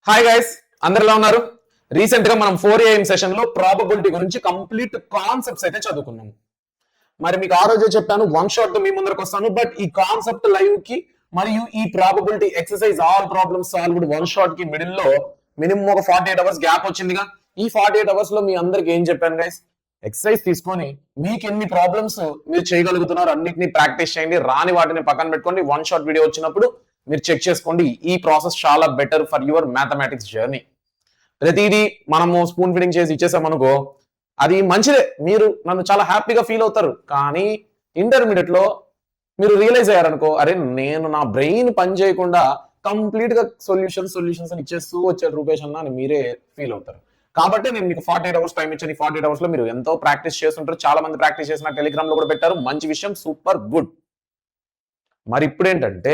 Hi guys, అందరిలా ఉన్నారు. Recent గా మనం 4 AM సెషన్ లో ప్రాబబిలిటీ గురించి కంప్లీట్ కాన్సెప్ట్స్ అయితే చదువుకున్నాం. మరి మీకు ఆ రోజే చెప్పాను వన్ షాట్ తో మీ ముందరకు వస్తాను. బట్ ఈ కాన్సెప్ట్ లైవ్ కి మరియు ఈ probability exercise all problems solved one shot కి మిడిల్ లో మినిమం ఒక 48 అవర్స్ గ్యాప్ వచ్చిందిగా. ఈ 48 అవర్స్ లో మీ అందరికి ఏం చెప్పాను గైస్, ఎక్సర్సైజ్ తీసుకొని మీకు ఎన్ని ప్రాబ్లమ్స్ మీరు చేయగలుగుతున్నారు అన్నిటిని ప్రాక్టీస్ చేయండి. రాని వాటిని పక్కన పెట్టుకోండి. వన్ షాట్ వీడియో వచ్చినప్పుడు మీరు చెక్ చేసుకోండి. ఈ ప్రాసెస్ చాలా better for your mathematics journey. ప్రతిదీ మనము స్పూన్ ఫీడింగ్ చేసి ఇచ్చేసామనుకో అది మంచిదే, మీరు నన్ను చాలా హ్యాపీగా ఫీల్ అవుతారు. కానీ ఇంటర్మీడియట్ లో మీరు రియలైజ్ అయ్యారనుకో, అరే నేను నా బ్రెయిన్ పని చేయకుండా కంప్లీట్ గా సొల్యూషన్స్ అని ఇచ్చేస్తూ వచ్చాడు రూపేష్ అన్న అని మీరే ఫీల్ అవుతారు. కాబట్టి నేను మీకు 48 అవర్స్ టైం ఇచ్చాను. ఈ 48 అవర్స్ లో మీరు ఎంతో ప్రాక్టీస్ చేస్తుంటారు. చాలా మంది ప్రాక్టీస్ చేసిన టెలిగ్రామ్ లో కూడా పెట్టారు. మంచి విషయం, సూపర్ గుడ్. మరి ఇప్పుడు ఏంటంటే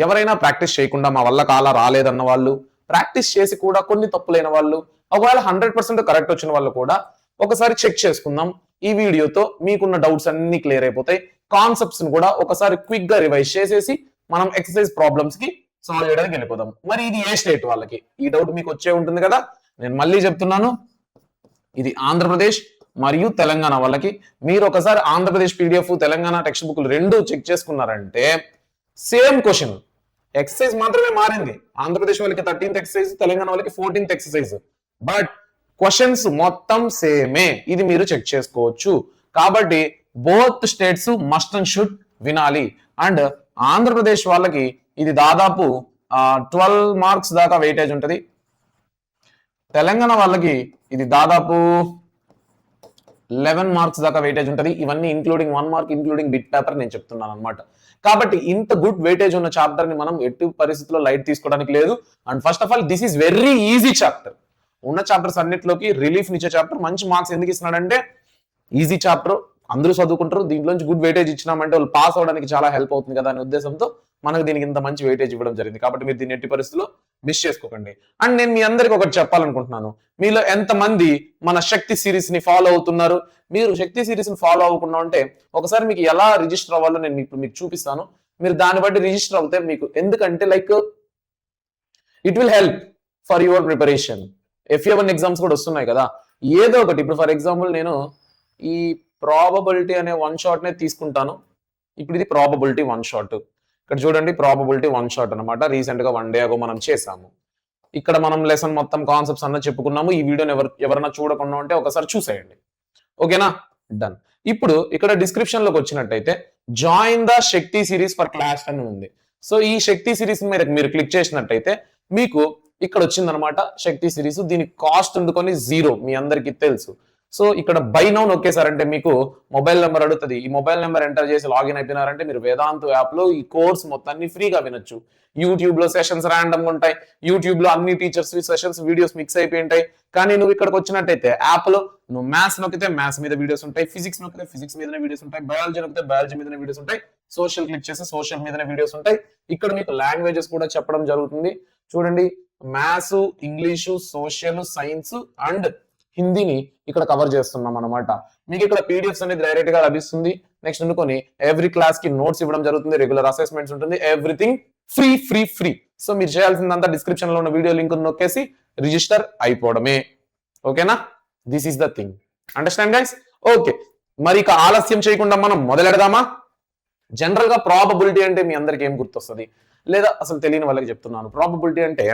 ఎవరైనా ప్రాక్టీస్ చేయకుండా మా వల్ల కాలా రాలేదన్న వాళ్ళు, ప్రాక్టీస్ చేసి కూడా కొన్ని తప్పులైన వాళ్ళు, ఒకవేళ 100% కరెక్ట్ వచ్చిన వాళ్ళు కూడా ఒకసారి చెక్ చేసుకుందాం. ఈ వీడియోతో మీకున్న డౌట్స్ అన్ని క్లియర్ అయిపోతాయి. కాన్సెప్ట్స్ ని కూడా ఒకసారి క్విక్ గా రివైజ్ చేసేసి మనం ఎక్సర్సైజ్ ప్రాబ్లమ్స్ కి సాల్వ్ చేయడానికి వెళ్ళిపోదాం. మరి ఇది ఏ స్టేట్ వాళ్ళకి, ఈ డౌట్ మీకు వచ్చే ఉంటుంది కదా. నేను మళ్ళీ చెప్తున్నాను, ఇది ఆంధ్రప్రదేశ్ మరియు తెలంగాణ వాళ్ళకి. మీరు ఒకసారి ఆంధ్రప్రదేశ్ పీడిఎఫ్, తెలంగాణ టెక్స్ట్ బుక్లు రెండు చెక్ చేసుకున్నారంటే సేమ్ క్వశ్చన్, ఎక్సర్సైజ్ మాత్రమే మారింది. ఆంధ్రప్రదేశ్ వాళ్ళకి 13th ఎక్సర్సైజ్, తెలంగాణ వాళ్ళకి 14th ఎక్సర్సైజ్, బట్ క్వశ్చన్స్ మొత్తం సేమే. ఇది మీరు చెక్ చేసుకోవచ్చు. కాబట్టి both states must and should వినాలి. అండ్ ఆంధ్రప్రదేశ్ వాళ్ళకి ఇది దాదాపు 12 మార్క్స్ దాకా వెయిటేజ్ ఉంటుంది. తెలంగాణ వాళ్ళకి ఇది దాదాపు 11 మార్క్స్ దాకా వెయిటేజ్ ఉంటుంది. ఇవన్నీ including 1 mark, including bit paper నేను చెప్తున్నాను అనమాట. కాబట్టి ఇంత గుడ్ వెయిటేజ్ ఉన్న చాప్టర్ ని మనం ఎట్టి పరిస్థితుల్లో లైట్ తీసుకోవడానికి లేదు. And first of all this is very easy chapter. ఉన్న చాప్టర్స్ అన్నిటిలోకి రిలీఫ్ నిచ్చే చాప్టర్. మంచి మార్క్స్ ఎందుకు ఇస్తున్నాడంటే ఈజీ చాప్టర్, అందరూ చదువుకుంటారు. దీంట్లోంచి గుడ్ వెయిటేజ్ ఇచ్చినామంటే వాళ్ళు పాస్ అవడానికి చాలా హెల్ప్ అవుతుంది కదా అనే ఉద్దేశంతో మనకు దీనికి ఇంత మంచి వెయిటేజ్ ఇవ్వడం జరిగింది. కాబట్టి మీరు దీన్ని ఎట్టి పరిస్థితుల్లో మిస్ చేసుకోకండి. అండ్ నేను మీ అందరికి ఒకటి చెప్పాలనుకుంటున్నాను, మీలో ఎంతమంది మన శక్తి సిరీస్ ని ఫాలో అవుతున్నారు? మీరు శక్తి సిరీస్ ని ఫాలో అవ్వకుండా ఉంటే ఒకసారి మీకు ఎలా రిజిస్టర్ అవ్వాలో నేను మీకు చూపిస్తాను. మీరు దాన్ని బట్టి రిజిస్టర్ అవుతే మీకు, ఎందుకంటే like it will help for your preparation. FA1 exams కూడా వస్తున్నాయి కదా, ఏదో ఒకటి. ఇప్పుడు ఫర్ ఎగ్జాంపుల్ నేను ఈ ప్రాబబిలిటీ అనే వన్ షాట్ నే తీసుకుంటాను. ఇప్పుడు ఇది ప్రాబబిలిటీ వన్ షాట్. ఇక్కడ చూడండి, ప్రాబబిలిటీ వన్ షాట్ అనమాట. రీసెంట్ గా 1 డే అగో మనం చేసాము. ఇక్కడ మనం లెసన్ మొత్తం కాన్సెప్ట్స్ అన్న చెప్పుకున్నాము. ఈ వీడియోని ఎవరైనా చూడకుండా ఉంటే ఒకసారి చూసేయండి. ఓకేనా, డన్. ఇప్పుడు ఇక్కడ డిస్క్రిప్షన్ లోకి వచ్చినట్టయితే join the Shakti series for class అని ఉంది. సో ఈ శక్తి సిరీస్ మీద మీరు క్లిక్ చేసినట్టయితే మీకు ఇక్కడ వచ్చిందనమాట శక్తి సిరీస్. దీని కాస్ట్ అందుకొని 0, మీ అందరికీ తెలుసు. సో ఇక్కడ బై నౌ నొక్కేసారంటే మీకు మొబైల్ నెంబర్ అడుగుతుంది. ఈ మొబైల్ నెంబర్ ఎంటర్ చేసి లాగిన్ అయిపోయినారంటే మీరు వేదాంత్ యాప్ లో ఈ కోర్స్ మొత్తాన్ని ఫ్రీగా వినొచ్చు. యూట్యూబ్ లో సెషన్స్ ర్యాండమ్ గా ఉంటాయి. యూట్యూబ్ లో అన్ని టీచర్స్ సెషన్స్ వీడియోస్ మిక్స్ అయిపోయి ఉంటాయి. కానీ నువ్వు ఇక్కడికి వచ్చినట్టయితే యాప్ లో నువ్వు మ్యాథ్స్ నొక్కితే మ్యాథ్స్ మీద వీడియోస్ ఉంటాయి, ఫిజిక్స్ నొక్కితే ఫిజిక్స్ మీదనే వీడియోస్ ఉంటాయి, బయాలజీ నొక్కితే బయాలజీ మీదనే వీడియోస్ ఉంటాయి, సోషల్ క్లిక్ చేస్తే సోషల్ మీదనే వీడియోస్ ఉంటాయి. ఇక్కడ మీకు లాంగ్వేజెస్ కూడా చెప్పడం జరుగుతుంది. చూడండి, maths, English, social, science and హిందీని ఇక్కడ కవర్ చేస్తున్నాం అనమాట. మీకు ఇక్కడ పీడిఎఫ్స్ అనేది డైరెక్ట్ గా లభిస్తుంది. నెక్స్ట్ అనుకొని ఎవ్రీ క్లాస్ కి నోట్స్ ఇవ్వడం జరుగుతుంది, రెగ్యులర్ అసెస్మెంట్స్ ఉంటుంది, everything free free free. So మీరు చేయాల్సిందంతా డిస్క్రిప్షన్ లో ఉన్న వీడియో లింక్ నొక్కేసి రిజిస్టర్ అయిపోవడమే. ఓకేనా, this is the thing. Understand guys? Okay, మరి ఇక ఆలస్యం చేయకుండా మనం మొదలెడదామా? జనరల్ గా ప్రాబబిలిటీ అంటే మీ అందరికి ఏం గుర్తొస్తుంది, లేదా అసలు తెలియని వాళ్ళకి చెప్తున్నాను. ప్రాబబిలిటీ అంటే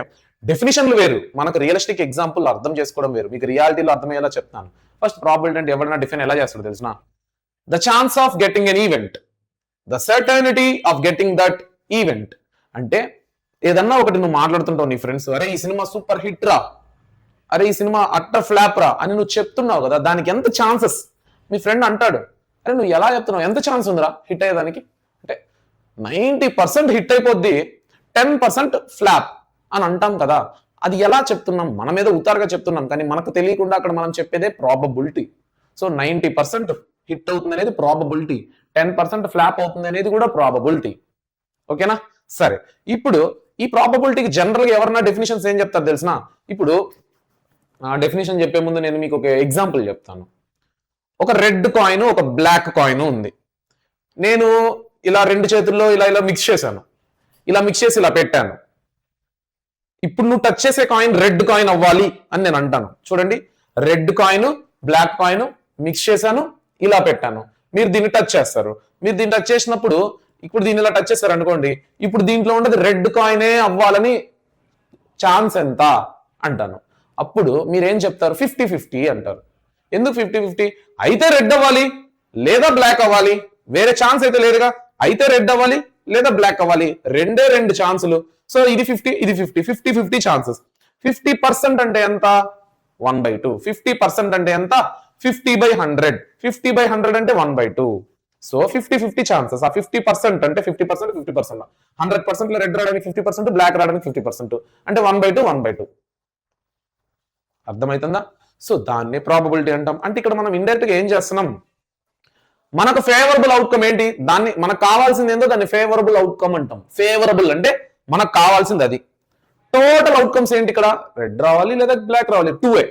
డెఫినేషన్లు వేరు, మనకు రియలిస్టిక్ ఎగ్జాంపుల్ అర్థం చేసుకోవడం వేరు. మీకు రియాలిటీలో అర్థమయ్యేలా చెప్తాను. ఫస్ట్ ప్రాబబిలిటీ అంటే ఎవరైనా డిఫైన్ ఎలా చేస్తాడో తెలిసిన, the chance of getting N event, the certainty of getting that event. అంటే ఏదన్నా ఒకటి నువ్వు మాట్లాడుతుంటావు నీ ఫ్రెండ్స్, అరే ఈ సినిమా సూపర్ హిట్ రా, అరే ఈ సినిమా అట్టర్ ఫ్లాప్ రా అని నువ్వు చెప్తున్నావు కదా, దానికి ఎంత ఛాన్సెస్. మీ ఫ్రెండ్ అంటాడు, అరే నువ్వు ఎలా చెప్తున్నావు, ఎంత ఛాన్స్ ఉందిరా హిట్ అయ్యేదానికి అంటే 90% హిట్ అయిపోద్ది, 10% ఫ్లాప్ అని అంటాం కదా. అది ఎలా చెప్తున్నాం, మన మీద ఉతారుగా చెప్తున్నాం, కానీ మనకు తెలియకుండా అక్కడ మనం చెప్పేదే ప్రాబబిలిటీ. సో 90% హిట్ అవుతుంది అనేది ప్రాబబిలిటీ, 10% ఫ్లాప్ అవుతుంది అనేది కూడా ప్రాబబిలిటీ. ఓకేనా, సరే. ఇప్పుడు ఈ ప్రాబబిలిటీకి జనరల్ గా ఎవరన్నా డెఫినేషన్స్ ఏం చెప్తారు తెలిసిన? ఇప్పుడు డెఫినేషన్ చెప్పే ముందు నేను మీకు ఒక ఎగ్జాంపుల్ చెప్తాను. ఒక రెడ్ కాయిన్, ఒక బ్లాక్ కాయిన్ ఉంది. నేను ఇలా రెండు చేతుల్లో ఇలా ఇలా మిక్స్ చేశాను, ఇలా మిక్స్ చేసి ఇలా పెట్టాను. ఇప్పుడు నువ్వు టచ్ చేసే కాయిన్ రెడ్ కాయిన్ అవ్వాలి అని నేను అంటాను. చూడండి, red coin black coin mix చేశాను, ఇలా పెట్టాను. మీరు దీన్ని టచ్ చేస్తారు. మీరు దీన్ని టచ్ చేసినప్పుడు ఇప్పుడు దీన్ని ఇలా టచ్ చేస్తారు అనుకోండి, ఇప్పుడు దీంట్లో ఉండదు రెడ్ కాయినే అవ్వాలని ఛాన్స్ ఎంత అంటాను. అప్పుడు మీరేం చెప్తారు? 50-50 అంటారు. ఎందుకు 50-50? అయితే రెడ్ అవ్వాలి లేదా బ్లాక్ అవ్వాలి, వేరే ఛాన్స్ అయితే లేదుగా. అయితే రెడ్ అవ్వాలి లేదా బ్లాక్ అవ్వాలి, రెండే రెండు ఛాన్సులు. సో ఇది 50, ఇది 50 ఛాన్సెస్. 50% అంటే ఎంత? 1/2. 50% అంటే ఎంత? 50/100. 50/100 అంటే 1/2. So 50-50 chances. ఆ 50% అంటే 50%, 50%. 100% లో రెడ్ రావడానికి 50%, బ్లాక్ రావడానికి 50%. అంటే 1/2. అర్థమవుతుందా? సో దాన్నే ప్రాబబిలిటీ అంటాం. అంటే ఇక్కడ మనం ఇండైరెక్ట్ గా ఏం చేస్తున్నాం? మనకు ఫేవరబుల్ అవుట్కమ్ ఏంటి? దాన్ని మనకు కావాల్సింది ఏందో దాన్ని ఫేవరబుల్ అవుట్కమ్ అంటాం. ఫేవరబుల్ అంటే మనకు కావాల్సింది అది. టోటల్ అవుట్కమ్స్ ఏంటి? ఇక్కడ రెడ్ రావాలి లేదా బ్లాక్ రావాలి, 2.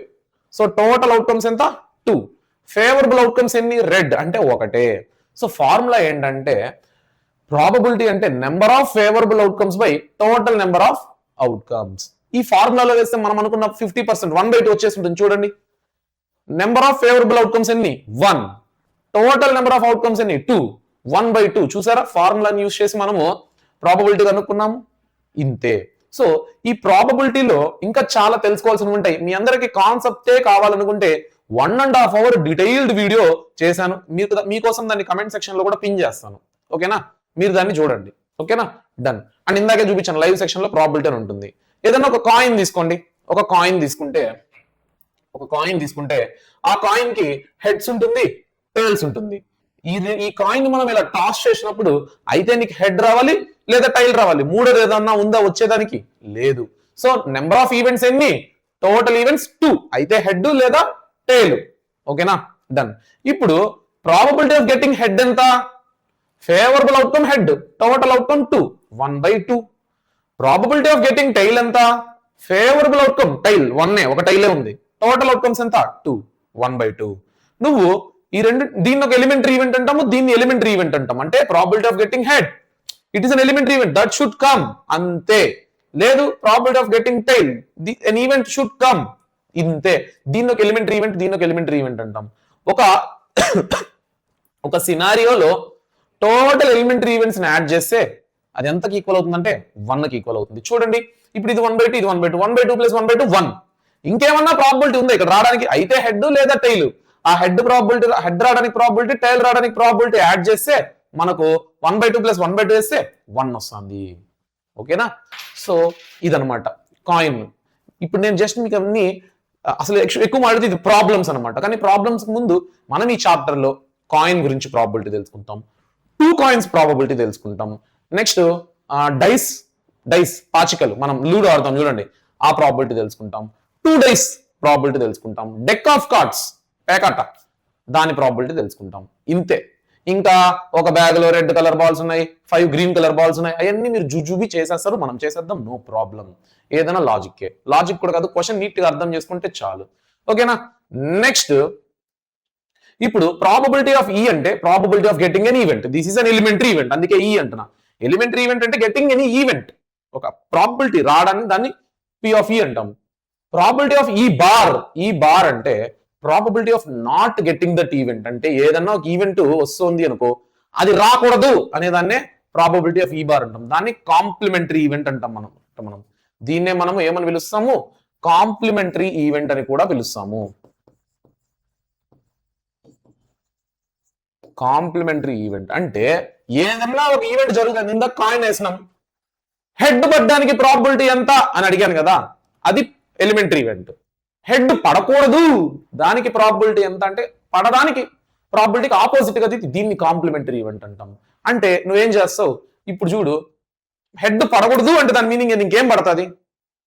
సో టోటల్ అవుట్కమ్స్ ఎంత? 2. ఫేవరబుల్ అవుట్కమ్స్ ఎన్ని? రెడ్ అంటే 1. సో ఫార్ములా ఏంటంటే ప్రాబబిలిటీ అంటే number of favourable outcomes by total number of outcomes. ఈ ఫార్ములాలో వేస్తే మనం అనుకున్న 50% 1/2 వచ్చేసి ఉంటుంది. చూడండి, నెంబర్ ఆఫ్ ఫేవరబుల్ అవుట్కమ్స్ ఎన్ని? 1. టోటల్ నెంబర్ ఆఫ్ అవుట్కమ్స్ ఎన్ని? 2. 1/2. చూసారా, ఫార్ములాని యూజ్ చేసి మనము ప్రాబబిలిటీ కనుక్కున్నాము. ఇంతే. సో ఈ ప్రాబబిలిటీలో ఇంకా చాలా తెలుసుకోవాల్సినవి ఉంటాయి. మీ అందరికి కాన్సెప్టే కావాలనుకుంటే 1.5 hour డీటెయిల్డ్ వీడియో చేశాను. మీకోసం దాన్ని కమెంట్ సెక్షన్ లో కూడా పిన్ చేస్తాను. ఓకేనా, మీరు దాన్ని చూడండి. ఓకేనా, డన్. అండ్ ఇందాకే చూపించాను లైవ్ సెక్షన్ లో ప్రాబబిలిటీ అని ఉంటుంది. ఏదైనా ఒక కాయిన్ తీసుకోండి. ఒక కాయిన్ తీసుకుంటే ఆ కాయిన్ కి హెడ్స్ ఉంటుంది, టైల్స్ ఉంటుంది. ఈ కాయిన్ మనం ఇలా టాస్ చేసినప్పుడు అయితే నీకు హెడ్ రావాలి లేదా టైల్ రావాలి. మూడోది ఏదన్నా ఉందా వచ్చేదానికి? లేదు. సో నెంబర్ ఆఫ్ ఈవెంట్స్ ఎన్ని? Total events 2. అయితే హెడ్ లేదా టైల్. ఓకేనా, డన్. ఇప్పుడు ప్రాబబిలిటీ ఆఫ్ గెట్టింగ్ హెడ్ ఎంత? Favourable outcome head, total outcome 2, 1/2. Probability of getting tail ఎంత? ఫేవరబుల్ అవుట్కమ్ టైల్ 1, ఒక టైలే ఉంది. టోటల్ అవుట్కమ్స్ ఎంత? 2, 1/2. నువ్వు ఈ రెండు, దీన్ని ఒక ఎలిమెంటరీ ఈవెంట్ అంటాము, దీన్ని ఎలిమెంటరీ ఈవెంట్ అంటాం. అంటే probability of getting head, it is an elementary event that should come, అంతే. లేదు, probability of getting tail, an event should come, ఇంతే. దీన్ని ఒక ఎలిమెంటరీ ఈవెంట్, దీన్ని ఒక ఎలిమెంటరీ ఈవెంట్ అంటాం. ఒక సినారియోలో టోటల్ ఎలిమెంటరీ ఈవెంట్స్ ని యాడ్ చేస్తే అది ఎంతకి ఈక్వల్ అవుతుందంటే 1కి ఈక్వల్ అవుతుంది. చూడండి, ఇప్పుడు ఇది 1/2, ఇది 1/2. 1/2 + 1/2 1. ఇంకేమన్నా ప్రాబిలిటీ ఉందా ఇక్కడ రావడానికి? అయితే హెడ్ లేదా టైల్. ఆ హెడ్ ప్రాబిలిటీ, హెడ్ రావడానికి ప్రాబిలిటీ, టైల్ రావడానికి ప్రాబిలిటీ యాడ్ చేస్తే మనకు 1/2 + 1/2 వేస్తే 1 వస్తుంది. ఓకేనా, సో ఇదనమాట కాయిన్. ఇప్పుడు నేను జస్ట్ మీకు అన్ని అసలు ఎక్కువ మాట్లాడితే ఇది ప్రాబ్లమ్స్ అనమాట. కానీ ప్రాబ్లమ్స్ ముందు మనం ఈ చాప్టర్ లో కాయిన్ గురించి ప్రాబిలిటీ తెలుసుకుంటాం, 2 కాయిన్స్ ప్రాబిలిటీ తెలుసుకుంటాం. నెక్స్ట్ డైస్ పాచికలు, మనం లూడో ఆడతాం చూడండి, ఆ ప్రాబిలిటీ తెలుసుకుంటాం. 2 డైస్ ప్రాబిలిటీ తెలుసుకుంటాం. డెక్ ఆఫ్ కార్డ్స్, పేకాట, దాని ప్రాబిలిటీ తెలుసుకుంటాం. ఇంతే. ఇంకా ఒక బ్యాగ్ లో రెడ్ కలర్ బాల్స్ ఉన్నాయి, 5 గ్రీన్ కలర్ బాల్స్ ఉన్నాయి, అవన్నీ మీరు జుజుబి చేసేస్తారు, మనం చేసేద్దాం, నో ప్రాబ్లం. ఏదైనా లాజిక్ కూడా కాదు, క్వశ్చన్ నీట్ గా అర్థం చేసుకుంటే చాలు. ఓకేనా, నెక్స్ట్ ఇప్పుడు ప్రాబబిలిటీ ఆఫ్ ఈ అంటే probability of getting N event. This is an elementary event, అందుకే ఈ అంటున్నా. ఎలిమెంటరీ ఈవెంట్ అంటే గెట్టింగ్ ఎనీ ఈవెంట్, ఒక ప్రాబబిలిటీ రావడానికి దాన్ని పి ఆఫ్ ఈ అంటాం. ప్రాబబిలిటీ ఆఫ్ ఈ బార్ అంటే probability of not getting that event. అంటే ఏదన్నా ఒక ఈవెంట్ వస్తుంది అనుకో, అది రాకూడదు అనే దాన్నే ప్రాబబిలిటీ ఆఫ్ ఈ బార్ అంటాం. దాన్ని కాంప్లిమెంటరీ ఈవెంట్ అంటాం మనం. దీన్నే మనం ఏమని పిలుస్తాము? కాంప్లిమెంటరీ ఈవెంట్ అని కూడా పిలుస్తాము. కాంప్లిమెంటరీ ఈవెంట్ అంటే ఏదన్నా ఒక ఈవెంట్ జరుగుతుంది. ఇందాక కాయిన్ వేసినాం, హెడ్ పడ్డానికి ప్రాబిలిటీ ఎంత అని అడిగాను కదా, అది ఎలిమెంటరీ ఈవెంట్. హెడ్ పడకూడదు, దానికి ప్రాబిలిటీ ఎంత అంటే పడడానికి ప్రాబిలిటీకి ఆపోజిట్ గా దీన్ని కాంప్లిమెంటరీ ఈవెంట్ అంటాం. అంటే నువ్వేం చేస్తావు? ఇప్పుడు చూడు, హెడ్ పడకూడదు అంటే దాని మీనింగ్ ఇంకేం పడుతుంది?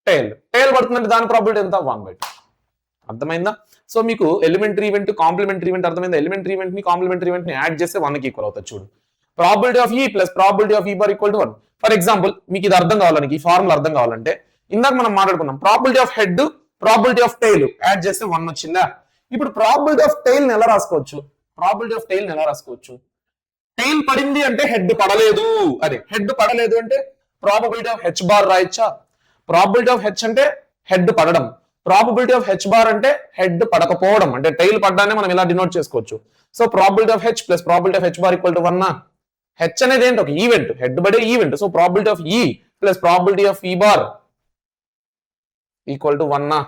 టైల్ పడుతుందంటే దాని ప్రాబిలిటీ ఎంత? 1/2. అర్థమైందా? సో మీకు ఎలిమెంటరీ ఈవెంట్, కాంప్లిమెంటరీ ఈవెంట్ అర్థమైందా? ఎలిమెంటరీ ఈవెంట్ ని కాంప్లిమెంటరీ ఈవెంట్ ని యాడ్ చేస్తే 1కి ఈక్వల్ అవుతుంది. చూడు, probability of E plus probability of E bar equal to 1. For example, మీకు ఇది అర్థం కావాలని, ఈ ఫార్ములా అర్థం కావాలంటే, ఇందాక మనం మాట్లాడుకున్నాం probability of head, probability of tail add చేస్తే 1 వచ్చిందా? ఇప్పుడు ప్రాబిలిటీ ఆఫ్ టైల్ ఎలా రాసుకోవచ్చు? టైల్ పడింది అంటే హెడ్ పడలేదు, అదే హెడ్ పడలేదు అంటే ప్రాబిలిటీ ఆఫ్ హెచ్ బార్ రాయొచ్చా? ప్రాబబిలిటీ ఆఫ్ హెచ్ అంటే హెడ్ పడడం, ప్రాబబిలిటీ ఆఫ్ హెచ్ బార్ అంటే హెడ్ పడకపోవడం, అంటే టైల్ పడ్డానే మనం ఇలా డినోట్ చేసుకోవచ్చు. So probability of H plus probability of H bar equal to 1. H అనేది ఏంటి? ఒక ఈవెంట్, హెడ్ పడే event. So probability of E plus probability of E bar equal to 1.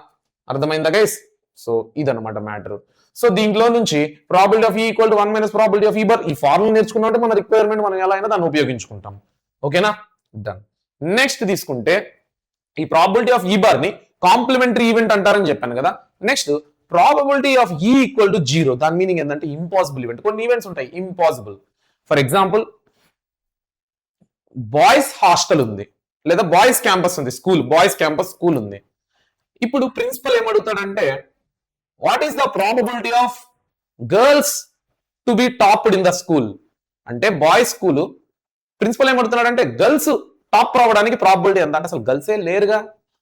అర్థమైందా గైస్? సో ఇదన్నమాట మ్యాటర్. సో దీంట్లో నుంచి probability of E equal to 1 minus probability of E bar, ఈ formula నేర్చుకున్నట్టు మన రిక్వైర్మెంట్ మనం ఎలా అయినా దాన్ని ఉపయోగించుకుంటాం. ఓకేనా? డన్. నెక్స్ట్ తీసుకుంటే ఈ ప్రాబబిలిటీ ఆఫ్ ఈ బార్ ని కాంప్లిమెంటరీ ఈవెంట్ అంటారని చెప్పాను కదా. Next probability of E equal to 0. దాని మీనింగ్ ఏంటంటే ఇంపాసిబుల్ ఈవెంట్. కొన్ని ఈవెంట్స్ ఉంటాయి impossible. For example boys hostel ఉంది, లేదా బాయ్స్ క్యాంపస్ ఉంది, స్కూల్, బాయ్స్ క్యాంపస్ స్కూల్ ఉంది. ఇప్పుడు ప్రిన్సిపల్ ఏమడుగుతాడంటే what is the probability of girls to be topped in the school. అంటే బాయ్స్ స్కూల్, ప్రిన్సిపల్ ఏమడుగుతున్నాడంటే గర్ల్స్ టాప్ రావడానికి ప్రాబబిలిటీ ఎంత అంటే అసలు గర్ల్సే లేరుగా,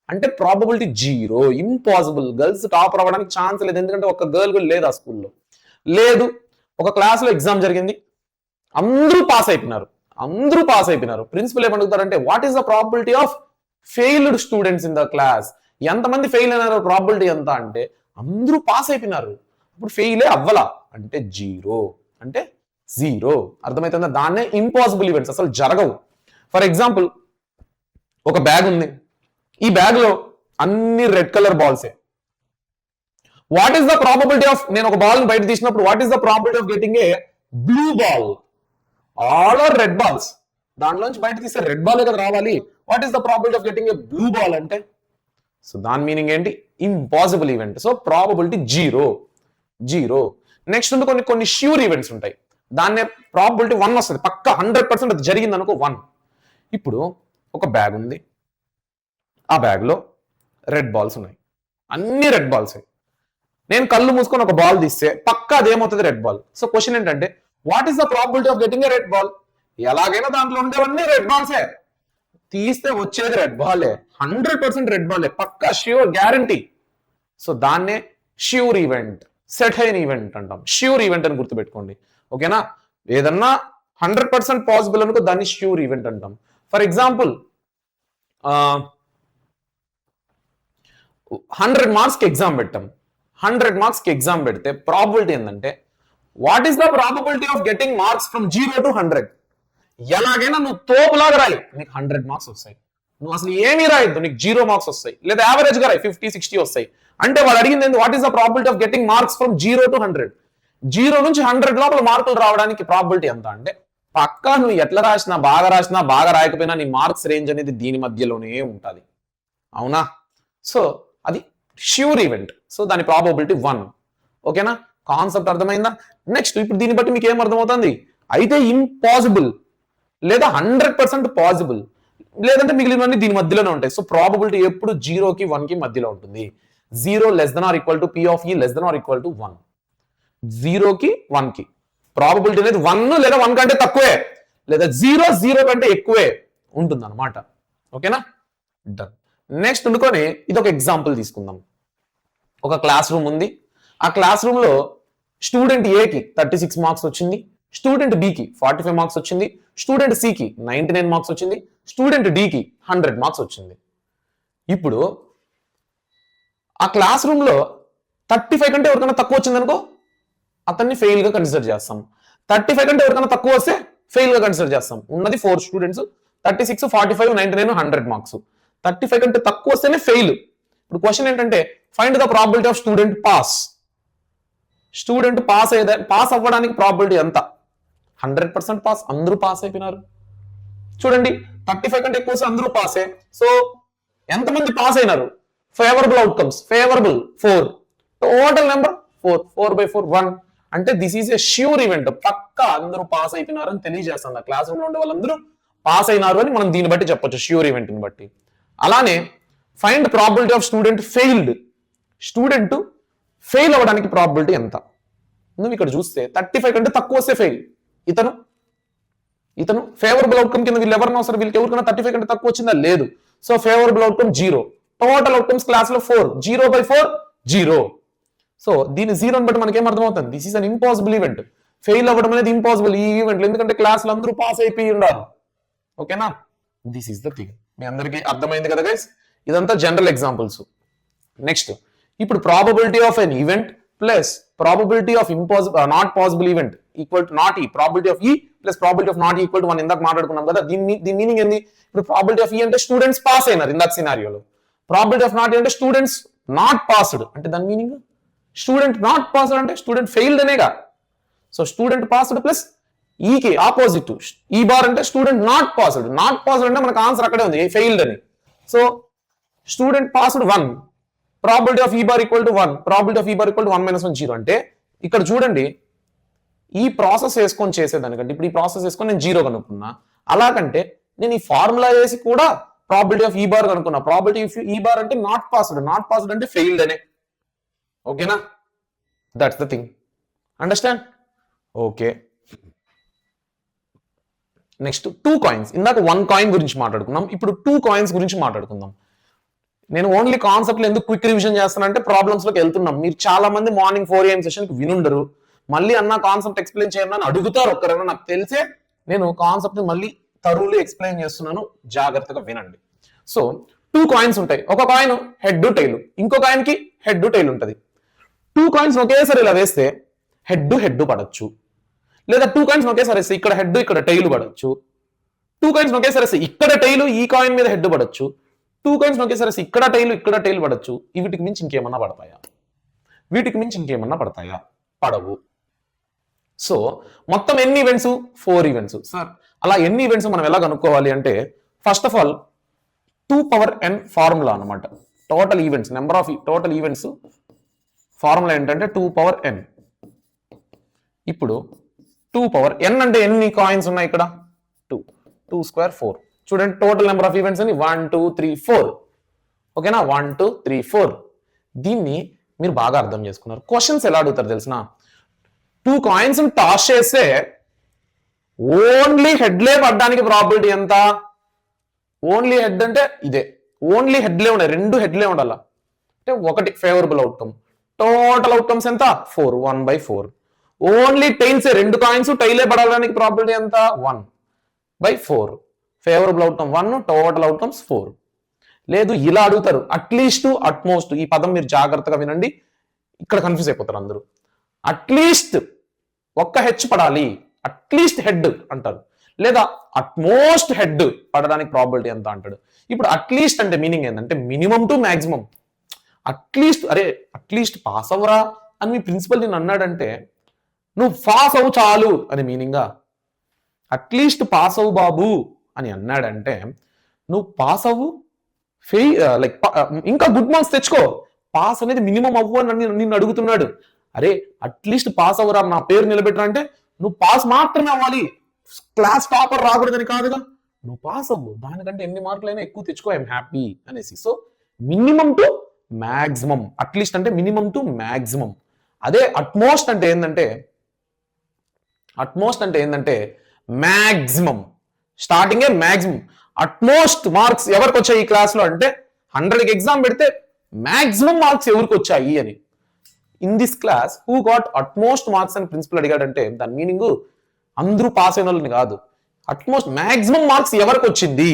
అంటే ప్రాబబిలిటీ 0, ఇంపాసిబుల్. గర్ల్స్ టాప్ రావడానికి ఛాన్స్ లేదు, ఎందుకంటే ఒక గర్ల్ కూడా లేదు ఆ స్కూల్లో. లేదు, ఒక క్లాస్ లో ఎగ్జామ్ జరిగింది, అందరూ పాస్ అయిపోయినారు. ప్రిన్సిపల్ ఏమడుగుతారంటే what is the probability of failed students in the class. ఎంతమంది ఫెయిల్ అయినారో ప్రాబబిలిటీ ఎంత అంటే అందరూ పాస్ అయిపోయినారు, ఇప్పుడు ఫెయిలే అవ్వలా, అంటే 0, అంటే 0. అర్థమవుతుందా? దాన్నే ఇంపాసిబుల్ ఈవెంట్స్, అసలు జరగవు. ఫర్ ఎగ్జాంపుల్ ఒక బ్యాగ్ ఉంది, ఈ బ్యాగ్ లో అన్ని రెడ్ కలర్ బాల్సే. What is the probability of, నేను ఒక బాల్ బయట తీసినప్పుడు what is the probability of getting a blue ball? All are red balls, దాంట్లోంచి బయట తీస్తే రెడ్ బాల్ కదా రావాలి. What is the probability of getting a blue ball అంటే, సో దాని మీనింగ్ ఏంటి? Impossible event. So probability 0. Next కొన్ని sure events ఉంటాయి, దాన్నే ప్రాబబిలిటీ 1 వస్తుంది, పక్క 100% అది జరిగింది అనుకో 1. ఇప్పుడు ఒక బ్యాగ్ ఉంది, ఆ బ్యాగ్ లో రెడ్ బాల్స్ ఉన్నాయి, అన్ని రెడ్ బాల్స్. నేను కళ్ళు మూసుకొని ఒక బాల్ తీస్తే పక్కా అదేమవుతుంది? Red ball. సో క్వశ్చన్ ఏంటంటే what is the probability of getting a red ball? ఎలాగైనా దాంట్లో ఉండేవన్నీ రెడ్ బాల్సే, తీస్తే వచ్చేది రెడ్ బాలే, 100% రెడ్ బాలే, పక్కా ష్యూర్ గ్యారంటీ. సో దాన్నే ష్యూర్ ఈవెంట్, సెటైన్ ఈవెంట్ అంటాం. ష్యూర్ ఈవెంట్ అని గుర్తుపెట్టుకోండి. ఓకేనా? ఏదన్నా 100% పాసిబుల్ అనుకో దాన్ని ష్యూర్ ఈవెంట్ అంటాం. ఫర్ ఎగ్జాంపుల్ 100 మార్క్స్ కి ఎగ్జామ్ పెట్టాం. 100 మార్క్స్ కి ఎగ్జామ్ పెడితే ప్రాబబిలిటీ ఏంటంటే what is the probability of getting marks from 0 to 100? ఎలాగైనా నువ్వు తోపులాగా రాయి, నీకు 100 మార్క్స్ వస్తాయి. నువ్వు అసలు ఏమీ రాయద్దు, నీకు 0 మార్క్స్ వస్తాయి, లేదా యావరేజ్ గా రాయి 50-60 వస్తాయి. అంటే వాడు అడిగింది ఏంటి? What is the probability of getting marks from 0 to 100? 0 నుంచి 100 లోపల మార్కులు రావడానికి ప్రాబబిలిటీ ఎంత అంటే పక్కా నువ్వు ఎట్లా రాసినా, బాగా రాయకపోయినా నీ మార్క్స్ రేంజ్ అనేది దీని మధ్యలోనే ఉంటుంది. అవునా? సో అది ష్యూర్ ఈవెంట్. సో దాని ప్రాబబిలిటీ 1. ఓకేనా? కాన్సెప్ట్ అర్థమైందా? నెక్స్ట్ ఇప్పుడు దీన్ని బట్టి మీకు ఏం అర్థమవుతుంది? అయితే ఇంపాసిబుల్, లేదా 100% పాసిబుల్, లేదంటే మిగిలినవన్నీ దీని మధ్యలోనే ఉంటాయి. సో ప్రాబబిలిటీ ఎప్పుడు 0కి 1కి మధ్యలో ఉంటుంది. 0 ≤ P of E ≤ 1. 0కి 1కి ప్రాబబిలిటీ అనేది 1 లేదా 1 కంటే తక్కువే, లేదా 0 కంటే ఎక్కువే ఉంటుంది అనమాట. ఓకేనా? డన్. నెక్స్ట్ అనుకొని ఇది ఒక ఎగ్జాంపుల్ తీసుకుందాం. ఒక క్లాస్ రూమ్ ఉంది, ఆ క్లాస్ రూమ్ లో స్టూడెంట్ ఏకి 36 మార్క్స్ వచ్చింది, స్టూడెంట్ బికి 45 మార్క్స్ వచ్చింది, స్టూడెంట్ సికి 99 మార్క్స్ వచ్చింది, స్టూడెంట్ డికి 100 మార్క్స్ వచ్చింది. ఇప్పుడు ఆ క్లాస్ రూమ్ లో 35 కంటే ఎవరికైనా తక్కువ వచ్చింది అనుకో అతన్ని ఫెయిల్ గా కన్సిడర్ చేస్తాం. 35 కంటే ఎవరికైనా తక్కువ వస్తే ఫెయిల్ గా కన్సిడర్ చేస్తాం. ఉన్నది 4 స్టూడెంట్స్, 36, 45, 99, 100 మార్క్స్. 35 కంటే తక్కువ వస్తేనే ఫెయిల్. ఇప్పుడు క్వశ్చన్ ఏంటంటే find the probability of student pass. Student pass అవ్వడానికి ప్రాబిలిటీ ఎంత? 100% పాస్, అందరూ పాస్ అయిపోయినారు. చూడండి 35 కంటే ఎక్కువ వస్తే అందరూ పాసే. సో ఎంతమంది పాస్ అయినారు? Favourable outcomes, favourable 4, total number 4 1. అంటే this is a sure event, పక్కా అందరూ పాస్ అయిపోయినారు అని తెలియజేస్తుంది. ఆ క్లాస్ రూమ్ లో ఉండే వాళ్ళందరూ పాస్ అయినారు అని మనం దీన్ని బట్టి చెప్పొచ్చు, ష్యూర్ ఈవెంట్ ని బట్టి. అలానే find probability of student failed. Student fail అవ్వడానికి ప్రాబిలిటీ ఎంత? నువ్వు ఇక్కడ చూస్తే 35 కంటే తక్కువ వస్తే ఫెయిల్. ఇతను ఫేవరబుల్ అవుట్కమ్ కింద వీళ్ళు ఎవరైనా సరే వీళ్ళకి ఎవరికైనా 35 కంటే తక్కువ వచ్చిందా? లేదు. So favourable outcome 0. Total outcomes class లో 4, 0/4 0. సో దీని 0 బట్టి మనకి ఏం అర్థమవుతుంది? This is an impossible event. Fail అవ్వడం అనేది ఇంపాసిబుల్ ఈ ఈవెంట్, ఎందుకంటే క్లాసులు అందరూ పాస్ అయిపోయి ఉండాలి. ఓకేనా? This is the thing. మీ అందరికీ అర్థమైంది కదా గైస్? ఇదంతా జనరల్ ఎగ్జాంపుల్స్. నెక్స్ట్ ఇప్పుడు probability of an event plus probability of not possible event equal to not E, probability of E plus probability of not equal to 1 ఇందాక మాట్లాడుకున్నాం కదా. దీని మీనింగ్ ఏంది? ఇప్పుడు ప్రాబిలిటీ ఆఫ్ ఈ అంటే స్టూడెంట్స్ పాస్ అయినారు ఇందాక సినారియోలో, ప్రాబిలిటీ ఆఫ్ నాట్ అంటే స్టూడెంట్స్ నాట్ పాస్డ్, అంటే దాని మీనింగ్ స్టూడెంట్ నాట్ పాస్డ్ అంటే స్టూడెంట్ ఫెయిల్డ్ అనేగా. సో స్టూడెంట్ పాస్డ్ ప్లస్ ఈకి ఆపోజిట్ ఈ బార్ అంటే student not passed. Not passed అంటే మనకు ఆన్సర్ అక్కడే ఉంది, ఫెయిల్డ్ అని. So student passed 1, probability of E bar equal to 1, probability of E bar equal to 1 - 1 0. అంటే ఇక్కడ చూడండి, ఈ ప్రాసెస్ వేసుకొని చేసేదానికంటే ఇప్పుడు ఈ ప్రాసెస్ వేసుకొని నేను 0 కనుక్కున్నా, అలాగంటే నేను ఈ ఫార్ములా వేసి కూడా probability of E bar కనుక్కున్నా. Probability of E bar అంటే నాట్ పాస్డ్, నాట్ పాస్డ్ అంటే ఫెయిల్డ్ అనే. ఓకేనా? That's the thing. Understand? Okay. Next 2 coins. ఇందాక 1 కాయిన్ గురించి మాట్లాడుకున్నాం, ఇప్పుడు 2 కాయిన్స్ గురించి మాట్లాడుకుందాం. నేను ఓన్లీ కాన్సెప్ట్లు ఎందుకు క్విక్ రివిజన్ చేస్తానంటే ప్రాబ్లమ్స్ లోకి వెళ్తున్నాం. మీరు చాలా మంది మార్నింగ్ 4 AM సెషన్ కి వినుండరు, మళ్ళీ అన్న కాన్సెప్ట్ ఎక్స్ప్లెయిన్ చేయమని అని అడుగుతారు. ఒక్కరైనా నాకు తెలిసే నేను కాన్సెప్ట్ ని మళ్ళీ తరువులు ఎక్స్ప్లెయిన్ చేస్తున్నాను, జాగ్రత్తగా వినండి. సో 2 కాయిన్స్ ఉంటాయి, ఒక కాయిన్ హెడ్ టైల్, ఇంకో కాయిన్ కి హెడ్ టైల్ ఉంటుంది. 2 కాయిన్స్ ఒకేసారి ఇలా వేస్తే హెడ్ పడచ్చు, లేదా 2 కాయిన్స్ ఒకేసారి వేస్తే ఇక్కడ హెడ్ ఇక్కడ టైల్ పడచ్చు. 2 కాయిన్స్ ఒకేసారి వేస్తే ఇక్కడ టైల్ ఈ కాయిన్ మీద హెడ్ పడచ్చు. 2 కాయిన్స్ ఒకేసారి వేస్తే ఇక్కడ టైల్ పడచ్చు. వీటికి మించి ఇంకేమన్నా పడతాయా? వీటికి మించి ఇంకేమన్నా పడతాయా? పడవు. సో మొత్తం ఎన్ని ఈవెంట్స్? 4 ఈవెంట్స్. సార్ అలా ఎన్ని ఈవెంట్స్ మనం ఎలా కనుక్కోవాలి అంటే, first of all 2n formula అనమాట. Total events, number of total events formula ఏంటంటే 2n. ఇప్పుడు 2n అంటే ఎన్ని కాయిన్స్ ఉన్నాయి ఇక్కడ? 2 స్క్వేర్ 4. చూడండి టోటల్ నెంబర్ ఆఫ్ ఈవెంట్స్ అని 1 2 3 4. ఓకేనా? 1 2 3 4. దీన్ని మీరు బాగా అర్థం చేసుకున్నారు. క్వశ్చన్స్ ఎలా అడుగుతారు తెలిసిన? 2 కాయిన్స్ టాస్ చేస్తే ఓన్లీ హెడ్లే పడడానికి ప్రాబిలిటీ ఎంత? ఓన్లీ హెడ్ అంటే ఇదే, ఓన్లీ హెడ్లే ఉండాలి, 2 హెడ్లే ఉండాలి. అంటే ఒకటి ఫేవరబుల్ అవుట్కమ్. టోటల్ అవుట్కమ్స్ ఎంత? 4, 1/4. ఓన్లీ టైల్స్, 2 కాయిన్స్ టైలే పడడానికి ప్రాబిలిటీ ఎంత? 1/4. Favourable outcome 1, total outcomes 4. లేదు ఇలా అడుగుతారు, అట్లీస్ట్ అట్మోస్ట్. ఈ పదం మీరు జాగ్రత్తగా వినండి, ఇక్కడ కన్ఫ్యూజ్ అయిపోతారు అందరూ. అట్లీస్ట్ ఒక్క హెచ్ పడాలి, అట్లీస్ట్ హెడ్ అంటారు, లేదా అట్మోస్ట్ హెడ్ పడడానికి ప్రాబిలిటీ ఎంత అంటాడు. ఇప్పుడు అట్లీస్ట్ అంటే మీనింగ్ ఏంటంటే మినిమం టు మాక్సిమం. అట్లీస్ట్ అరే అట్లీస్ట్ పాస్ అవ్వరా అని మీ ప్రిన్సిపల్ నేను అన్నాడంటే నువ్వు పాస్ అవ్వు చాలు అని మీనింగా. అట్లీస్ట్ పాస్ అవ్వు బాబు అని అన్నాడంటే నువ్వు పాస్ అవ్వు, లైక్ ఇంకా గుడ్ మార్క్స్ తెచ్చుకో, పాస్ అనేది మినిమం అవ్వు అని నిన్ను అడుగుతున్నాడు. అరే అట్లీస్ట్ పాస్ అవ్వరా, నా పేరు నిలబెట్టరా అంటే నువ్వు పాస్ మాత్రమే అవ్వాలి, క్లాస్ టాపర్ రాకూడదని కాదుగా. నువ్వు పాస్ అవ్వు, దానికంటే ఎన్ని మార్కులైనా ఎక్కువ తెచ్చుకో, ఐఎమ్ హ్యాపీ అనేసి. So minimum to maximum. At least అంటే మినిమం టు మ్యాక్సిమం. అదే అట్మోస్ట్ అంటే ఏంటంటే మ్యాక్సిమం. స్టార్టింగే మ్యాక్సిమం. అట్మోస్ట్ మార్క్స్ ఎవరికి వచ్చాయి ఈ క్లాస్ లో అంటే 100కి ఎగ్జామ్ పెడితే మ్యాక్సిమం మార్క్స్ ఎవరికి వచ్చాయి అని. In this class who got utmost marks అని ప్రిన్సిపల్ అడిగాడంటే దాని మీనింగ్ అందరూ పాస్ అయిన వాళ్ళని కాదు, అట్మోస్ట్ మ్యాక్సిమం మార్క్స్ ఎవరికి వచ్చింది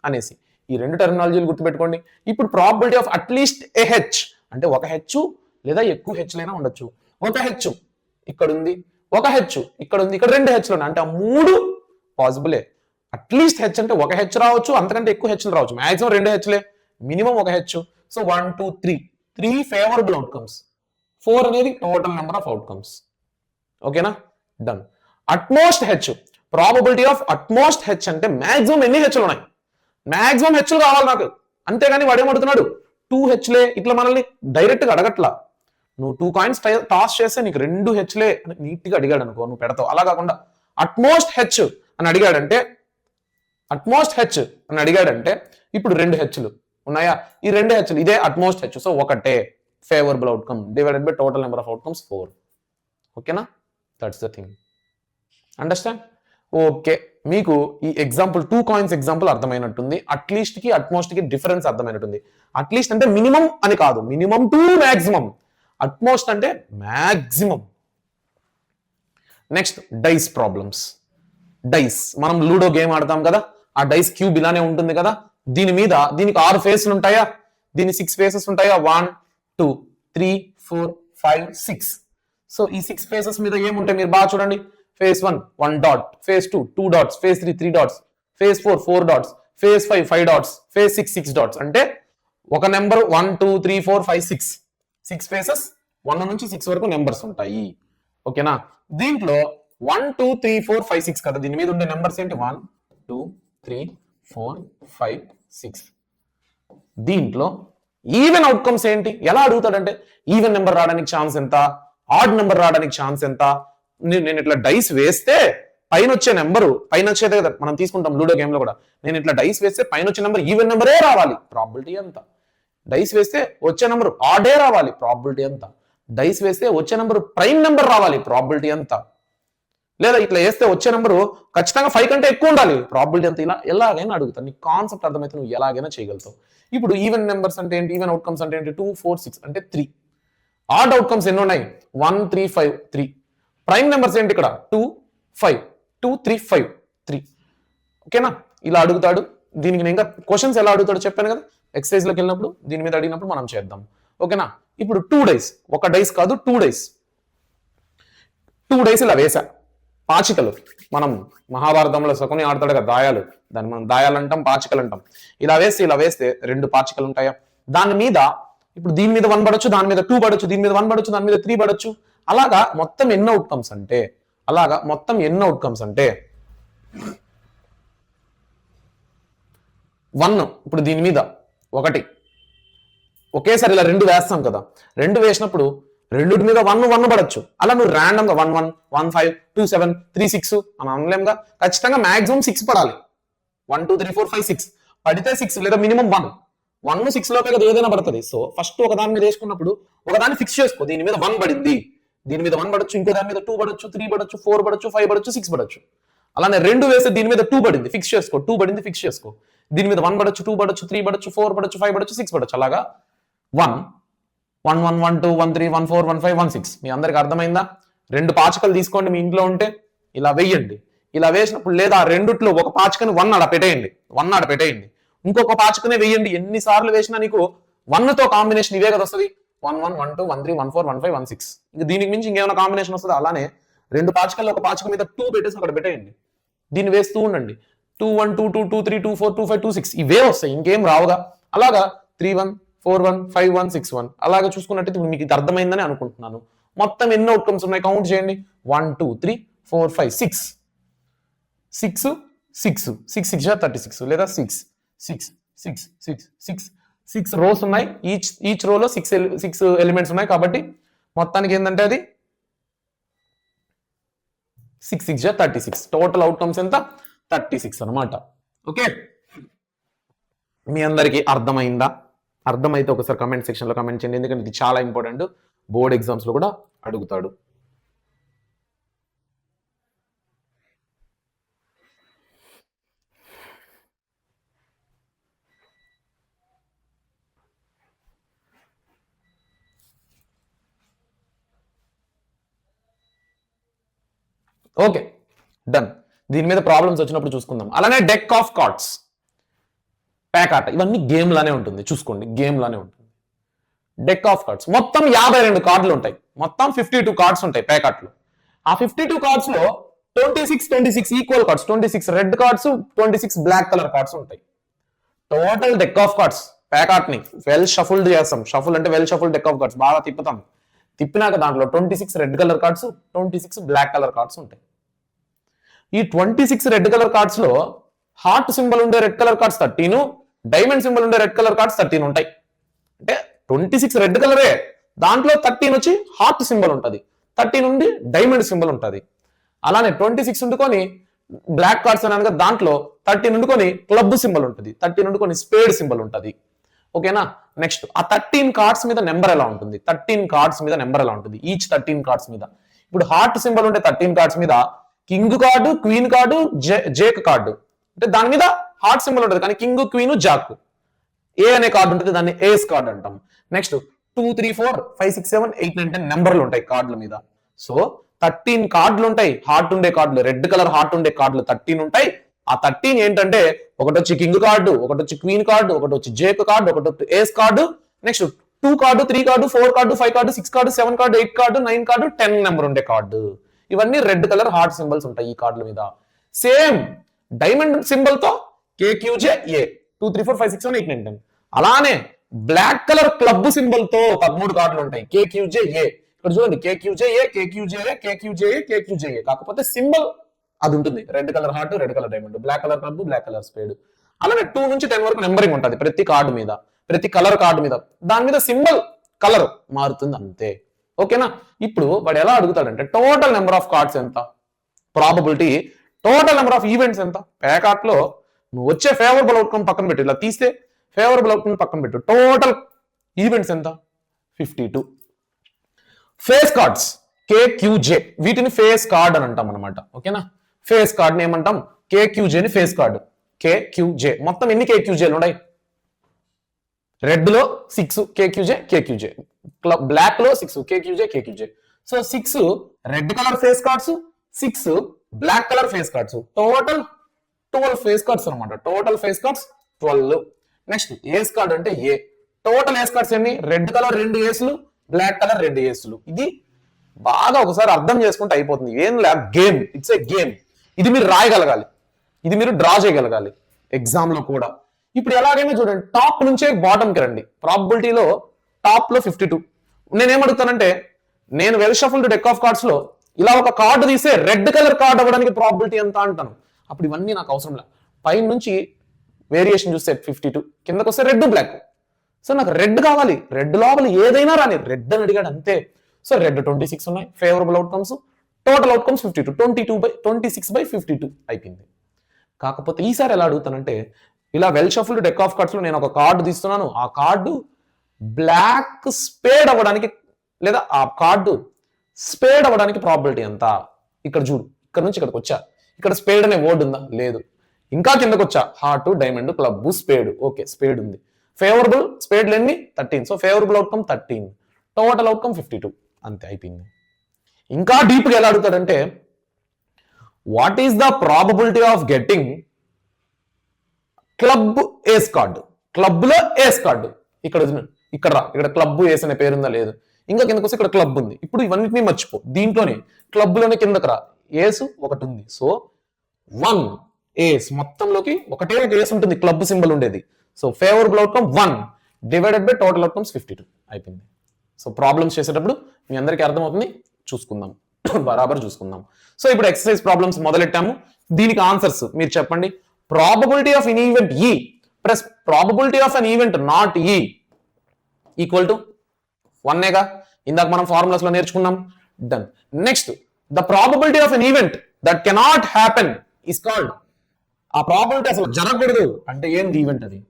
అనేసి. ఈ 2 టెర్మినాలజీలు గుర్తుపెట్టుకోండి. ఇప్పుడు probability of at least A H అంటే ఒక హెచ్ లేదా ఎక్కువ హెచ్లైనా ఉండొచ్చు. ఒక హెచ్ ఇక్కడ ఉంది, ఒక హెచ్ ఇక్కడ ఉంది, ఇక్కడ 2 హెచ్లు ఉన్నాయి, అంటే ఆ 3 పాసిబులే. అట్లీస్ట్ హెచ్ అంటే ఒక హెచ్ రావచ్చు, అంతకంటే ఎక్కువ హెచ్లు రావచ్చు. మాక్సిమం 2 హెచ్లే, మినిమం ఒక హెచ్. సో 1 2 3 ఫేవరబుల్ అవుట్కమ్స్, 4 అనేది టోటల్ నెంబర్ ఆఫ్ అవుట్కమ్స్. ఓకేనా? Done. Utmost H, probability of utmost H అంటే మాక్సిమం ఎన్ని హెచ్లు ఉన్నాయి, మాక్సిమం హెచ్లు కావాలి నాకు, అంతేగాని వాడేమడుతున్నాడు 2 హెచ్లే ఇట్లా మనల్ని డైరెక్ట్ గా అడగట్లా. నువ్వు 2 కాయిన్స్ టాస్ చేస్తే నీకు 2 హెచ్లే అని నీట్ గా అడిగాడు అనుకో, నువ్వు పెడతావు. అలా కాకుండా అట్మోస్ట్ హెచ్ అని అడిగాడంటే ఇప్పుడు 2 హెచ్లు ఉన్నాయా, ఈ 2 హెచ్లు ఇదే అట్మోస్ట్ హెచ్. సో ఒకటే favourable outcome divided by total number of outcomes 4. ఓకేనా? That's the thing. Understand? Okay, మీకు ఈ ఎగ్జాంపుల్ 2 కాయిన్స్ ఎగ్జాంపుల్ అర్థమైనట్టుంది. అట్లీస్ట్ కి అట్మోస్ట్ కి డిఫరెన్స్ అర్థమైనట్టుంది. అట్లీస్ట్ అంటే మినిమం అని కాదు, మినిమం టు మ్యాక్సిమం. అట్మోస్ట్ అంటే maximum. Next dice problems. Dice మనం లూడో గేమ్ ఆడతాం కదా, ఆ డైస్ క్యూబ్ ఇలానే ఉంటుంది కదా. దీనికి 6 ఫేస్లు ఉంటాయా, దీని 6 ఫేసెస్ ఉంటాయా, 1 2 3 4 5 6. సో ఈ 6 ఫేసెస్ మీద ఏముంటాయి మీరు బాగా చూడండి. Face 1 dot, face 2 dots, face 3 dots, face 4 dots, face 5 dots, face 6 dots. అంటే ఒక నెంబర్ 1 2 3 4 5 6 ఫేసెస్ 1 నుంచి 6 వరకు నెంబర్స్ ఉంటాయి. ఓకేనా, దీంట్లో 1 2 3 4 5 6 కదా, దీని మీద ఉండే నెంబర్స్ ఏంటి, 1 2 3 4 5 6. దీంట్లో ఈవెన్ అవుట్కమ్స్ ఏంటి, ఎలా అడుగుతాడంటే ఈవెన్ నెంబర్ రావడానికి ఛాన్స్ ఎంత, ఆడ్ నెంబర్ రావడానికి ఛాన్స్ ఎంత. నేను ఇట్లా డైస్ వేస్తే పైన వచ్చే నెంబరు, పైన వచ్చేదే కదా మనం తీసుకుంటాం లూడో గేమ్ లో కూడా, నేను ఇట్లా డైస్ వేస్తే పైన వచ్చే నెంబర్ ఈవెన్ నెంబరే రావాలి, ప్రాబిలిటీ ఎంత. డైస్ వేస్తే వచ్చే నెంబర్ ఆడే రావాలి, ప్రాబిలిటీ ఎంత. డైస్ వేస్తే వచ్చే నెంబర్ ప్రైమ్ నెంబర్ రావాలి, ప్రాబిలిటీ ఎంత. లేదా ఇట్లా వేస్తే వచ్చే నెంబరు ఖచ్చితంగా 5 కంటే ఎక్కువ ఉండాలి, ప్రాబిలిటీ ఎంత. ఇలా ఎలాగైనా అడుగుతాను, నీకు కాన్సెప్ట్ అర్థమైతే నువ్వు ఎలాగైనా చేయగలుగుతావు. ఇప్పుడు ఈవెన్ నెంబర్స్ అంటే ఏంటి, ఈవెన్ అవుట్కమ్స్ అంటే ఏంటి, 2 4 6 అంటే 3. ఆడ్ అవుట్కమ్స్ ఎన్ని ఉన్నాయి, 1 3 5 3. ప్రైమ్ నెంబర్స్ ఏంటి ఇక్కడ, 2 5 2 3 5 3. ఓకేనా, ఇలా అడుగుతాడు. దీనికి నేను ఇంకా క్వశ్చన్స్ ఎలా అడుగుతాడు చెప్పాను కదా, ఎక్సర్సైజ్ లోకి వెళ్ళినప్పుడు దీని మీద అడిగినప్పుడు మనం చేద్దాం. ఓకేనా, ఇప్పుడు 2 డైస్, ఒక డైస్ కాదు 2 డైస్, 2 డైస్ ఇలా వేసా. పాచికలు మనం మహాభారతంలో శకుని ఆడతాడు కదా దాయాలు, దాన్ని మనం దాయాలు అంటాం, పాచికలు అంటాం. ఇలా వేస్తే 2 పాచికలు ఉంటాయా, దాని మీద ఇప్పుడు దీని మీద 1 పడొచ్చు, దాని మీద 2 పడొచ్చు, దీని మీద 1 పడొచ్చు, దాని మీద 3 పడొచ్చు. అలాగా మొత్తం ఎన్ని అవుట్కమ్స్ అంటే 1. ఇప్పుడు దీని మీద 1 ఒకేసారి ఇలా 2 వేస్తాం కదా, 2 వేసినప్పుడు రెండుటి మీద 1 పడొచ్చు. అలా నువ్వు ర్యాండమ్ గా 1 1 1 5 2 7 3 6 అని అనలేముగా, ఖచ్చితంగా మాక్సిమం 6 పడాలి. 1 2 3 4 5 6 పడితే 6 లేదా మినిమం 1 6 లోపే కదా ఏదైనా పడుతుంది. సో ఫస్ట్ ఒక దాని మీద వేసుకున్నప్పుడు ఒకదాన్ని ఫిక్స్ చేసుకో, దీని మీద 1 పడింది, దీని మీద 1 పడొచ్చు, ఇంకో దాని మీద 2 పడొచ్చు, 3 పడొచ్చు, 4 పడొచ్చు, 5 పడొచ్చు, 6 పడొచ్చు. అలానే 2 వేస్తే దీని మీద 2 పడింది, ఫిక్స్ చేసుకో, 2 పడింది ఫిక్స్ చేసుకో. దీని మీద 1 పడొచ్చు, 2 పడొచ్చు, 3 పడొచ్చు, 4 పడొచ్చు, 5 పడొచ్చు, 6 పడొచ్చు. అలాగా 1 1 1 1 2 1 3 1 4 1 5 1 6. మీ అందరికి అర్థమైందా? 2 పాచికలు తీసుకోండి, మీ ఇంట్లో ఉంటే ఇలా వేయండి. ఇలా వేసినప్పుడు లేదా రెండిట్లో ఒక పాచికని 1 ఆడ పెట్టేయండి, ఇంకొక పాచికనే వేయండి. ఎన్నిసార్లు వేసినా నీకు 1 తో కాంబినేషన్ ఇవే కదా వస్తుంది, 1 1 1 2 1 3 1 4 1 5 1 6. ఇంకా దీనికి మించి ఇంకేమైనా కాంబినేషన్ వస్తుంది. అలానే 2 పాచికల్లో ఒక పాచిక మీద 2 పెట్టేసి అక్కడ పెట్టేయండి, దీన్ని వేస్తూ ఉండండి. 2 1 2 2 2 3 2 4 2 5 2 6 ఇవే వస్తాయి, ఇంకేం రావుగా. అలాగా 3 1 4 1 5 1 6 1 అలాగే చూసుకున్నట్టయితే ఇప్పుడు మీకు ఇది అర్థమైందని అనుకుంటున్నాను. మొత్తం ఎన్ని అవుట్కమ్స్ ఉన్నాయి కౌంట్ చేయండి, 1 2 3 4 5 6 6 6 6 6 36 లేదా 6 6 6 6 6 6 రోస్ ఉన్నాయి. ఈచ్ రోలో 6 ఎలిమెంట్స్ ఉన్నాయి. కాబట్టి మొత్తానికి ఏంటంటే అది 6 6 36. టోటల్ అవుట్కమ్స్ ఎంత, 36 అనమాట. ఓకే, మీ అందరికీ అర్థమైందా? అర్థమైతే ఒకసారి కమెంట్ సెక్షన్ లో కమెంట్ చేయండి, ఎందుకంటే ఇది చాలా ఇంపార్టెంట్, బోర్డ్ ఎగ్జామ్స్ లో కూడా అడుగుతాడు. Okay, done. దీని మీద ప్రాబ్లమ్స్ వచ్చినప్పుడు చూసుకుందాం. అలానే డెక్ ఆఫ్ కార్డ్స్, ప్యాక్ ఆట, ఇవన్నీ గేమ్ లానే ఉంటుంది, చూసుకోండి గేమ్ లానే ఉంటుంది. డెక్ ఆఫ్ కార్డ్స్ మొత్తం 52 కార్డులు ఉంటాయి, మొత్తం 52 కార్డ్స్ ఉంటాయి ప్యాక్ ఆటలో. ఆ 52 కార్డ్స్ లో 26 equal cards, 26 red cards, 26 black colour cards ఉంటాయి. Total deck of cards pack ఆర్ట్ ని వెల్ షఫుల్డ్ చేస్తాం. షఫుల్ అంటే well shuffle deck of cards, బాగా తిప్పుతాం. తిప్పినాక దాంట్లో 26 red colour cards, 26 black colour cards ఉంటాయి. ఈ 26 రెడ్ కలర్ కార్డ్స్ లో హార్ట్ సింబల్ ఉండే red colour cards 13, diamond symbol ఉండే రెడ్ కలర్ కార్డ్స్ 13 ఉంటాయి. అంటే 26 రెడ్ కలరే, దాంట్లో 13 వచ్చి హార్ట్ సింబల్ ఉంటుంది, 13 నుండి డైమండ్ సింబల్ ఉంటుంది. అలానే 26 ఉండుకొని బ్లాక్ కార్డ్స్ అనగా దాంట్లో 13 ఉండుకొని క్లబ్ సింబల్ ఉంటుంది, 13 ఉండుకొని స్పేడ్ సింబల్ ఉంటుంది. ఓకేనా, నెక్స్ట్ ఆ 13 కార్డ్స్ మీద నెంబర్ ఎలా ఉంటుంది, 13 కార్డ్స్ మీద నెంబర్ ఎలా ఉంటుంది, ఈచ్ 13 కార్డ్స్ మీద. ఇప్పుడు హార్ట్ సింబల్ ఉంటే 13 కార్డ్స్ మీద king card, queen card, Jake card, అంటే దాని మీద హార్ట్ సింబల్ ఉంటుంది, కానీ కింగ్, క్వీన్, జాక్, ఏ అనే కార్డు ఉంటుంది, దాన్ని ఏస్ కార్డు అంటాం. నెక్స్ట్ 2 3 4 5 6 7 8 9 10 నెంబర్లు ఉంటాయి కార్డుల మీద. సో 13 కార్డులు ఉంటాయి, హార్ట్ ఉండే కార్డులు, రెడ్ కలర్ హార్ట్ ఉండే కార్డులు 13 ఉంటాయి. ఆ 13 ఏంటంటే ఒకటి వచ్చి కింగ్ కార్డు, ఒకటి వచ్చి క్వీన్ కార్డు, ఒకటి వచ్చి జేక్ కార్డు, ఒకటి వచ్చి ace card, next 2 card, 3 card, 4 card, 5 card, 6 card, 7 card, 8 card, 9 card, 10 number ఉండే కార్డు. ఇవన్నీ రెడ్ కలర్ హార్ట్ సింబల్స్ ఉంటాయి ఈ కార్డుల మీద. సేమ్ డైమండ్ సింబల్ తో కేక్యూజే ఏ 2 3 4 5 6 7 8 9 10. అలానే బ్లాక్ కలర్ క్లబ్ సింబల్ తో 13 కార్డులు ఉంటాయి కేక్యూజే ఏ. ఇక్కడ చూడండి కేక్యూజే ఏ, కేక్యూజే ఏ, కేక్యూజే ఏ, కేక్యూజే ఏ. కాకపోతే సింబల్ అది ఉంటుంది, red colour heart, red colour diamond, black colour club, black colour spade. అలానే 2 నుంచి 10 వరకు నెంబరింగ్ ఉంటుంది ప్రతి కార్డు మీద, ప్రతి కలర్ కార్డు మీద. దాని మీద సింబల్ కలర్ మారుతుంది అంతే. ఓకేనా? ఇప్పుడు వాడు ఎలా అడుగుతాడంటే టోటల్ నెంబర్ ఆఫ్ కార్డ్స్ ఎంత, probability total number of events ఎంత. ప్యాకాట్ లో నువ్వు వచ్చే ఫేవరబుల్ అవుట్కమ్ పక్కన పెట్టు, ఇలా తీస్తే ఫేవరబుల్ అవుట్కమ్ పక్కన పెట్టు, టోటల్ ఈవెంట్స్ ఎంత 52. ఫేస్ కార్డ్స్ కేక్యూజే, వీటిని ఫేస్ కార్డ్ అని అంటాం అనమాట. ఓకేనా? ఫేస్ కార్డ్ ని ఏమంటాం? కేక్యూజే ని ఫేస్ కార్డు. కేక్యూజే మొత్తం ఎన్ని కేక్యూజేలు ఉన్నాయి? రెడ్ లో 6 కేక్యూజే కేక్యూజే, బ్లాక్ లో 6 K Q J K Q J. So 6 red colour face cards, 6 black colour face cards, total 12 face cards అనమాట. Total face cards 12. Next ace card అంటే ఏ. టోటల్ ఏస్ కార్డ్స్ ఎన్ని? రెడ్ కలర్ 2 ఏసులు, black colour 2 ఏసులు. ఇది బాగా ఒకసారి అర్థం చేసుకుంటే అయిపోతుంది. ఏం లేదు, గేమ్. It's a game. ఇది మీరు రాయగలగాలి, ఇది మీరు డ్రా చేయగలగాలి ఎగ్జామ్ లో కూడా. ఇప్పుడు ఎలాగైనా చూడండి, టాప్ నుంచే బాటమ్ కి రండి. ప్రాబబిలిటీలో టాప్ లో 52. నేనేమడుగుతానంటే, నేను well shuffled deck of cards లో ఇలా ఒక కార్డు తీసే రెడ్ కలర్ కార్డ్ అవ్వడానికి ప్రాబిలిటీ ఎంత అంటాను. అప్పుడు ఇవన్నీ నాకు అవసరం లేదు. పైన నుంచి వేరియేషన్ చూస్తే 52, కిందకు వస్తే రెడ్ బ్లాక్. సో నాకు రెడ్ కావాలి, రెడ్ లోపల ఏదైనా రాని, రెడ్ అని అడిగాడు అంతే. సో రెడ్ 26 ఉన్నాయి ఫేవరబుల్ అవుట్కమ్స్, టోటల్ అవుట్కమ్స్ 52, 26/52 అయిపోయింది. కాకపోతే ఈసారి ఎలా అడుగుతానంటే, ఇలా well shuffled deck of cards లో నేను ఒక కార్డు తీస్తున్నాను, ఆ కార్డు బ్లాక్ స్పేడ్ అవ్వడానికి, లేదా ఆ కార్డు స్పేడ్ అవ్వడానికి ప్రాబిలిటీ ఎంత. ఇక్కడ చూడు, ఇక్కడ నుంచి ఇక్కడికి వచ్చా, ఇక్కడ స్పేడ్ అనే వర్డ్ ఉందా? లేదు. ఇంకా కిందకు వచ్చా, heart, diamond, club, spade. Okay, spade ఉంది. ఫేవరబుల్ స్పేడ్ లేని 13. So favourable outcome 13, total outcome 52. అంతే, అయిపోయింది. ఇంకా డీప్ గా ఎలా అడుగుతాడంటే, what is the probability of getting club ace card. Club లో ఏస్ కార్డు ఇక్కడ ఇక్కడ క్లబ్ ఏస్ అనే పేరుందా? లేదు. ఇంకా కిందకు వస్తే ఇక్కడ క్లబ్ ఉంది. ఇప్పుడు ఇవన్నిటిని మర్చిపో, దీంట్లోనే క్లబ్ లోనే కిందకు రా, ఏసు ఒకటి ఉంది. సో 1 ఏస్, మొత్తంలోకి ఒకటే ఒక ఏస్ ఉంటుంది, క్లబ్ సింబల్ ఉండేది. So favourable outcome 1 divided by total outcomes 52 అయిపోయింది. సో ప్రాబ్లమ్స్ చేసేటప్పుడు మీ అందరికీ అర్థమవుతుంది, చూసుకుందాం, బరాబర్ చూసుకుందాం. సో ఇప్పుడు ఎక్సర్సైజ్ ప్రాబ్లమ్స్ మొదలెట్టాము. దీనికి ఆన్సర్స్ మీరు చెప్పండి. Probability of an event E plus probability of an event not E equal to 1గా ఇందాక మనం ఫార్ములాస్ లో నేర్చుకున్నాం. Done. Next, the probability of an event that cannot happen is called. ఆ ప్రాబబిలిటీ అసలు జరగకూడదు అంటే ఏంటి ఈవెంట్? అది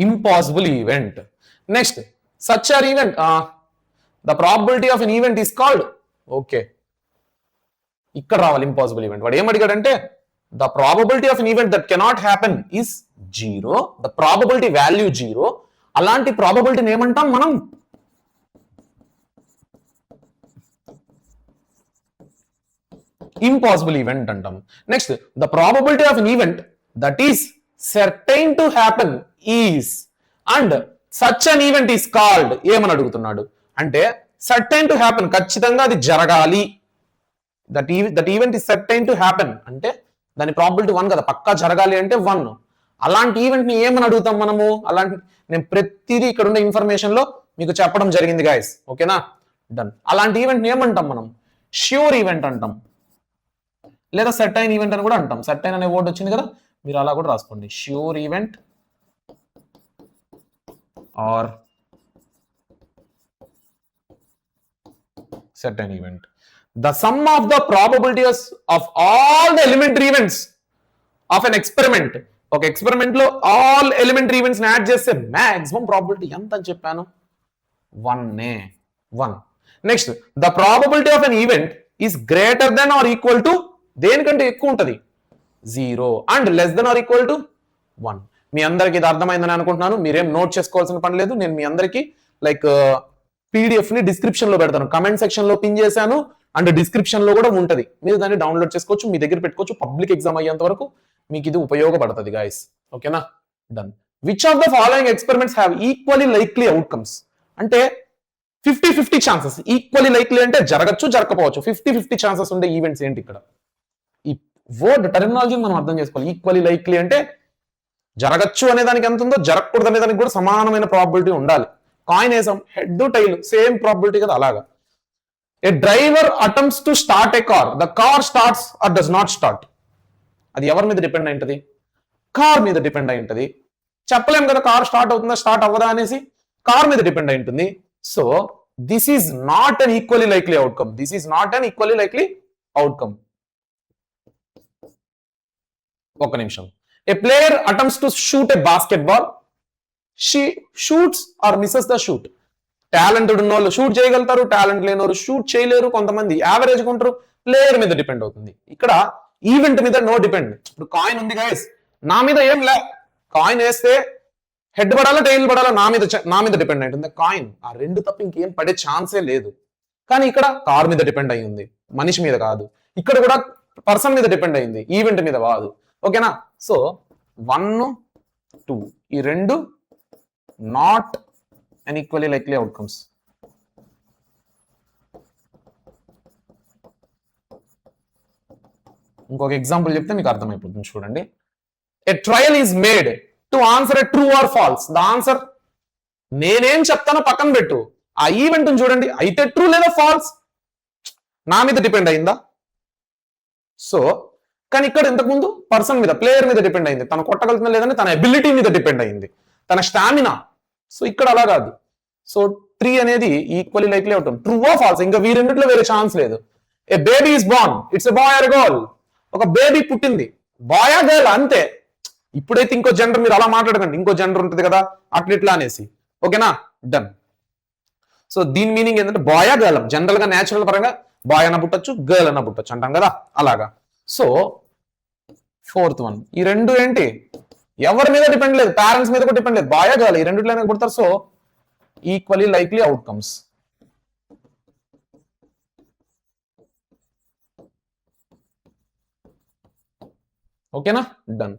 impossible event. Next, such are event, the probability of an event is called. Okay, ఇక్కడ రావాలి ఇంపాసిబుల్ ఈవెంట్. వాడు ఏం అడిగాడంటే, the probability of an event that cannot happen is 0, the probability value 0. అలాంటి ప్రాబబిలిటీని ఏమంటాం మనం? ఇంపాసిబుల్ ఈవెంట్ అంటాం. Next, the probability of an event that is certain to happen is and such an event is called. ఏమని అడుగుతున్నాడు అంటే, certain to happen, ఖచ్చితంగా అది జరగాలి. That event is certain to happen అంటే దాని ప్రాబిలిటీ 1 కదా, పక్కా జరగాలి అంటే 1. అలాంటి ఈవెంట్ ని ఏమని అడుగుతాం మనము? అలాంటి నేను ప్రతిదీ ఇక్కడ ఉన్న ఇన్ఫర్మేషన్ లో మీకు చెప్పడం జరిగింది గాయస్. ఓకేనా? డన్. అలాంటి ఈవెంట్ ని ఏమంటాం మనం? ష్యూర్ ఈవెంట్ అంటాం, లేదా సర్టైన్ ఈవెంట్ అని కూడా అంటాం. సర్టైన్ అనే వర్డ్ వచ్చింది కదా, మీరు అలా కూడా రాసుకోండి. Sure event are certain event. The sum of the probabilities of all the elementary events of an experiment. ఒక ఎక్స్పెరిమెంట్ లో ఆల్ ఎలిమెంటరీ ఈవెంట్స్ ని యాడ్ చేస్తే మాక్సిమం ప్రాబబిలిటీ ఎంత అని చెప్పాను? 1. Next, the probability of an event is greater than or equal to, దేనికంటే ఎక్కువ ఉంటది? 0 and less than or equal to 1. మీ అందరికి ఇది అర్థమైందని అనుకుంటున్నాను. మీరేం నోట్ చేసుకోవాల్సిన పని లేదు. నేను మీ అందరికి లైక్ PDF ని డిస్క్రిప్షన్ లో పెడతాను, కమెంట్ సెక్షన్ లో పిన్ చేశాను, అండ్ డిస్క్రిప్షన్ లో కూడా ఉంటది, మీరు దాన్ని డౌన్లోడ్ చేసుకోవచ్చు, మీ దగ్గర పెట్టుకోవచ్చు. పబ్లిక్ ఎగ్జామ్ అయ్యేంత వరకు మీకు ఇది ఉపయోగపడుతుంది గాయస్. ఓకేనా, done. Which of the following experiments have equally likely outcomes? అంటే 50-50 ఛాన్సెస్. ఈక్వల్లీ లైక్లీ అంటే జరగచ్చు, జరగకపోవచ్చు. 50-50 ఛాన్సెస్ ఉండే ఈవెంట్స్ ఏంటి ఇక్కడ? ఈ వర్డ్ టెర్మినాలజీ మనం అర్థం చేసుకోవాలి. ఈక్వల్లీ లైక్లీ అంటే జరగచ్చు అనే దానికి ఎంత ఉందో, జరగకూడదు అనే దానికి కూడా సమానమైన ప్రాబిలిటీ ఉండాలి. కాయిన్ వేసాం, హెడ్ టైల్ సేమ్ ప్రాబిలిటీ కదా, అలాగా. A driver attempts to start a car, the car starts or does not start. అది ఎవరి మీద డిపెండ్ అయి ఉంటుంది? కార్ మీద డిపెండ్ అయి ఉంటుంది. చెప్పలేం కదా కార్ స్టార్ట్ అవుతుందా స్టార్ట్ అవ్వదా అనేసి, కార్ మీద డిపెండ్ అయి ఉంటుంది. So this is not an equally likely outcome. This is not an equally likely outcome. ఒక నిమిషం. A player attempts to shoot a basketball, she shoots or misses the shoot. Talented ఉన్న వాళ్ళు shoot చేయగలుగుతారు, talent లేని వాళ్ళు shoot చేయలేరు, కొంతమంది average ఉంటారు. ప్లేయర్ మీద డిపెండ్ అవుతుంది. ఇక్కడ ఈవెంట్ మీద నో డిపెండ్. ఇప్పుడు కాయిన్ ఉంది గైస్, నా మీద ఏం లే, కాయిన్ వేస్తే హెడ్ పడాలా టైల్ పడాలా నా మీద డిపెండ్ అయి ఉంటుంది కాయిన్. ఆ రెండు తప్ప ఇంకేం పడే ఛాన్సే లేదు. కానీ ఇక్కడ కార్ మీద డిపెండ్ అయి ఉంది, మనిషి మీద కాదు. ఇక్కడ కూడా పర్సన్ మీద డిపెండ్ అయింది, ఈవెంట్ మీద కాదు. ఓకేనా, సో 1, 2 ఈ రెండు not and equally likely outcomes. ఇంకొక ఎగ్జాంపుల్ చెప్తే మీకు అర్థమైపోతుంది, చూడండి. A trial is made to answer a true or false. The answer నేనేం చెప్తానో పక్కన పెట్టు, ఆ ఈవెంట్ చూడండి, అయితే ట్రూ లేదా ఫాల్స్ నా మీద డిపెండ్ అయిందా? సో కానీ ఇక్కడ ఇంతకుముందు పర్సన్ మీద, ప్లేయర్ మీద డిపెండ్ అయింది. తను కొట్టగలుగుతున్నా లేదని తన ఎబిలిటీ మీద డిపెండ్ అయింది, తన స్టామినా. సో ఇక్కడ అలా కాదు. సో 3 అనేది ఈక్వల్లీ లైక్లీ అవుతుంది. ట్రూ ఆర్ ఫాల్స్, ఇంకా వీరెండిట్లో వేరే ఛాన్స్ లేదు. A baby is born, it's a boy or girl. ఒక బేబీ పుట్టింది, బాయ్ ఆ గర్ల్ అంతే. ఇప్పుడైతే ఇంకో జెండర్ మీరు అలా మాట్లాడకండి, ఇంకో జెండర్ ఉంటుంది కదా అట్లా ఇట్లా అనేసి. ఓకేనా, డన్. సో దీని మీనింగ్ ఏంటంటే బాయ్ ఆ గర్ల్. జనరల్ గా నేచురల్ పరంగా బాయ్ అన్న పుట్టచ్చు, గర్ల్ అన్న పుట్టచ్చు అంటాం కదా, అలాగా. సో 4th వన్, ఈ రెండు ఏంటి ఎవరి మీద డిపెండ్ లేదు, పేరెంట్స్ మీద కూడా డిపెండ్ లేదు, బాయ్ ఆ గర్ల్ ఈ రెండిట్లో పుడతారు. So equally likely outcomes. ఓకేనా, done.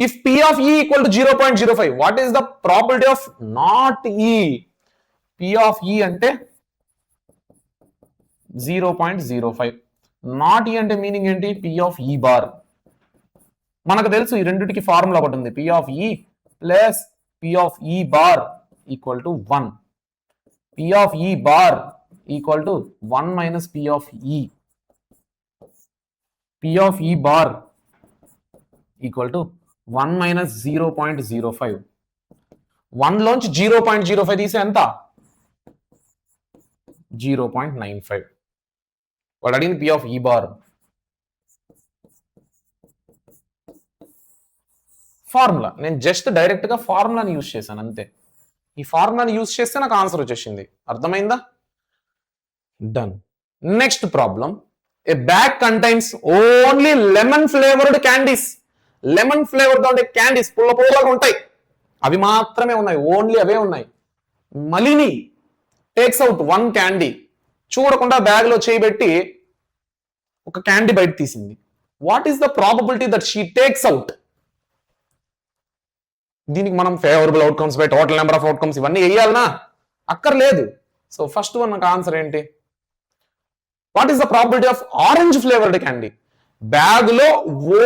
If P of E equal to 0.05, what is the probability of not E? P of E అంటే 0.05. నాట్ E అంటే మీనింగ్ ఏంటి? P of E bar. మనకు తెలుసు ఈ రెండిటికి ఫార్ములా ఒకటి ఉంది, P of E plus P of E bar equal to 1. P of E bar equal to 1 minus P of E. P of E bar equal to 1 minus 0.05. 1 లోంచి 0.05 తీసే ఎంత? 0.95. వాడు అడిగింది P of E bar. Formula, నేను just direct గా ఫార్ములాని use చేశాను అంతే. ఈ ఫార్ములాని యూజ్ చేస్తే నాకు ఆన్సర్ వచ్చేసింది. అర్థమైందా? Done. Next problem. A bag contains only lemon flavoured candies. Lemon flavour తో ఉండే క్యాండీస్ పుల్ల పుల్లగా ఉంటాయి, అవి మాత్రమే ఉన్నాయి, ఓన్లీ అవే ఉన్నాయి. మలిని టేక్స్ అవుట్ 1 క్యాండీ, చూడకుండా బ్యాగ్ లో చేయబెట్టి ఒక క్యాండీ బయట తీసింది. What is the probability that she takes out? దీనికి మనం favourable outcomes by total number of outcomes ఇవన్నీ వేయాలనా? అక్కర్లేదు. సో ఫస్ట్ వన్ నాకు ఆన్సర్ ఏంటి? What is the probability of orange flavoured candy? Bag లో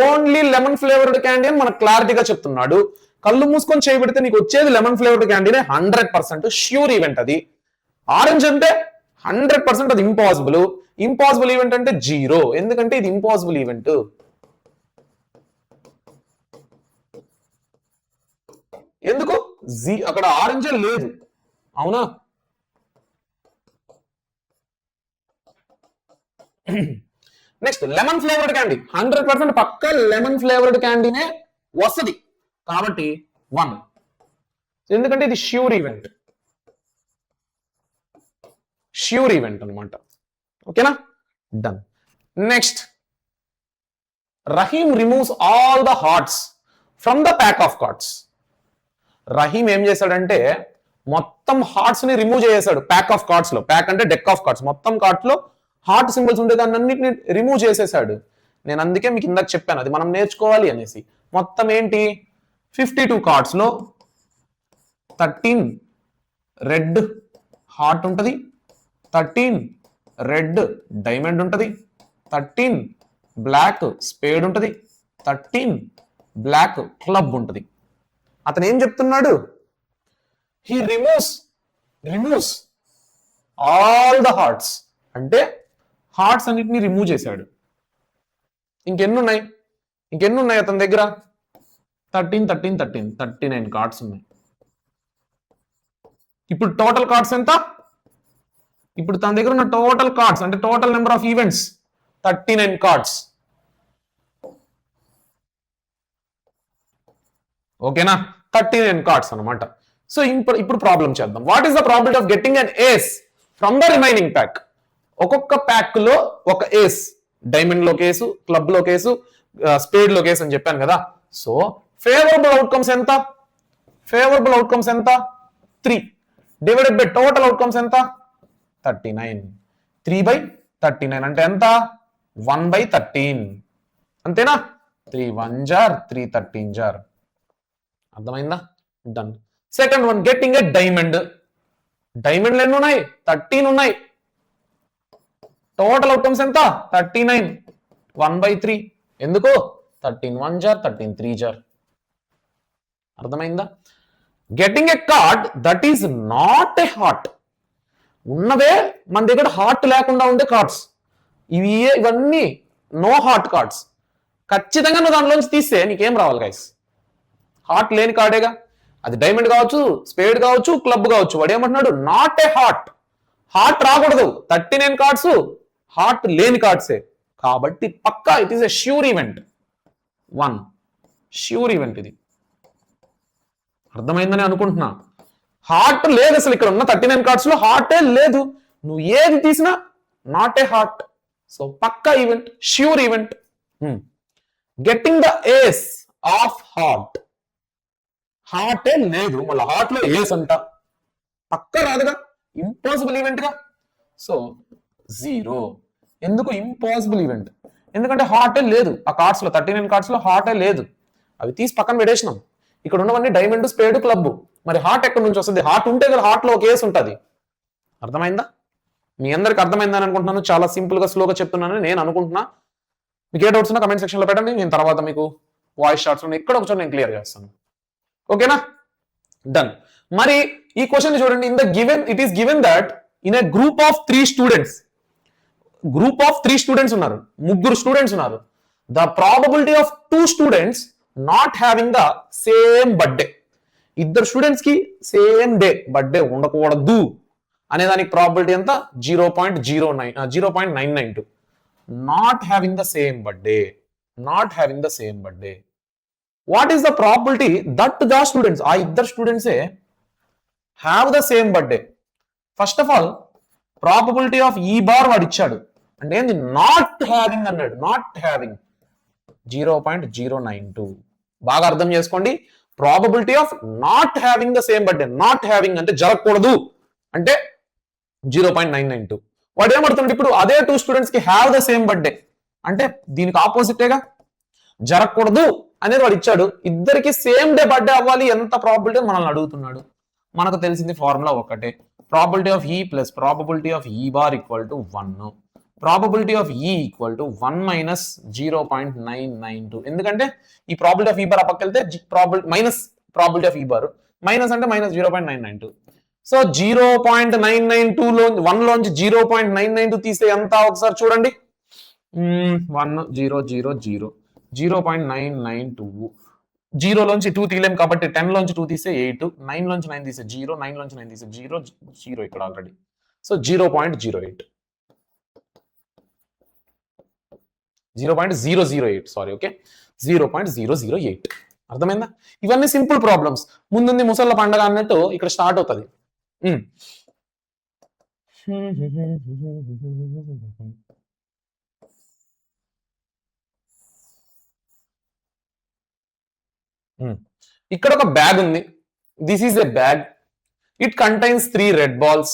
ఓన్లీ లెమన్ ఫ్లేవర్డ్ క్యాండీ అని మనకు క్లారిటీగా చెప్తున్నాడు. కళ్ళు మూసుకొని చేయబెడితే నీకు వచ్చేది లెమన్ ఫ్లేవర్డ్ క్యాండీనే, 100% ష్యూర్ ఈవెంట్ అది. ఆరెంజ్ అంటే 100% అది ఇంపాసిబుల్. ఇంపాసిబుల్ ఈవెంట్ అంటే 0, ఎందుకంటే ఇది ఇంపాసిబుల్ ఈవెంట్. ఎందుకు? అక్కడ ఆరెంజ్ లేదు, అవునా? నెక్స్ట్ లెమన్ ఫ్లేవర్డ్ క్యాండీ, 100% పక్క లెమన్ ఫ్లేవర్డ్ క్యాండీనే వస్తుంది, కాబట్టి 1, ఎందుకంటే ఇది ష్యూర్ ఈవెంట్. ష్యూర్ ఈవెంట్ అనమాట. ఓకేనా, done. Next, Rahim removes all the hearts from the pack of cards. Rahim ఏం చేశాడంటే మొత్తం హార్ట్స్ ని రిమూవ్ చేసేసాడు ప్యాక్ ఆఫ్ కార్డ్స్ లో. ప్యాక్ అంటే డెక్ ఆఫ్ కార్డ్స్, మొత్తం కార్డ్స్ లో హార్ట్ సింబల్స్ ఉండే దాన్ని అన్నిటిని రిమూవ్ చేసేసాడు. నేను అందుకే మీకు ఇందాక చెప్పాను అది మనం నేర్చుకోవాలి అనేసి. మొత్తం ఏంటి 52 కార్డ్స్ లో 13 రెడ్ హార్ట్ ఉంటుంది, 13 రెడ్ డైమండ్ ఉంటుంది, 13 బ్లాక్ స్పేడ్ ఉంటుంది, 13 బ్లాక్ క్లబ్ ఉంటుంది. అతను ఏం చెప్తున్నాడు? He removes all the hearts, అంటే హార్ట్స్ అన్నిటిని రిమూవ్ చేశాడు. ఇంకెన్ని ఉన్నాయి అతని దగ్గర? 39 కార్డ్స్ ఉన్నాయి. ఇప్పుడు టోటల్ కార్డ్స్ ఎంత? ఇప్పుడు తన దగ్గర ఉన్న టోటల్ కార్డ్స్ అంటే total number of events 39 cards. ఓకేనా? 39 కార్డ్స్ అనమాట. సో ఇప్పుడు ప్రాబ్లం చేద్దాం. What is the probability of getting an ace from the remaining pack? ఒక్కొక్క ప్యాక్ లో ఒక ఏస్, డైమండ్ లో కేసు, క్లబ్ లో కేసు, స్పేడ్ లో కేసు అని చెప్పాను కదా. సో ఫేవరబుల్ అవుట్కమ్స్ ఎంత? 3 డివైడెడ్ బై టోటల్ అవుట్కమ్స్ ఎంత? 39. 3/39 అంటే ఎంత? 1/13. అంతేనా? 3 1 జార్ 3 13 జార్. అర్థమైందా? డన్. Second one, getting a diamond. డైమండ్లు ఎన్ని ఉన్నాయి? 13 ఉన్నాయి. టోటల్ అవుట్కమ్స్ ఎంత? 39. 1/3. ఎందుకు? 13 1 జార్ 13 3 జార్. అర్థమైందా? Getting a card that is not a heart. ఉన్నవే మన దగ్గర హార్ట్ లేకుండా ఉండే కార్డ్స్ ఇవన్నీ నో హార్ట్ కార్డ్స్. ఖచ్చితంగా నువ్వు దానిలోంచి తీస్తే నీకేం రావాలి గైస్? హార్ట్ లేని కార్డేగా. అది డైమండ్ కావచ్చు, స్పేడ్ కావచ్చు, క్లబ్ కావచ్చు. వాడు ఏమంటున్నాడు? Not a heart. హార్ట్ రాకూడదు. 39 కార్డ్స్ హార్ట్ లేని కార్డ్సే. కాబట్టి పక్కా it is a sure event. 1 sure event ఇది. అర్థమైందని అనుకుంటున్నా. హార్ట్ లేదు అసలు. ఇక్కడ ఉన్న 39 కార్డ్స్ లో హార్టే లేదు. నువ్వు ఏది తీసినా నాట్ ఏ హార్ట్. సో పక్కా event, sure event. Getting the ace of heart. హార్టే లేదు, మళ్ళీ హార్ట్ లో ఏస్ అంట. పక్కా రాదుగా, ఇంపాసిబుల్ ఈవెంట్ గా. సో 0. ఎందుకు ఇంపాసిబుల్ ఈవెంట్? ఎందుకంటే హార్టే లేదు ఆ కార్డ్స్ లో. 39 కార్డ్స్ లో హార్టే లేదు. అవి తీసి పక్కన పెట్టేసినాం. ఇక్కడ ఉన్నవన్నీ డైమండ్, స్పేడ్, క్లబ్. మరి హార్ట్ ఎక్కడి నుంచి వస్తుంది? హార్ట్ ఉంటే కదా హార్ట్ లో ఒక ఏస్ ఉంటుంది. అర్థమైందా? మీ అందరికి అర్థమైందని అనుకుంటున్నాను. చాలా సింపుల్ గా స్లోగా చెప్తున్నానని నేను అనుకుంటున్నా. మీకు ఏ డౌట్స్ ఉన్నా కమెంట్ సెక్షన్ లో పెట్టండి. నేను తర్వాత మీకు వాయిస్ షార్ట్స్ ఎక్కడ ఒకసారి నేను క్లియర్ చేస్తాను. ఓకేనా? డన్. మరి ఈ క్వశ్చన్ చూడండి. It is given that in a group of 3 students. Group of 3 students ఉన్నారు, 3 స్టూడెంట్స్ ఉన్నారు. The probability of 2 students not having the same birthday. ఇద్దరు స్టూడెంట్స్ కి సేమ్ డే బర్త్డే ఉండకూడదు అనే దానికి ప్రాబిలిటీ ఎంత? 0.992. Not having the same birthday. What is the probability that the students, ఆ ఇద్దరు స్టూడెంట్సే have the same birthday? First of all probability of E bar వాడు ఇచ్చాడు అంటే ఏంది? నాట్ హ్యావింగ్ అన్నాడు. Not having 0.092. బాగా అర్థం చేసుకోండి. Probability of not having the same birthday. Not having అంటే జరగకూడదు అంటే 0.992. వాడు ఏమడుతున్నాడు ఇప్పుడు? అదే 2 స్టూడెంట్స్ కి హ్యావ్ ద సేమ్ బర్త్డే అంటే దీనికి ఆపోజిటేగా, జరగకూడదు అనేది వాడు ఇచ్చాడు. ఇద్దరికి సేమ్ డే బర్త్డే అవ్వాలి. ఎంత ప్రాబిలిటీ మనల్ని అడుగుతున్నాడు. మనకు తెలిసింది ఫార్ములా ఒకటే. Probability of E plus probability of E bar equal to 1. Probability of E equal to 1 minus 0.992. ఎందుకంటే ఈ probability of E bar పక్కకెళ్తే minus probability of E bar, minus అంటే మైనస్ 0.992. సో 0.992 లో 1 లోంచి 0.992 తీస్తే ఎంత? ఒకసారి చూడండి. 1 0 0 0 0.992. 0 లోంచి 2 తీయలేం కాబట్టి 10 లోంచి 2 తీస్తే 8, 9 లోంచి 9 తీస్తే 0, 9 లోంచి 9 తీస్తే 0, 0 ఇక్కడ ఆల్రెడీ. సో 0.08. 0.008 సారీ. ఓకే, 0.008. అర్థమైందా? ఇవన్నీ సింపుల్ ప్రాబ్లమ్స్. ముందుంది ముసళ్ళ పండగ అన్నట్టు ఇక్కడ స్టార్ట్ అవుతుంది. ఇక్కడ ఒక బ్యాగ్ ఉంది. This is a bag. It contains 3 red balls,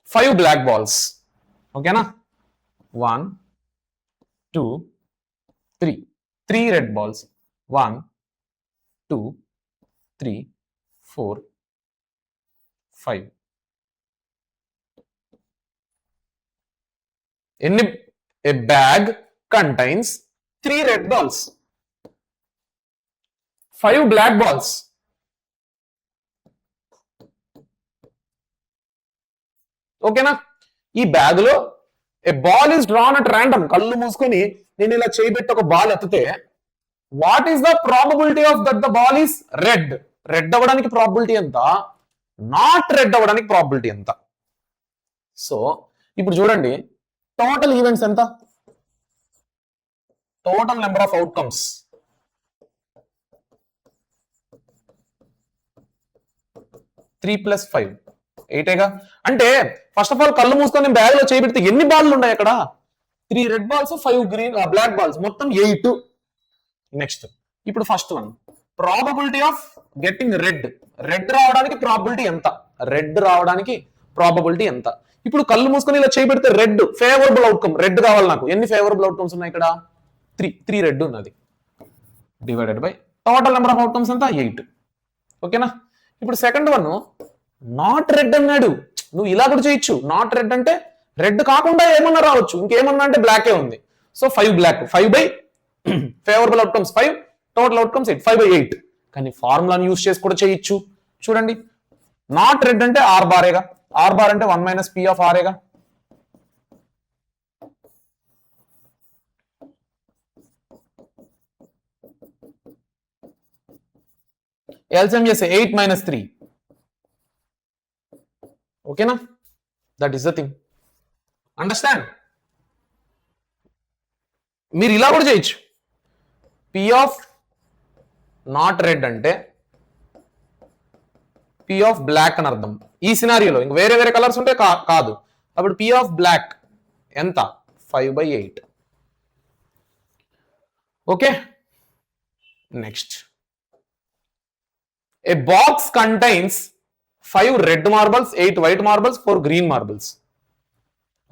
5 black balls. Okay na? 1, 2, 3. 3 red balls. 1, 2, 3, 4, 5. A bag contains 3 red balls, 5 black balls. ఓకేనా? ఈ బ్యాగ్ లో a ball is drawn at random. కళ్ళు మూసుకొని నేను ఇలా చేయబెట్టి ఒక బాల్ ఎత్తితే what is the probability of that the ball is red? Red అవ్వడానికి ప్రాబిలిటీ ఎంత? నాట్ రెడ్ అవ్వడానికి ప్రాబిలిటీ ఎంత? సో ఇప్పుడు చూడండి, టోటల్ ఈవెంట్స్ ఎంత? టోటల్ నెంబర్ ఆఫ్ అవుట్కమ్స్ 3 + 5 8 అంటే ఫస్ట్ ఆఫ్ ఆల్ కళ్ళు మూసుకొని బ్యాగ్ లో చేయబెడితే ఎన్ని బాల్ ఉన్నాయి అక్కడ? 3 red balls, 5 green black balls, మొత్తం 8. నెక్స్ట్ ఇప్పుడు first one, probability of getting red. Red రావడానికి ప్రాబబిలిటీ ఎంత? రెడ్ రావడానికి ప్రాబబిలిటీ ఎంత? ఇప్పుడు కళ్ళు మూసుకొని ఇలా చేయబెడితే రెడ్ ఫేవరబుల్ అవుట్కమ్, రెడ్ కావాలి నాకు. ఎన్ని ఫేవరబుల్ అవుట్కమ్స్ ఉన్నాయి ఇక్కడ? 3 రెడ్ ఉన్నది. Divided by total number of outcomes ఎంత? 8. ఓకేనా? ఇప్పుడు సెకండ్ వన్, నాట్ రెడ్ అన్నాడు. నువ్వు ఇలా కూడా చేయొచ్చు. నాట్ రెడ్ అంటే రెడ్ కాకుండా ఏమన్నా రావచ్చు, ఇంకేమన్నా అంటే బ్లాకే ఉంది. So 5 black, 5 by favourable outcomes 5, total outcomes 8, 5 by 8. కానీ ఫార్ములాని యూస్ చేసి కూడా చేయొచ్చు. చూడండి, నాట్ రెడ్ అంటే ఆర్ బారేగా, ఆర్ బార్ అంటే 1 - p ఆఫ్ ఆరేగా. ఎల్సిఎం చేస్తే 8 - 3. ఓకేనా? That is the thing. Understand? మీరు ఇలా కూడా చేయొచ్చు. పి ఆఫ్ నాట్ రెడ్ అంటే పి ఆఫ్ బ్లాక్ అని అర్థం. ఈ సినారియోలో ఇంక వేరే వేరే కలర్స్ ఉంటే కాదు. అప్పుడు పి ఆఫ్ బ్లాక్ ఎంత? 5 by 8. Okay, next, a box contains 5 red marbles, 8 white marbles, 4 green marbles.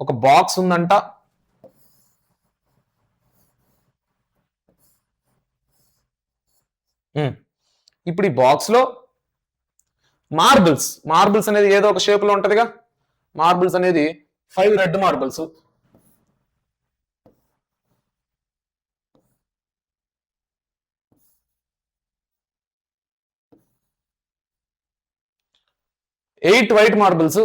ఒక బాక్స్ ఉందంట. ఇప్పుడు ఈ బాక్స్ లో మార్బుల్స్ అనేది ఏదో ఒక షేప్ లో ఉంటదిగా. మార్బుల్స్ అనేది 5 red marbles, 8 white marbles,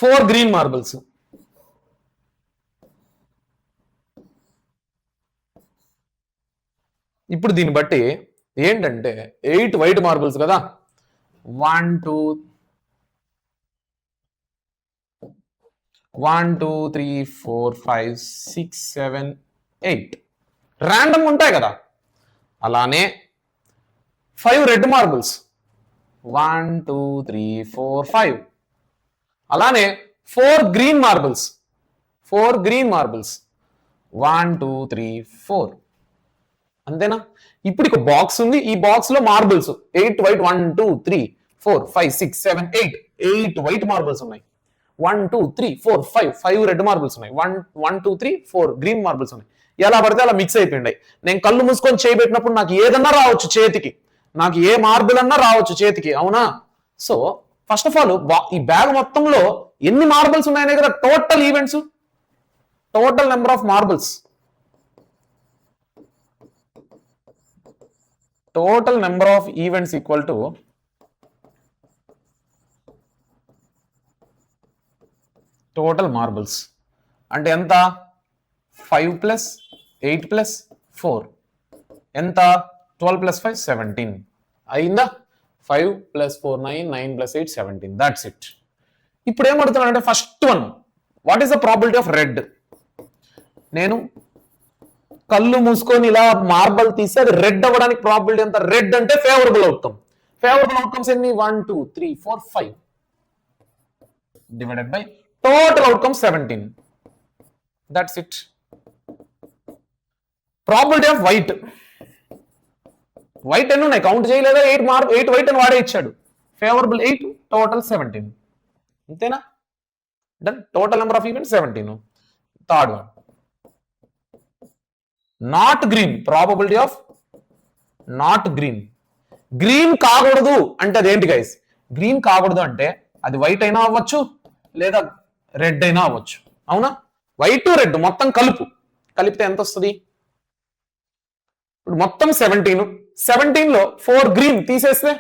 4 green marbles. ఇప్పుడు దీన్ని బట్టి ఏంటంటే 8 వైట్ మార్బుల్స్ కదా, 1 2 3 4 5 6 7 8 ర్యాండమ్ ఉంటాయి కదా. అలానే 5 రెడ్ మార్బుల్స్, 1 2 3 4 5. అలానే 4 గ్రీన్ మార్బుల్స్, 1 2 3 4. అంతేనా? ఇప్పుడు ఒక బాక్స్ ఉంది. ఈ బాక్స్ లో మార్బుల్స్ 8 వైట్, 1 2 3 4 5 6 7 8. 8 వైట్ మార్బుల్స్ ఉన్నాయి. 1 2 3 4 5 5 రెడ్ మార్బుల్స్ ఉన్నాయి. 1 2 3 4 గ్రీన్ మార్బుల్స్ ఉన్నాయి. ఎలా పడితే అలా మిక్స్ అయిపోయింది. నేను కళ్ళు మూసుకొని చేయబెట్టినప్పుడు నాకు ఏదన్నా రావచ్చు చేతికి, నాకు ఏ మార్బుల్ అన్నా రావచ్చు చేతికి. అవునా? సో ఫస్ట్ ఆఫ్ ఆల్ ఈ బ్యాగ్ మొత్తంలో ఎన్ని మార్బుల్స్ ఉన్నాయనే కదా total events, total number of marbles. Total number of events equal to total marbles. అంటే ఎంత? 5 + 8 + 4 ఎంత? 12 + 5 17 అయిందా? 5 + 4 9, 9 + 8 17. That's it. ఇప్పుడు ఏమడుతున్నానంటే first one, what is the probability of red? నేను కళ్ళు మూసుకొని ఇలా మార్బల్ తీస్తే అది రెడ్ అవ్వడానికి ప్రాబిలిటీ ఎంత? రెడ్ అంటే ఫేవరబుల్ అవుట్కమ్. ఫేవరబుల్ అవుట్కమ్స్ ఎన్ని? 1 2 3 4 5 divided by total outcome 17. That's it. Probability off white. White ఎన్ని ఉన్నాయి? కౌంట్ చేయలేదా? 8 వైట్ అని వాడే ఇచ్చాడు. Favourable 8, total 17. అంతేనా? Done. Total number of events 17. Third one, not green. Probability of not green. Green కాకూడదు అంటే అదేంటి గైస్? గ్రీన్ కాకూడదు అంటే అది వైట్ అయినా అవ్వచ్చు లేదా రెడ్ అయినా అవ్వచ్చు. అవునా? వైట్ రెడ్ మొత్తం కలిపితే ఎంత వస్తుంది? ఇప్పుడు మొత్తం 17. 17 లో 4 గ్రీన్ తీసేస్తే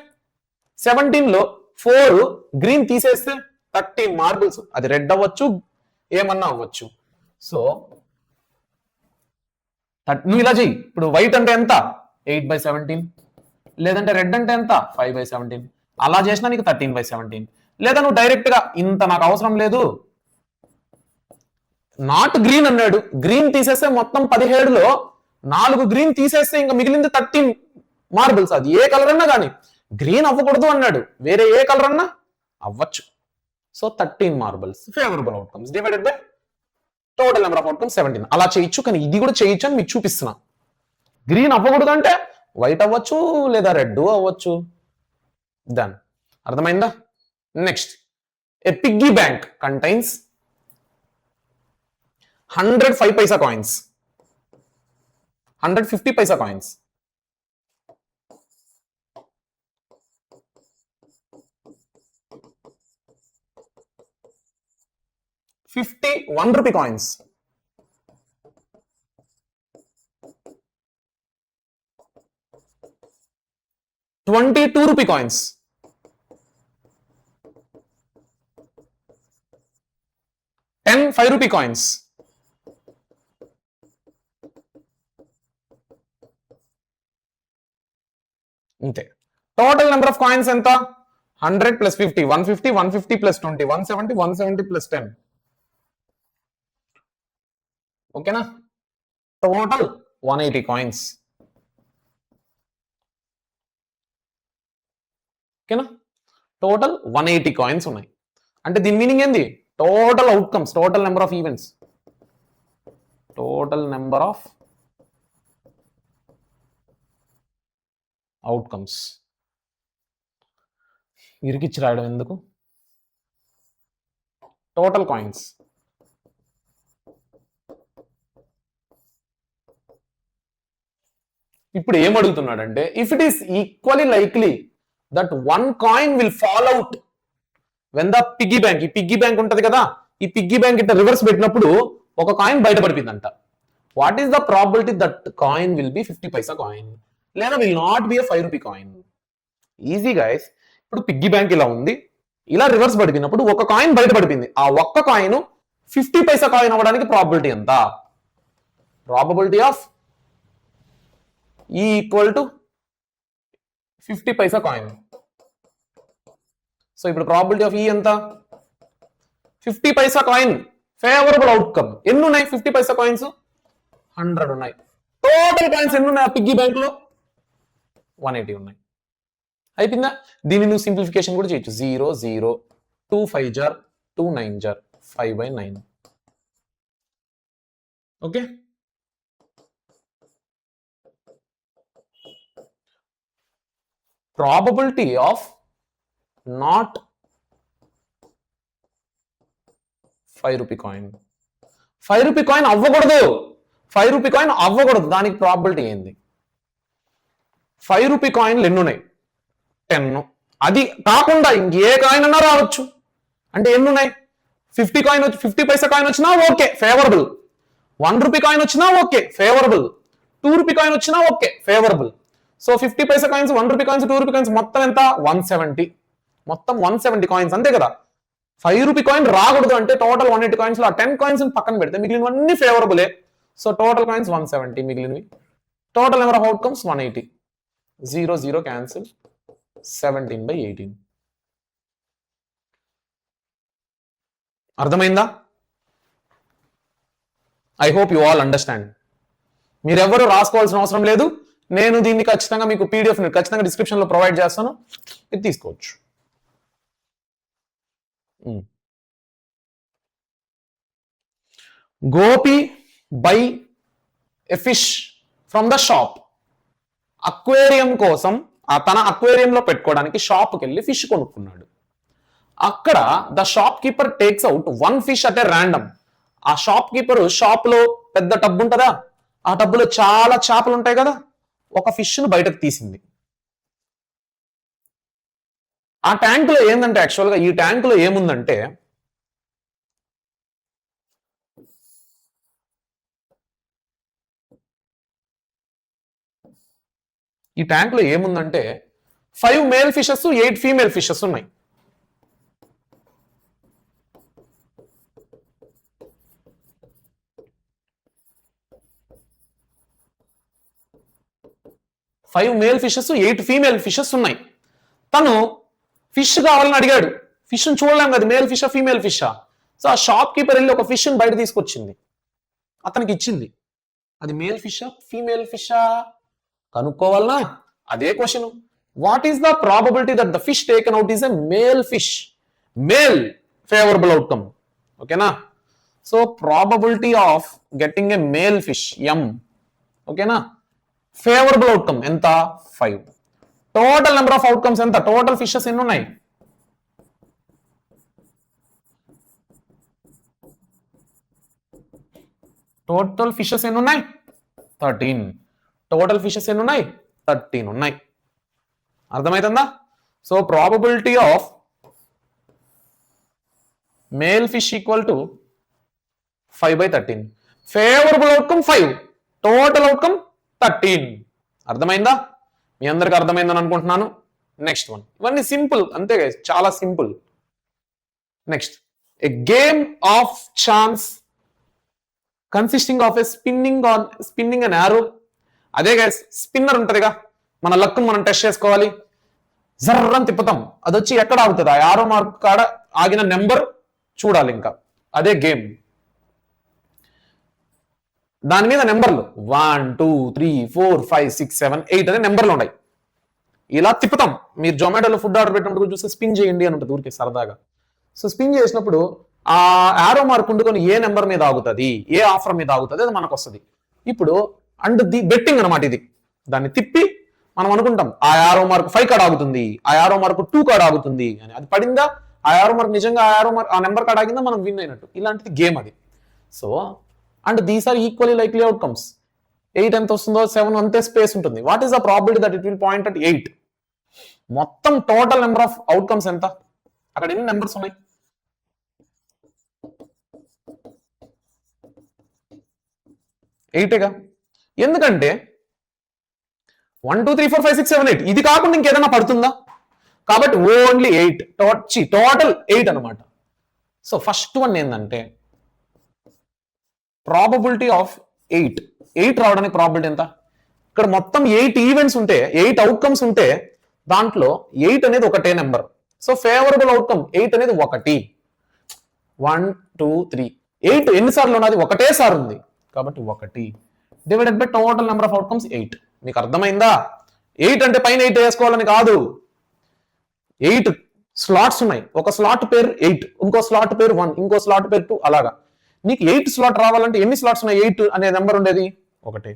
17 లో 4 గ్రీన్ తీసేస్తే 13 మార్బుల్స్. అది రెడ్ అవ్వచ్చు, ఏమన్నా అవ్వచ్చు. సో నువ్వు ఇలా చెయ్యి. ఇప్పుడు వైట్ అంటే ఎంత? 8/17. లేదంటే రెడ్ అంటే ఎంత? 5/17. అలా చేసినా నీకు 13/17. లేదా నువ్వు డైరెక్ట్ గా ఇంత నాకు అవసరం లేదు, నాట్ గ్రీన్ అన్నాడు, గ్రీన్ తీసేస్తే మొత్తం 17లో 4 గ్రీన్ తీసేస్తే ఇంకా మిగిలింది 13 మార్బుల్స్. అది ఏ కలర్ అన్నా కానీ గ్రీన్ అవ్వకూడదు అన్నాడు, వేరే ఏ కలర్ అన్నా అవ్వచ్చు. So 13 marbles favourable outcomes divided by total number of outcomes 17. అలా చేయొచ్చు, కానీ ఇది కూడా చేయొచ్చు అని మీకు చూపిస్తున్నా. గ్రీన్ అవ్వకూడదు అంటే వైట్ అవ్వచ్చు లేదా రెడ్ అవ్వచ్చు. డన్. అర్థమైందా? నెక్స్ట్, ఏ piggy bank contains 100 5 paisa coins, 100 50 paisa coins, 50 1 rupee coins, 20 2 rupee coins, 10 5 rupee coins, అంతే. టోటల్ నెంబర్ ఆఫ్ కాయిన్స్ ఎంత? 100 ప్లస్ 50 150, 150 ప్లస్ 20 170, 170 ప్లస్ 10. ఓకేనా? Total 180 coins. ఓకేనా? టోటల్ 180 కాయిన్స్ ఉన్నాయి. అంటే దీని మీనింగ్ ఏంది? Total outcomes, total number of events, total number of outcomes. ఇరికిచ్చి రాయడం ఎందుకు? Total coins. ఇప్పుడు ఏం అడుగుతున్నాడంటే, if it is equally likely that 1 coin will fall out when the piggy bank, ఈ పిగ్గీ బ్యాంక్ ఉంటది కదా, ఈ పిగ్గీ బ్యాంక్ ఇట్లా రివర్స్ పెట్టినప్పుడు ఒక కాయిన్ బయటపడిపోయిందంట. What is the probability that coin will be 50 paisa coin లేదా will not be 5 rupee coin? Easy guys. ఇప్పుడు పిగ్గీ బ్యాంక్ ఇలా ఉంది, ఇలా రివర్స్ పడిపోయినప్పుడు ఒక కాయిన్ బయటపడిపోయింది. ఆ ఒక్క కాయిన్ 50 paisa కాయిన్ అవ్వడానికి ప్రాబిలిటీ ఎంత? Probability of E equal to 50 paisa coin. So ఇప్పుడు ప్రాబిలిటీ ఆఫ్ ఈ ఎంత? 50 paisa కాయిన్ ఫేవరబుల్ అవుట్కమ్. ఎన్ని ఉన్నాయి 50 paisa కాయిన్స్? 100 ఉన్నాయి. టోటల్ కాయిన్స్ ఎన్ని ఉన్నాయి ఆ పిగ్గీ బ్యాంక్ లో? 180 ఉన్నాయి. అయిపోయిందా? దీన్ని నువ్వు సింప్లిఫికేషన్ కూడా చేయొచ్చు. 0 0 2 5 జార్ 2 9 జార్ 5/9. Okay. Probability of not 5 rupee coin. 5 rupee coin అవ్వకూడదు, 5 rupee కాయిన్ అవ్వకూడదు. దానికి ప్రాబిలిటీ ఏంది? 5 rupee కాయిన్లు ఎన్ని ఉన్నాయి? 10. అది కాకుండా ఇంకే కాయిన్ అన్నా రావచ్చు. అంటే ఎన్ని ఉన్నాయి? 50 కాయిన్ 50 paisa కాయిన్ వచ్చినా ఓకే, ఫేవరబుల్. 1 rupee కాయిన్ వచ్చినా ఓకే, ఫేవరబుల్. 2 rupee కాయిన్ వచ్చినా okay, favourable. So 50 paisa coins, 1 rupee coins, 2 rupee coins మొత్తం ఎంత? 170. మొత్తం 170 కాయిన్స్, అంతే కదా. 5 rupee కాయిన్ రాకూడదు అంటే టోటల్ 180 కాయిన్స్ లో 10 కాయిన్స్ పక్కన పెడితే మిగిలినవన్నీ ఫేవరబులే. సో టోటల్ కాయిన్స్ 170, మిగిలినవి total number of outcomes 180. 0 0 cancel, 17/18. అర్థమైందా? I hope you all understand. మీరెవరు రాసుకోవాల్సిన అవసరం లేదు. నేను దీన్ని ఖచ్చితంగా మీకు పీడిఎఫ్ ఖచ్చితంగా డిస్క్రిప్షన్ లో ప్రొవైడ్ చేస్తాను, ఇది తీసుకోవచ్చు. Gopi by a fish from the shop. Aquarium కోసం తన అక్వేరియంలో పెట్టుకోవడానికి షాప్కి వెళ్ళి ఫిష్ కొనుక్కున్నాడు. అక్కడ the shop keeper takes out one fish at a random. ఆ షాప్ కీపర్ షాప్ లో పెద్ద టబ్ ఉంటుందా, ఆ టబ్బులో చాలా చేపలు ఉంటాయి కదా, ఒక ఫిష్ ను బయటకు తీసింది. ఆ ట్యాంక్ లో ఏంటంటే యాక్చువల్గా ఈ ట్యాంక్ లో ఏముందంటే ఈ ట్యాంక్ లో ఏముందంటే 5 మేల్ ఫిషెస్ 8 ఫీమేల్ ఫిషెస్ ఉన్నాయి. Five male fishes 8 female fishes ఉన్నాయి. తను ఫిష్ కావాలని అడిగాడు. ఫిష్ చూడలేం కదా, మేల్ ఫిషా ఫీమేల్ ఫిషా. సో ఆ షాప్ కీపర్ వెళ్ళి ఒక ఫిష్ బయట తీసుకొచ్చింది, అతనికి ఇచ్చింది. అది మేల్ ఫిషా ఫీమేల్ ఫిషా కనుక్కోవాలనా? అదే question. What is the probability that the fish taken out is a male fish? Male favourable outcome. ఓకేనా? So probability of getting a male fish um. ఓకేనా? ఫేవరబుల్ అవుట్కమ్ ఎంత? 5. టోటల్ నెంబర్ ఆఫ్ అవుట్కమ్స్ ఎంత? Total fishes ఎన్ని ఉన్నాయి? Total fishes ఎన్ని ఉన్నాయి? 13. Total fishes ఎన్ని ఉన్నాయి? 13 ఉన్నాయి. అర్థమవుతుందా? So probability of male fish equal to 5/13. Favourable outcome 5, total outcome 13. అర్థమైందా? మీ అందరికి అర్థమైందని అనుకుంటున్నాను. Next one. ఇవన్నీ సింపుల్ అంతే, చాలా simple. Next, a game of chance consisting of A spinning and arrow. అదే గైస్, స్పిన్నర్ ఉంటదిగా, మన లక్ మనం టెస్ట్ చేసుకోవాలి. జర్రని తిప్పుతాం, అది వచ్చి ఎక్కడ ఆగుతుంది? ఆ యారో మార్క్ కాడ ఆగిన నెంబర్ చూడాలి. ఇంకా అదే గేమ్. దాని మీద నెంబర్లు 1 2 3 4 5 6 7 8 అనే నెంబర్లు ఉన్నాయి. ఇలా తిప్పుతాం. మీరు జొమాటోలో ఫుడ్ ఆర్డర్ పెట్టినప్పుడు చూస్తే స్పిన్ చేయండి అని ఉంటుంది ఊరికే సరదాగా. సో స్పిన్ చేసినప్పుడు ఆ యారో మార్క్ ఉండుకొని ఏ నెంబర్ మీద ఆగుతుంది, ఏ ఆఫర్ మీద ఆగుతుంది, అది మనకు వస్తుంది. ఇప్పుడు అండ్ ది బెట్టింగ్ అనమాట ఇది. దాన్ని తిప్పి మనం అనుకుంటాం ఆ యారో మార్క్ 5 కాడ ఆగుతుంది, ఆ యారో మార్క్ 2 కాడ ఆగుతుంది అని. అది పడిందా, ఆ యారో మార్క్ నిజంగా ఆ నెంబర్ కాడ ఆగిందా, మనం విన్ అయినట్టు. ఇలాంటిది గేమ్ అది. So and these are equally likely outcomes. 8 ఎంత వస్తుందో 7 అంతే స్పేస్ ఉంటుంది. What is the probability that it will point at 8? మొత్తం టోటల్ నెంబర్ ఆఫ్ అవుట్కమ్స్ ఎంత? అక్కడ ఎన్ని నెంబర్స్ ఉన్నాయి? 8గా. ఎందుకంటే 1 2 3 4 5 6 7 8 ఇది కాకుండా ఇంకేదైనా పడుతుందా? కాబట్టి ఓన్లీ 8. టోటల్ 8 అనమాట. సో ఫస్ట్ వన్ ఏంటంటే ప్రాబబిలిటీ ఆఫ్ 8 రావడానికి ప్రాబిలిటీ ఎంత? ఇక్కడ మొత్తం 8 ఈవెంట్స్ ఉంటే, 8 అవుట్కమ్స్ ఉంటే దాంట్లో 8 అనేది ఒకటే నెంబర్. సో ఫేవరబుల్ అవుట్కమ్ 8 అనేది 1. 1 2 3 8 ఎన్నిసార్లు ఉన్నది? ఒకటేసారి ఉంది కాబట్టి 1 divided by total number of outcomes 8. మీకు అర్థమైందా? 8 అంటే పైన 8 వేసుకోవాలని కాదు. 8 స్లాట్స్ ఉన్నాయి. ఒక స్లాట్ పేరు 8, ఇంకో స్లాట్ పేరు 1, ఇంకో స్లాట్ పేరు 2, అలాగా. నీకు 8 స్లాట్ రావాలంటే ఎన్ని స్లాట్స్ ఉన్నాయి? 8 అనే నెంబర్ ఉండేది 1.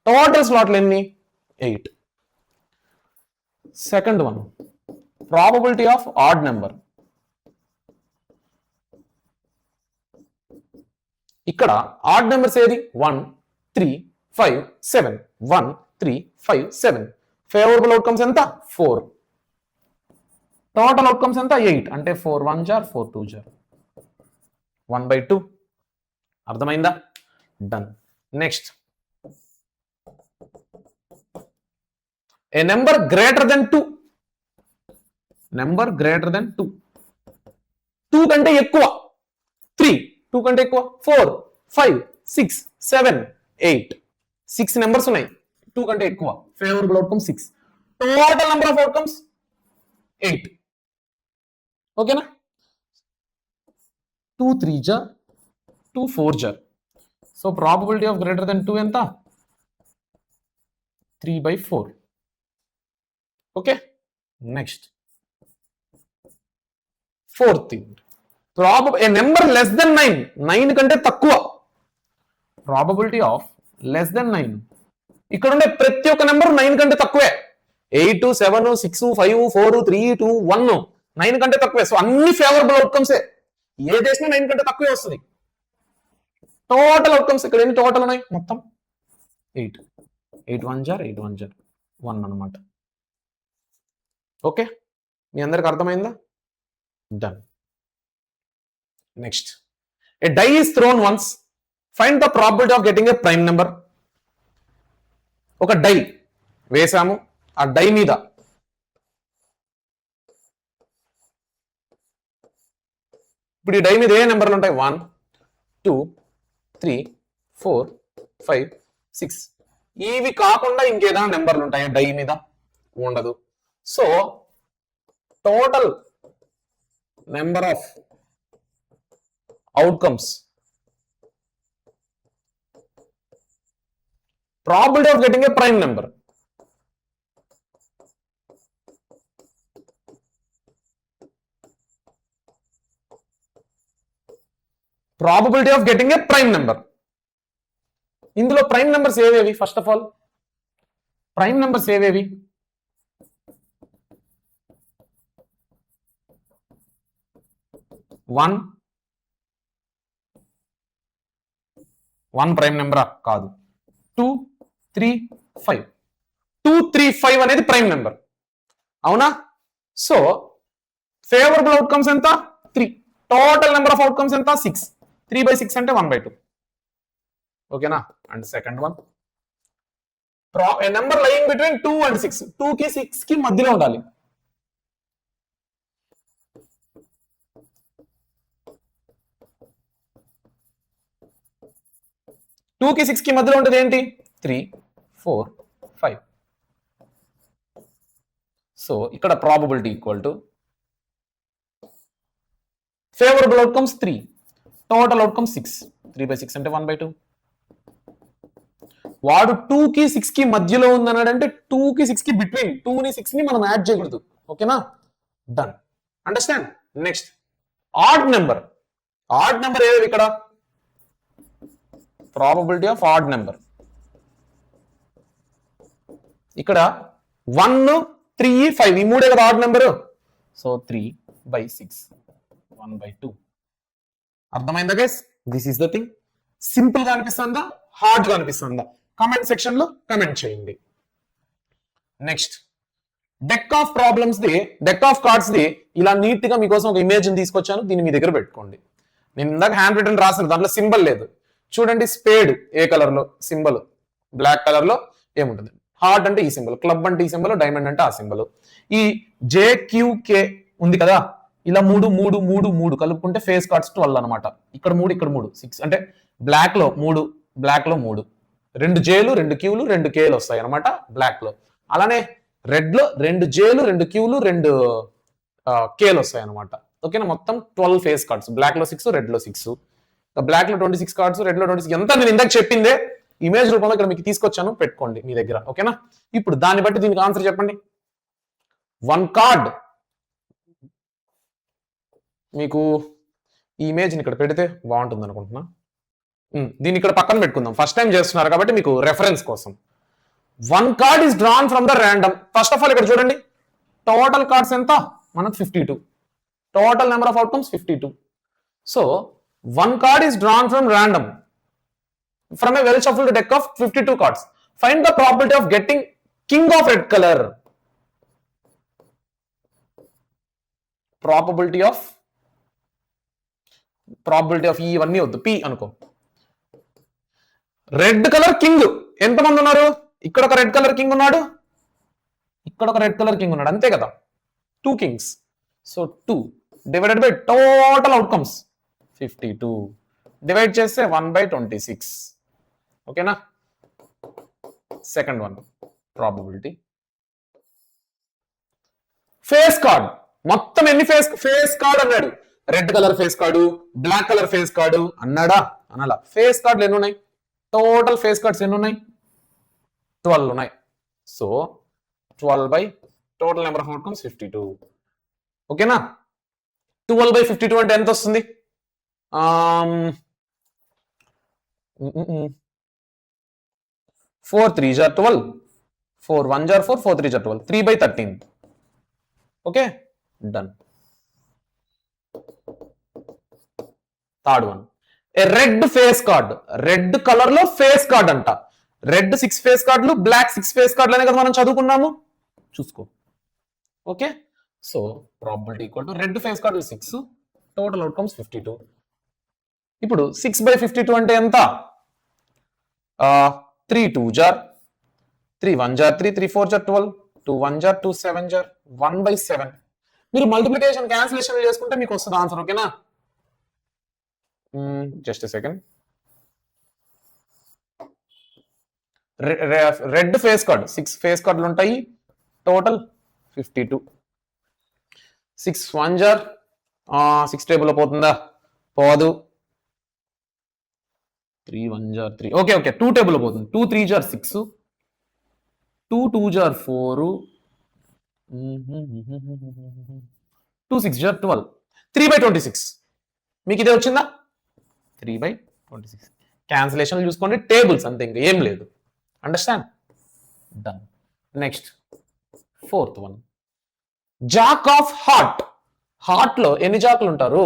టోటల్ స్లాట్లు ఎన్ని? 8. Second one, probability of odd number. ఇక్కడ ఆడ్ నెంబర్స్ ఏది? 1 3 5 7. 1 3 5 7. ఫేవరబుల్ అవుట్కమ్స్ ఎంత? 4. టోటల్ అవుట్కమ్స్ ఎంత? 8. అంటే 4 1 జార్ 4 2 జార్ 1/2. అర్థమైందా? Done. Next, a number greater than 2. Number greater than 2. 2 కంటే ఎక్కువ 3, 2 కంటే ఎక్కువ 4 5 6 7 8. 6 నెంబర్స్ ఉన్నాయి 2 కంటే ఎక్కువ. Favourable outcome 6. Total number of outcomes 8. ఓకేనా? 2 3 జార్ 2 4 జార్. So probability of greater than 2 ఎంత? 3/4. Okay, next. Fourth thing, a number less than 9 కంటే తక్కువ, ప్రాబబిలిటీ ఆఫ్ లెస్ దెన్ 9. ఇక్కడ ఉండే ప్రతి ఒక్క నెంబర్ 9 కంటే తక్కువే. 8, 7, 6, 5, 4, 3, 2, 1 9 కంటే తక్కువే. సో అన్ని ఫేవరబుల్ అవుట్కమ్సే. ఏ చేసినా 9 కంటే తక్కువే వస్తుంది. టోటల్ అవుట్కమ్స్ ఇక్కడ ఎన్ని టోటల్ ఉన్నాయి? మొత్తం 8. 8 1 jar 8 1 jar 1 అన్నమాట. ఓకే, మీ అందరికి అర్థమైందా? Done. Next, a die is thrown once, find the probability of getting a prime number. ఒక డై వేసాము, ఆ డై మీద ఇప్పుడు ఈ డై మీద ఏ నెంబర్లు ఉంటాయి? 1 2 3 4 5 6. ఇవి కాకుండా ఇంకేదైనా నెంబర్లు ఉంటాయి డై మీద? ఉండదు. So total number of outcomes, probability of getting a prime number, probability of getting a prime number. ఇందులో ప్రైమ్ నెంబర్స్ ఏవేవి? First of all prime numbers ఏవేవి? 1 ప్రైమ్ నెంబరా? కాదు. 2 3 5. 2 3 5 అనేది ప్రైమ్ నెంబర్, అవునా? సో ఫేవరబుల్ అవుట్కమ్స్ ఎంత? 3. Total number of outcomes ఎంత? 6. 3/6 అంటే 1/2. ఓకేనా? And second one, A number lying between 2 and 6. 2 కి 6 కి మధ్యలో ఉండాలి. టూ కి 6 కి మధ్యలో ఉంటుంది ఏంటి? 3 4 5. సో ఇక్కడ probability equal to favourable outcomes 3, total outcomes 6. 3/6 అంటే 1/2. వాడు 2 కి 6 కి మధ్యలో ఉందన్నాడంటే 2 కి 6 కి బిట్వీన్, 2 ని 6 ని మనం యాడ్ చేయకూడదు. ఓకేనా? Done. Understand? Next, odd number. Odd number ఏది ఇక్కడ? Probability of odd number. ఇక్కడ 1 3 5 ఈ మూడే కదా ఆడ్ నెంబర్. సో 3/6 1/2. అర్థమైందా guys? This is the thing. Simple గా అనిపిస్తుందా, హార్డ్ గా అనిపిస్తుందా? కామెంట్ సెక్షన్ లో కామెంట్ చేయండి. Next, deck of problems the, deck of cards the ఇలా నీట్ గా మీకోసం ఒక ఇమేజ్ తీసుకొచ్చాను. దీన్ని మీ దగ్గర పెట్టుకోండి. నేను ఇందాక హ్యాండ్ రిటన్ రాసిన దాంట్లో సింబల్ లేదు. చూడండి, స్పేడ్ ఏ కలర్ లో, సింబల్ బ్లాక్ కలర్ లో ఏముంటుంది? హార్ట్ అంటే ఈ సింబల్, క్లబ్ అంటే ఈ సింబల్, డైమండ్ అంటే ఆ సింబల్. ఈ JQK ఉంది కదా, ఇలా 3 3 3 3 కలుపుకుంటే ఫేస్ కార్డ్స్ 12 అనమాట. ఇక్కడ 3 ఇక్కడ 3 6 అంటే బ్లాక్ లో 3, బ్లాక్ లో 3, 2 Jలు 2 Qలు 2 Kలు వస్తాయి అనమాట బ్లాక్ లో. అలానే రెడ్ లో 2 Jలు 2 Qలు 2 Kలు వస్తాయి అనమాట. ఓకేనా? మొత్తం 12 ఫేస్ కార్డ్స్. బ్లాక్ లో 6, రెడ్ లో 6, బ్లాక్ లో 26 కార్డ్స్, రెడ్ లో 26. ఎంత నేను ఇందాక చెప్పిందే ఇమేజ్ రూపంలో ఇక్కడ మీకు తీసుకొచ్చాను, పెట్టుకోండి మీ దగ్గర. ఓకేనా? ఇప్పుడు దాన్ని బట్టి దీనికి ఆన్సర్ చెప్పండి. 1 కార్డ్ మీకు ఈ ఇమేజ్ని ఇక్కడ పెడితే బాగుంటుంది అనుకుంటున్నా. దీన్ని ఇక్కడ పక్కన పెట్టుకుందాం. ఫస్ట్ టైం చేస్తున్నారు కాబట్టి మీకు రెఫరెన్స్ కోసం. 1 card is drawn from the random. First of all ఇక్కడ చూడండి, టోటల్ కార్డ్స్ ఎంత? మనకు 52. Total number of outcomes 52. So 1 card is drawn from random from a well shuffled deck of 52 cards. Find the probability of getting king of red color. Probability of ఇవన్నీ వద్దు, P అనుకో. Red colour king ఎంతమంది ఉన్నారు? ఇక్కడ ఒక red colour king ఉన్నాడు, ఇక్కడ ఒక రెడ్ కలర్ కింగ్ ఉన్నాడు, అంతే కదా? 2 kings. So 2 divided by total outcomes 52 divide చేస్తే 1/26. ఓకేనా? Second one, probability. Face card మొత్తం ఎన్ని ఫేస్ కార్డ్ అన్నాడు? Red colour face card, black colour face card అన్నాడా? అనాలా? ఫేస్ కార్డులు ఎన్ని ఉన్నాయి? టోటల్ ఫేస్ కార్డ్స్ ఎన్ని ఉన్నాయి? 12 ఉన్నాయి. So 12 by total number of outcomes 52. ఓకేనా? 12 by 52 అంటే ఎంత వస్తుంది? 4 3s are 12, 4 1s are 4, 4 3s are 12, 3 by 13. Okay, done. Third one, a red face card. Red color లో face card అంట. Red 6 face card లు, black 6 face card లనే కదా మనం చదువుకున్నాము. చూసుకో. Okay, so probability equal to red face card 6, total outcomes 52. ఇప్పుడు 6 by 52 అంటే ఎంత? 3 2s are 3 1s are 3, 3 4s are 12, 2 1s are 2 7s are 1 by 7. మీరు మల్టిప్లికేషన్ క్యాన్సిలేషన్ చేసుకుంటే మీకు వస్తుంది ఆన్సర్. ఓకేనా? Just second. Red face card 6 face కార్డులు ఉంటాయి, టోటల్ 52. 6 1s are 6 టేబుల్ లో పోతుందా? పోదు. 3 1s are 3. Okay okay, 2 table లో పోతుంది. 2 3s are 6, 2 2s are 4, 2 6s are 12, 3 by 26. మీకు ఇదే వచ్చిందా? 3 by 26. క్యాన్సిలేషన్ చూసుకోండి, టేబుల్స్ అంతే, ఇంకా ఏం లేదు. Understand? Done. Next fourth one, Jack of heart. Heart లో ఎన్ని జాకులు ఉంటారు?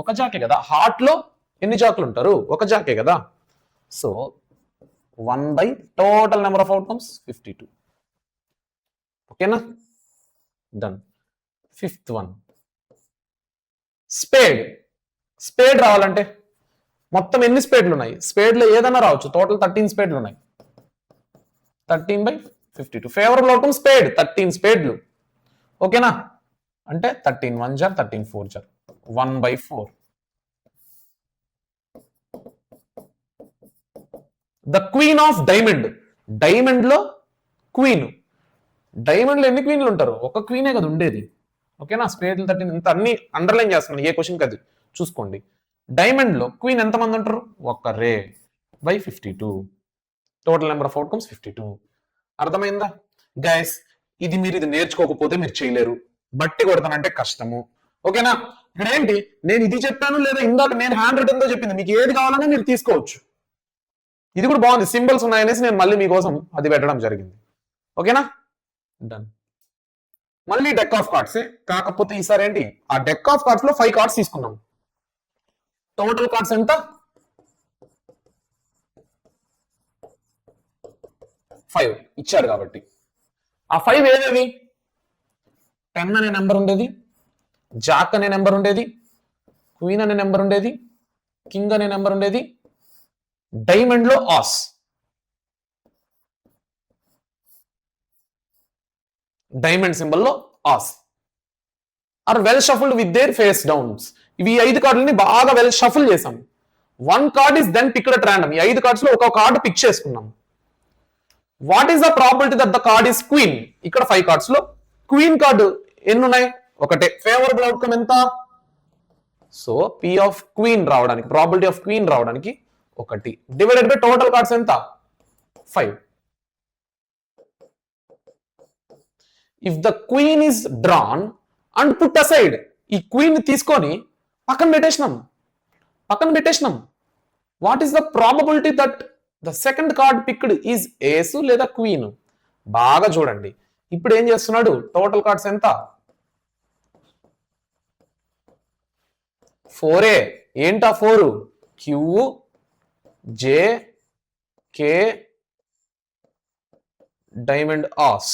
ఒక జాకే కదా. హార్ట్ లో ఎన్ని జాకులు ఉంటారు? ఒక జాకే కదా. So 1 by total number of outcomes 52. ఓకేనా? Done. Fifth one, spade. Spade రావాలంటే మొత్తం ఎన్ని స్పేడ్లు ఉన్నాయి? స్పేడ్లో ఏదైనా రావచ్చు. టోటల్ 13 స్పేడ్లు ఉన్నాయి. 13 by 52. ఫేవరబుల్ అవుట్కమ్ స్పేడ్ 13 స్పేడ్లు. ఓకేనా? అంటే 13 1s are 13 4s are 1 by 4. The queen of diamond. Diamond లో క్వీన్. డైమండ్ లో ఎన్ని క్వీన్లు ఉంటారు? ఒక క్వీనే కదా ఉండేది. ఓకేనా? స్పేడ్లు 13. ఇంత అన్ని అండర్లైన్ చేస్తున్నాను, ఏ క్వశ్చన్ కది చూసుకోండి. డైమండ్ లో క్వీన్ ఎంతమంది ఉంటారు? ఒక్కరే. By 52. Total number of outcomes 52. అర్థమైందా గైస్? ఇది నేర్చుకోకపోతే మీరు చేయలేరు. బట్టి కొడతానంటే కష్టము. ఓకేనా? ఇక్కడ ఏంటి, నేను ఇది చెప్పాను లేదా ఇందాక నేను హ్యాండ్ రిటన్ తో చెప్పింది, మీకు ఏది కావాలన్నా మీరు తీసుకోవచ్చు. ఇది కూడా బాగుంది, సింబల్స్ ఉన్నాయనేసి నేను మళ్ళీ మీకోసం అది పెట్టడం జరిగింది. ఓకేనా? డన్. మళ్ళీ డెక్ ఆఫ్ కార్డ్స్, కాకపోతే ఈసారి ఏంటి, ఆ డెక్ ఆఫ్ కార్డ్స్ లో 5 కార్డ్స్ తీసుకున్నాం. టోటల్ కార్డ్స్ ఎంత? 5 ఇచ్చారు కాబట్టి. ఆ 5 ఏదేవి? 10 అనే నెంబర్ ఉండేది, జాక్ అనే నెంబర్ ఉండేది, క్వీన్ అనే నెంబర్ ఉండేది, కింగ్ అనే నెంబర్ ఉండేది, డైమండ్ లో ఆస్. డైమండ్ సింబల్ లో ace are well shuffled with their face downs. ఇవి 5 కార్డులని బాగా వెల్ షఫుల్ చేసాం. 1 card is then picked at random. ఈ 5 కార్డ్స్ లో ఒక కార్డు పిక్ చేసుకున్నాం. What is the probability that the card is queen? ఇక్కడ 5 కార్డ్స్ లో క్వీన్ కార్డు ఎన్ని ఉన్నాయి? ఒకటే. ఫేవరబుల్ అవుట్కమ్ ఎంత? సో పి ఆఫ్ క్వీన్ రావడానికి, ప్రాబిలిటీ ఆఫ్ క్వీన్ రావడానికి 1 డివైడెడ్ బై టోటల్ కార్డ్స్ ఎంత? 5. If the queen is drawn and put aside, ఈ క్వీన్ తీసుకొని పక్కన పెట్టేసినాం. What is the probability that the second card picked is ace లేదా queen? బాగా చూడండి. ఇప్పుడు ఏం చేస్తున్నాడు? టోటల్ కార్డ్స్ ఎంత? 4. ఏంటా 4? Q J K diamond ace.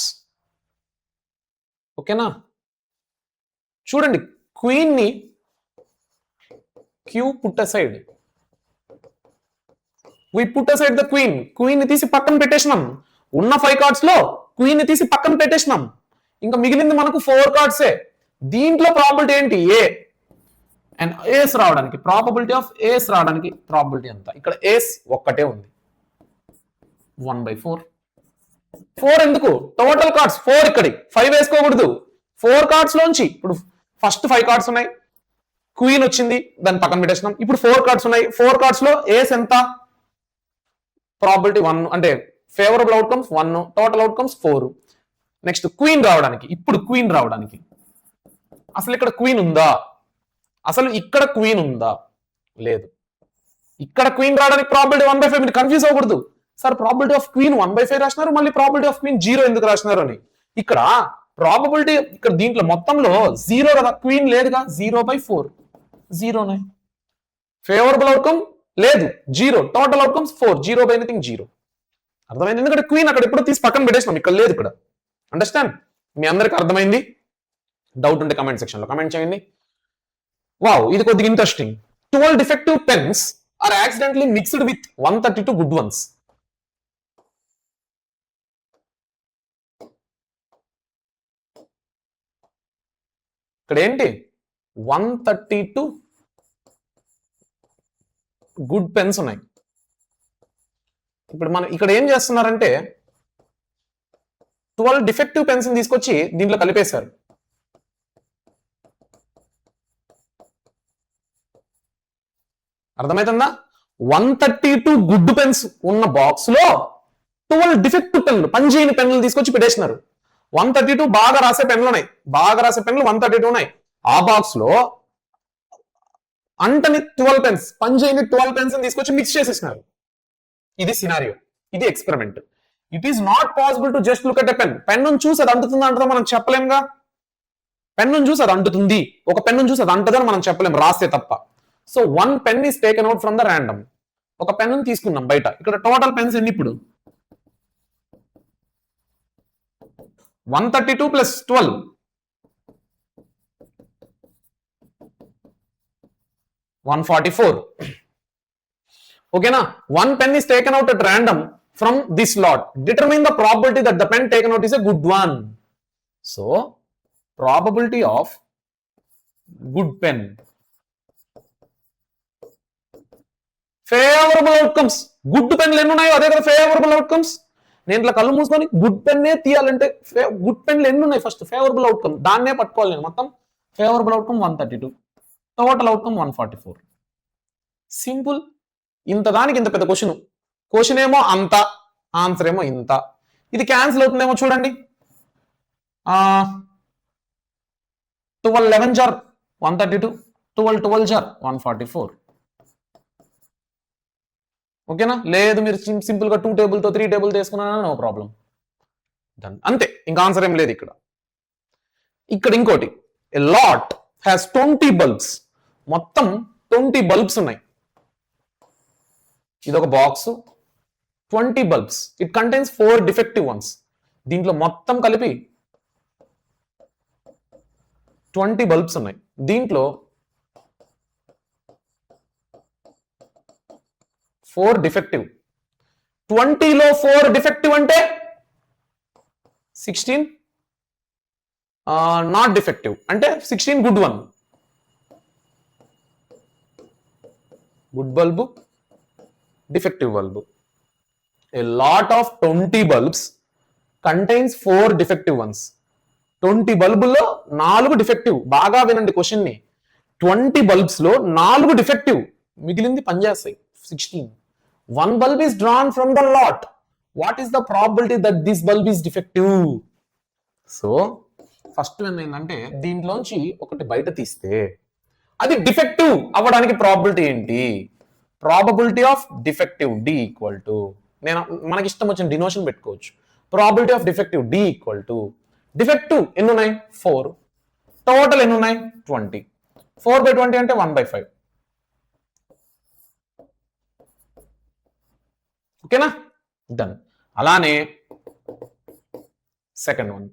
ఓకేనా? చూడండి, క్వీన్ ని Q put aside, we put aside the queen. Queen ని తీసి పక్కన పెట్టేసినాం. ఉన్న 5 కార్డ్స్ లో క్వీన్ ని తీసి పక్కన పెట్టేసినాం. ఇంకా మిగిలింది మనకు 4 కార్డ్సే. దీంట్లో ప్రాబిలిటీ ఏంటి? ఏ. అండ్ ఏస్ రావడానికి, ప్రాబబిలిటీ ఆఫ్ ఏస్ రావడానికి ప్రాబిలిటీ ఎంత? ఇక్కడ ఏస్ ఒక్కటే ఉంది, 1 by 4. 4 ఎందుకు? Total cards 4. ఇక్కడ 5 వేసుకోకూడదు. 4 కార్డ్స్ లోంచి ఇప్పుడు ఫస్ట్ 5 కార్డ్స్ ఉన్నాయి, క్వీన్ వచ్చింది, దాన్ని పక్కన పెట్టేసినాం. ఇప్పుడు 4 కార్డ్స్ ఉన్నాయి. 4 కార్డ్స్ లో ఏస్ ఎంత? ప్రాబిలిటీ 1, అంటే favourable outcomes 1, total outcomes 4. Next queen రావడానికి, ఇప్పుడు క్వీన్ రావడానికి అసలు ఇక్కడ క్వీన్ ఉందా, అసలు ఇక్కడ క్వీన్ ఉందా, లేదు. ఇక్కడ క్వీన్ రావడానికి ప్రాబిలిటీ 1/5. మీరు కన్ఫ్యూజ్ అవ్వకూడదు, సార్ ప్రాబిలిటీ ఆఫ్ క్వీన్ 1/5 రాసినారు, మళ్ళీ ప్రాబిలిటీ ఆఫ్ క్వీన్ 0 ఎందుకు రాసినారు అని. ఇక్కడ ప్రాబబిలిటీ ఇక్కడ దీంట్లో మొత్తంలో 0 కదా, క్వీన్ లేదుగా, 0/4, 0. ఫేవరబుల్ అవుట్కమ్ లేదు, 0, టోటల్ అవుట్కమ్స్ 4, 0/anything 0. అర్థమైంది, ఎందుకంటే క్వీన్ అక్కడ ఎప్పుడో తీసి పక్కన పెట్టేసినాం, ఇక్కడ లేదు. ఇక్కడ అండర్స్టాండ్, మీ అందరికి అర్థమైంది? డౌట్ ఉంటే కమెంట్ సెక్షన్ లో కమెంట్ చేయండి. వావ్, ఇది కొద్దిగా interesting. 12 defective pens are accidentally mixed with 132 good ones. ఇక్కడ ఏంటి, 132 గుడ్ పెన్స్ ఉన్నాయి. ఇప్పుడు మనం ఇక్కడ ఏం చేస్తున్నారంటే 12 డిఫెక్టివ్ పెన్స్ తీసుకొచ్చి దీంట్లో కలిపేశారు. అర్థమవుతుందా? 132 గుడ్ పెన్స్ ఉన్న బాక్స్ లో 12 డిఫెక్టివ్ పెన్లు, పనిచేయని పెన్లు తీసుకొచ్చి పెట్టేసినారు. 132 బాగా రాసే పెన్లు ఉన్నాయి, బాగా రాసే పెన్లు 132 ఉన్నాయి. ఆ బాక్స్ లో అంటని 12 పెన్స్, పనిచేయని 12 పెన్స్ తీసుకొచ్చి మిక్స్ చేసేసినారు. ఇది సినారియో, ఇది experiment. It is not possible to just look at a pen. Pen చూసి అది అంటుతుందా అంటుందో మనం చెప్పలేంగా. పెన్ను చూసి అది అంటుతుంది, ఒక పెన్ను చూసి అది అంటదని మనం చెప్పలేం రాస్తే తప్ప. So 1 pen is taken out from the random. ఒక పెన్ను తీసుకున్నాం బయట. ఇక్కడ టోటల్ పెన్స్ ఎన్ని ఇప్పుడు? 132 plus 12, 144. ఓకేనా? 1 pen is taken out at random from this lot. Determine the probability that the pen taken out is a good one. So probability of good pen, favourable outcomes. Good పెన్లు ఎన్ని ఉన్నాయో అదే కదా favourable outcomes. నేను ఇట్లా కళ్ళు మూసుకొని good పెన్నే తీయాలంటే గుడ్ పెన్లు ఎన్ని ఉన్నాయి ఫస్ట్ ఫేవరబుల్ అవుట్కమ్ దాన్నే పట్టుకోవాలి నేను. మొత్తం favourable outcome 132, total outcome 144. Simple. ఇంత దానికి ఇంత పెద్ద క్వశ్చన్. క్వశ్చన్ ఏమో అంత, ఆన్సర్ ఏమో ఇంత. ఇది క్యాన్సిల్ అవుతుందేమో చూడండి. 12 11 జార్ 132, 12 12 జార్ 144. ఓకేనా? లేదు మీరు సింపుల్ గా 2 టేబుల్ తో 3 టేబుల్ తీసుకున్నా నో ప్రాబ్లం, డన్. అంతే, ఇంకా ఆన్సర్ ఏం లేదు ఇక్కడ. ఇక్కడ ఇంకోటి, ఎ లాట్ హ్యాస్ 20 బల్బ్స్. మొత్తం 20 బల్బ్స్ ఉన్నాయి. ఇదొక box, 20 bulbs. It contains 4 defective once. దీంట్లో మొత్తం కలిపి 20 బల్బ్స్ ఉన్నాయి. దీంట్లో 4 డిఫెక్టివ్. 20లో 4 డిఫెక్టివ్ అంటే 16 నాట్ డిఫెక్టివ్, అంటే 16 good one. Good bulb, defective bulb. A lot of 20 bulbs contains 4 defective once. 20 బల్బుల్లో 4 defective. బాగా వినండి క్వశ్చన్ ని. 20 బల్బ్స్ లో 4 డిఫెక్టివ్, మిగిలింది పనిచేస్తాయి 16. One bulb is drawn from the lot. What is the probability that this bulb is defective? So first ఏంటంటే దీంట్లోంచి ఒకటి బయట తీస్తే అది డిఫెక్టివ్ అవ్వడానికి ప్రాబిలిటీ ఏంటి? Probability of defective D equal to, నేను మనకి ఇష్టం వచ్చిన డినోషన్ పెట్టుకోవచ్చు. Probability of defective D equal to, defective ఎన్ని ఉన్నాయి 4, టోటల్ ఎన్ని ఉన్నాయి 20. 4/20 అంటే 1/5. ఓకేనా? డన్. అలానే second one.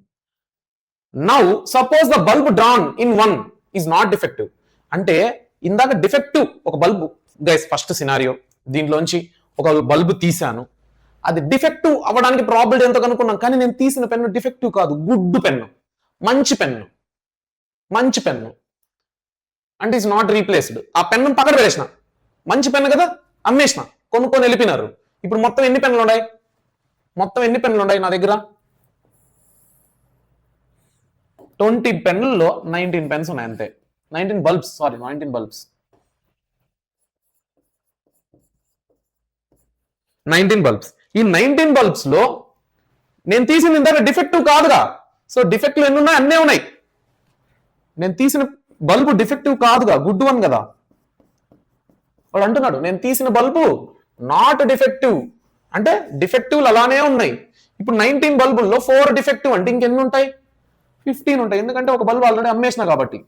Now suppose the bulb drawn in 1 is not defective. అంటే ఇందాక డిఫెక్టివ్ ఒక బల్బు గైస్, ఫస్ట్ సినారియో, దీంట్లోంచి ఒక బల్బు తీశాను, అది డిఫెక్టివ్ అవ్వడానికి ప్రాబిలిటీ ఎంతో కనుక్కున్నాం. కానీ నేను తీసిన పెన్ను డిఫెక్టివ్ కాదు, గుడ్ పెన్ను, మంచి పెన్ను, మంచి పెన్ను. అంటే ఇట్స్ నాట్ రీప్లేస్డ్. ఆ పెన్ను పక్కన పెట్టేసిన, మంచి పెన్ను కదా, అమ్మేసిన, కొనుక్కొని వెళ్ళిపోయినారు. ఇప్పుడు మొత్తం ఎన్ని పెన్నులు ఉన్నాయి? మొత్తం ఎన్ని పెన్నులు ఉన్నాయి నా దగ్గర? 20 పెన్నుల్లో 19 పెన్స్ ఉన్నాయి అంతే. 19 బల్బ్స్, సారీ 19 బల్బ్స్, 19 బల్బ్స్. ఈ 19 బల్బ్స్ లో నేను తీసిన ఇందాక డిఫెక్టివ్ కాదుగా. సో డిఫెక్టివ్ ఎన్ని ఉన్నాయి? అన్నీ ఉన్నాయి. నేను తీసిన బల్బు డిఫెక్టివ్ కాదుగా, గుడ్ వన్ కదా. వాడు అంటున్నాడు నేను తీసిన బల్బు నాట్ డిఫెక్టివ్ అంటే డిఫెక్టివ్లు అలానే ఉన్నాయి. ఇప్పుడు 19 బల్బుల్లో 4 డిఫెక్టివ్ అంటే ఇంకెన్ని ఉంటాయి? 15 ఉంటాయి, ఎందుకంటే ఒక బల్బు ఆల్రెడీ అమ్మేసిన కాబట్టి.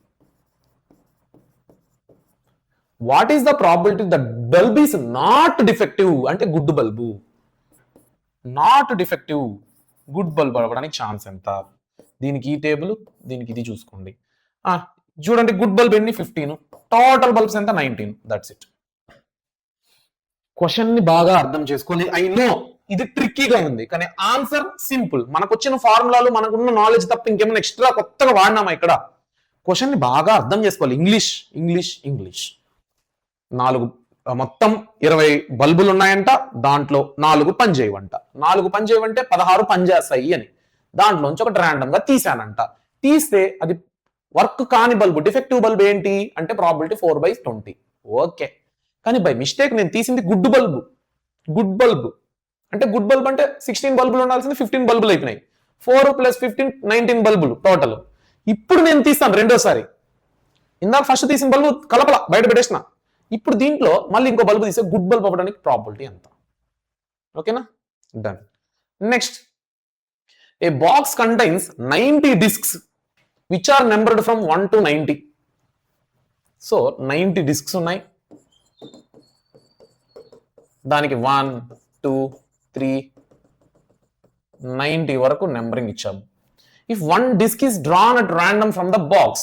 What is the probability that bulb is not defective అంటే good bulb. Not defective good bulb అవ్వడానికి ఛాన్స్ ఎంత? దీనికి ఈ టేబుల్, దీనికి ఇది చూసుకోండి. చూడండి, గుడ్ బల్బ్ ఎన్ని? 15, టోటల్ బల్బ్స్ ఎంత? 19. That's it. క్వశ్చన్ ని బాగా అర్థం చేసుకోవాలి. ఐ నో ఇది ట్రిక్కీగా ఉంది, కానీ ఆన్సర్ సింపుల్. మనకు వచ్చిన ఫార్ములాలు, మనకున్న నాలెడ్జ్ తప్ప ఇంకేమైనా ఎక్స్ట్రా కొత్తగా వాడినామా ఇక్కడ? క్వశ్చన్ ని బాగా అర్థం చేసుకోవాలి. English English English. 4 మొత్తం 20 బల్బులు ఉన్నాయంట, దాంట్లో 4 పనిచేయవంట. 4 పనిచేయవంటే 16 పనిచేస్తాయి అని దాంట్లోంచి ఒకటి ర్యాండమ్ గా తీసానంట. తీస్తే అది వర్క్ కాని బల్బు, డిఫెక్టివ్ బల్బు ఏంటి అంటే ప్రాబిలిటీ 4/20. ఓకే, కానీ బై మిస్టేక్ నేను తీసింది గుడ్ బల్బు. గుడ్ బల్బు అంటే గుడ్ బల్బ్ అంటే 16 బల్బులు ఉండాల్సింది 15 బల్బులు అయిపోయినాయి. 4 + 15 19 బల్బులు టోటల్. ఇప్పుడు నేను తీస్తాను రెండోసారి. ఇందాక ఫస్ట్ తీసిన బల్బు కలపల, బయట పెట్టేసిన. ఇప్పుడు దీంట్లో మళ్ళీ ఇంకో బల్బు తీస్తే గుడ్ బల్బ్ అవ్వడానికి ప్రాబిలిటీ ఎంత? ఓకేనా? Done. Next, a box contains 90 disks which are numbered from 1 to 90. So 90 disks ఉన్నాయి, దానికి 1 2 3 90 వరకు నెంబరింగ్ ఇచ్చాము. If 1 disk is drawn at random from the box,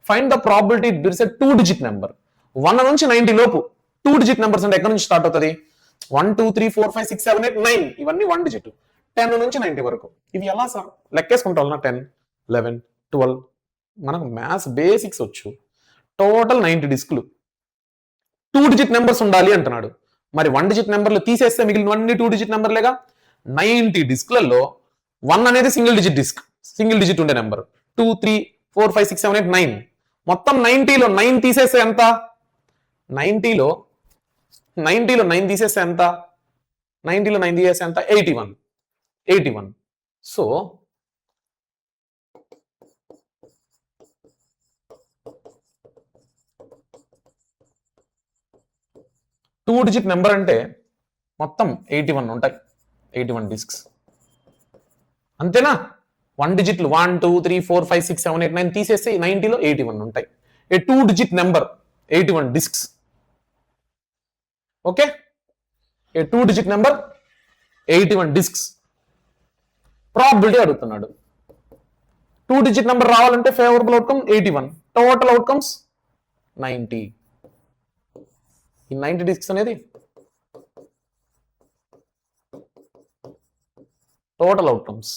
find the probability it bears a 2-digit number. 1 నుంచి 90 లోపు 2-digit numbers అంటే ఎక్కడి నుంచి start అవుతుంది? 1 2 3 4 5 6 7 8 9 ఇవన్నీ 1 డిజిట్. 10 నుంచి 90 వరకు ఇవి ఎలా సార్ లెక్కేసుకుంటాం? 10 11 12 మనకు మ్యాథ్స్ బేసిక్స్ వచ్చు. టోటల్ 90 డిస్కులు, 2-digit నెంబర్స్ ఉండాలి అంటున్నాడు. మరి 1-digit నెంబర్లు తీసేస్తే మిగిలినవన్నీ 2-digit నెంబర్లేగా. 90 డిస్క్లలో 1 అనేది single digit disk, single digit ఉండే నెంబర్. 2 3 4 5 6 7 8 9 మొత్తం 90లో 9 తీసేస్తే ఎంత? 90లో 9 తీసేస్తే ఎంత? 90లో 9 తీసేస్తే ఎంత? 81. సో 2-digit నెంబర్ అంటే మొత్తం 81 ఉంటాయి, 81 డిస్క్స్. అంతేనా? 1 డిజిట్లు 1 2 3 4 5 6 7 8 9 తీసేస్తే 90లో 81 ఉంటాయి. ఏ 2-digit నెంబర్ 81 డిస్క్స్. ఓకే, ఏ 2-digit నెంబర్ 81 డిస్క్స్. ప్రాబిలిటీ అడుగుతున్నాడు. 2-digit నెంబర్ రావాలంటే ఫేవరబుల్ అవుట్కమ్ 81, టోటల్ అవుట్కమ్స్ 90. ఈ 90 డిస్క్స్ అనేది total outcomes.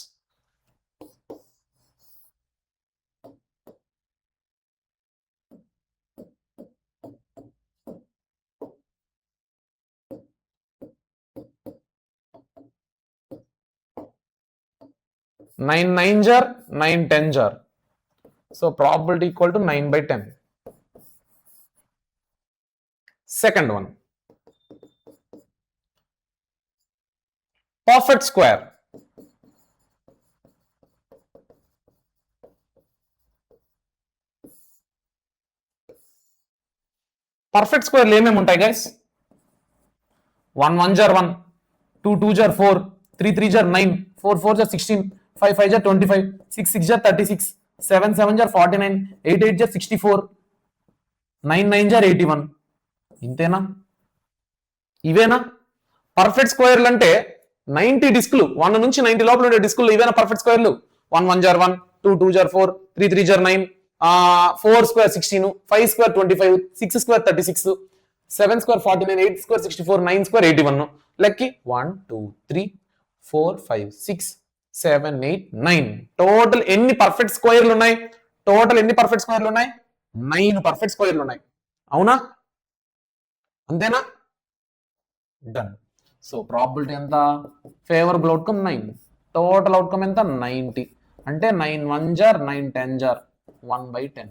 Nine 9 jar, 9 10 jar. So probability equal to 9/10. Second one, perfect square. Perfect స్క్వేర్లు ఏమేమి ఉంటాయి guys? 1 1 jar 1, 2 2 jar 4, 3 3 jar 9, 4 4 jar 16, 5 5 jar 25, 6 6 jar 36, 7 7 jar 49, 8 8 jar 64, 9 9 jar 81. ఇంతేనా? ఇవేనా perfect స్క్వేర్లు అంటే? 90 డిస్కులు, 1 నుంచి 90 లోపల ఉండే డిస్కులు ఇవేనా perfect స్క్వేర్లు? 1 1 jar 1, 2 2 jar 4, 3 3 jar 9, 4 square 16, 5 square 25, 6 square 36, 7 square 49, 8 square 64, 9 square 81. లెక్కి 1 2 3 4 5 6 7 8 9 టోటల్ ఎన్ని పర్ఫెక్ట్ స్క్వేర్లు ఉన్నాయి? టోటల్ ఎన్ని పర్ఫెక్ట్ స్క్వేర్లు ఉన్నాయి? 9 పర్ఫెక్ట్ స్క్వేర్లు ఉన్నాయి. అవునా? అంతేనా? డన్. సో ప్రాబిలిటీ ఎంత? ఫేవరబుల్ అవుట్కమ్ 9, టోటల్ అవుట్కమ్ ఎంత? 90. అంటే 9 1 jar 9 10 jar 1/10.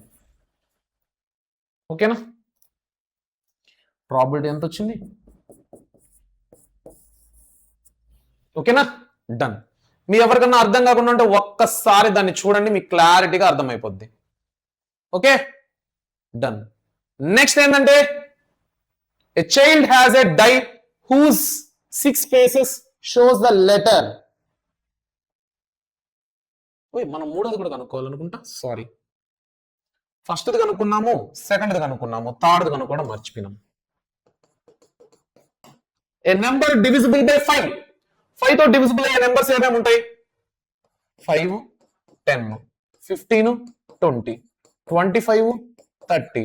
ఓకేనా? ప్రాబిలిటీ ఎంత వచ్చింది? ఓకేనా, డన్. మీ ఎవరికన్నా అర్థం కాకుండా ఉంటే ఒక్కసారి దాన్ని చూడండి, మీకు క్లారిటీగా అర్థమైపోద్ది. Okay, done. నెక్స్ట్ ఏంటంటే a child has a die whose 6 faces shows the letter. మనం మూడోది కూడా కనుక్కోవాలనుకుంటా, సారీ. ఫస్ట్ది కనుక్కున్నాము, సెకండ్ది కనుక్కున్నాము, థర్డ్ది కనుక్కోవడం మర్చిపోయినాం. ఏ నెంబర్ డివిజిబుల్ బై 5. 5 తో డివిజిబుల్ అయ్యే నెంబర్స్ ఏమేమి ఉంటాయి? 5, 10, 15, 20, 25, 30,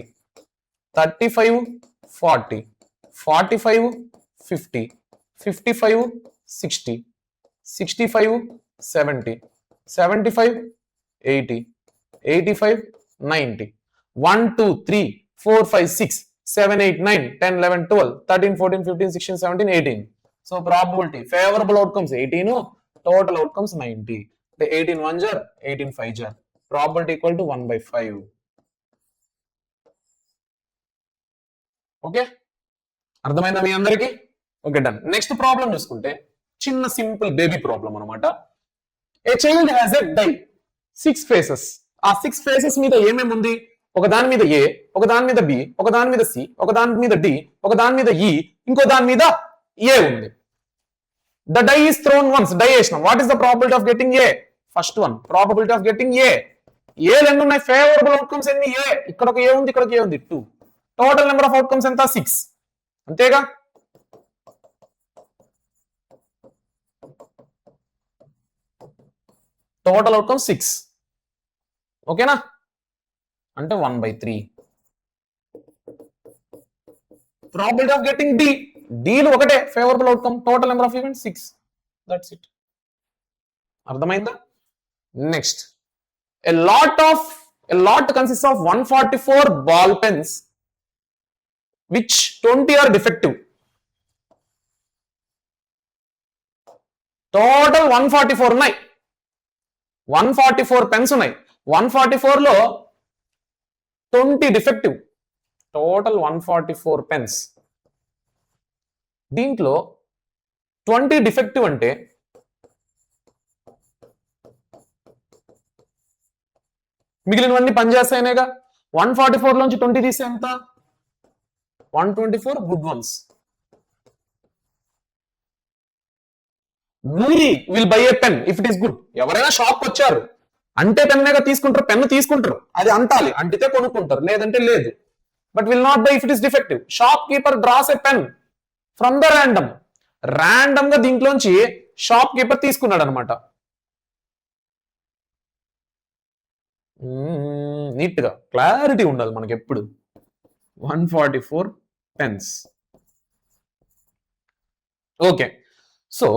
35, 40, 45, 50, 55, 60, 65, 70, 75, 80, 85, 90, 1, 2, 3, 4, 5, 6, 7, 8, 9, 10, 11, 12, 13, 14, 15, 16, 17, 18. So probability, favorable outcomes 18, total outcomes 90. The 18 1 jar, 18 5 jar. Probability equal to 1/5. Okay, అర్థమైందా మీ అందరికి? Okay, done. నెక్స్ట్ ప్రాబ్లం చూసుకుంటే చిన్న సింపుల్ బేబీ ప్రాబ్లం అనమాట. A child has a die 6 faces. ఆ 6 ఫేసెస్ మీద ఏమేమి ఉంది? ఒక దాని మీద ఏ, ఒక దాని మీద బి, ఒక దాని మీద సి, ఒక దాని మీద డి, ఒక దాని మీద ఈ, ఇంకో దాని మీద ఏ ఉంది. The die is thrown once. Die వేసినాం. What is the probability of getting A? First one, probability of getting A. ఏలు ఎన్ని ఉన్నాయి? ఫేవరబుల్ అవుట్కమ్స్ ఎన్ని? ఏ. ఇక్కడ ఒక ఏ ఉంది, ఇక్కడ ఒక ఏ ఉంది, 2. టోటల్ నెంబర్ ఆఫ్ అవుట్కమ్స్ ఎంత? 6. అంతేగా? Total outcome 6. ఓకేనా? అంటే 1/3. Probability of getting D. డీలు ఒకటే, favourable outcome. Total number of events 6. That's it. అర్థమైందా? Next, a lot consists of 144 ball pens which 20 are defective. Total 144 ఉన్నాయి. 144 పెన్స్ ఉన్నాయి. 144 లో 20 డిఫెక్టివ్. Total 144 pens. దీంట్లో 20 డిఫెక్టివ్ అంటే మిగిలినవన్నీ పనిచేస్తాయనేగా. 144 లోంచి 20 తీస్తే ఎంత? 124 good ones. Noori will buy a pen if it is good. ఎవరైనా షాప్ వచ్చారు అంటే పెన్నేగా తీసుకుంటారు, పెన్ను తీసుకుంటారు, అది అంటాలి, అంటితే కొనుక్కుంటారు, లేదంటే లేదు. But will not buy if it is defective. Shop keeper draws a pen from the random. Random గా దీంట్లోంచి షాప్ కీపర్ తీసుకున్నాడు అనమాట. నీట్ గా క్లారిటీ ఉండాలి మనకి ఎప్పుడు. 144 పెన్స్. ఓకే, సో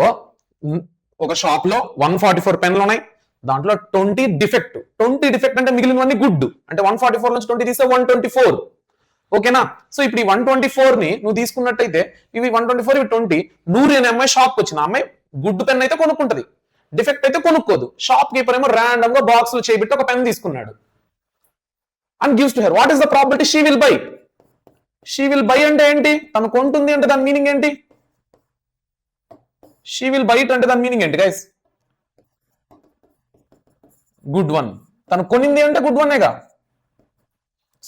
ఒక షాప్ లో 144 పెన్లు ఉన్నాయి. దాంట్లో 20 డిఫెక్ట్. 20 డిఫెక్ట్ అంటే మిగిలినవన్నీ గుడ్. అంటే 144 నుంచి 20 తీస్తే 124. ఓకేనా? సో ఇప్పుడు ఈ 124 ని నువ్వు తీసుకున్నట్టయితే ఇవి 124, ఇవి 20. నూరి అనే అమ్మాయి షాప్కి వచ్చిన అమ్మాయి గుడ్ పెన్ అయితే కొనుక్కుంటది, డిఫెక్ట్ అయితే కొనుక్కోదు. షాప్ కీపర్ ఏమో ర్యాండమ్ గా బాక్స్ లో చేయబెట్టి ఒక పెన్ తీసుకున్నాడు and gives to her. What is the probability? She will buy. She will buy అంటే ఏంటి? తను కొంటుంది అంటే దాని మీనింగ్ ఏంటి? షీ విల్ బై అంటే దాని మీనింగ్ ఏంటి గైస్? Good one. తను కొనింది అంటే గుడ్ వన్నేగా.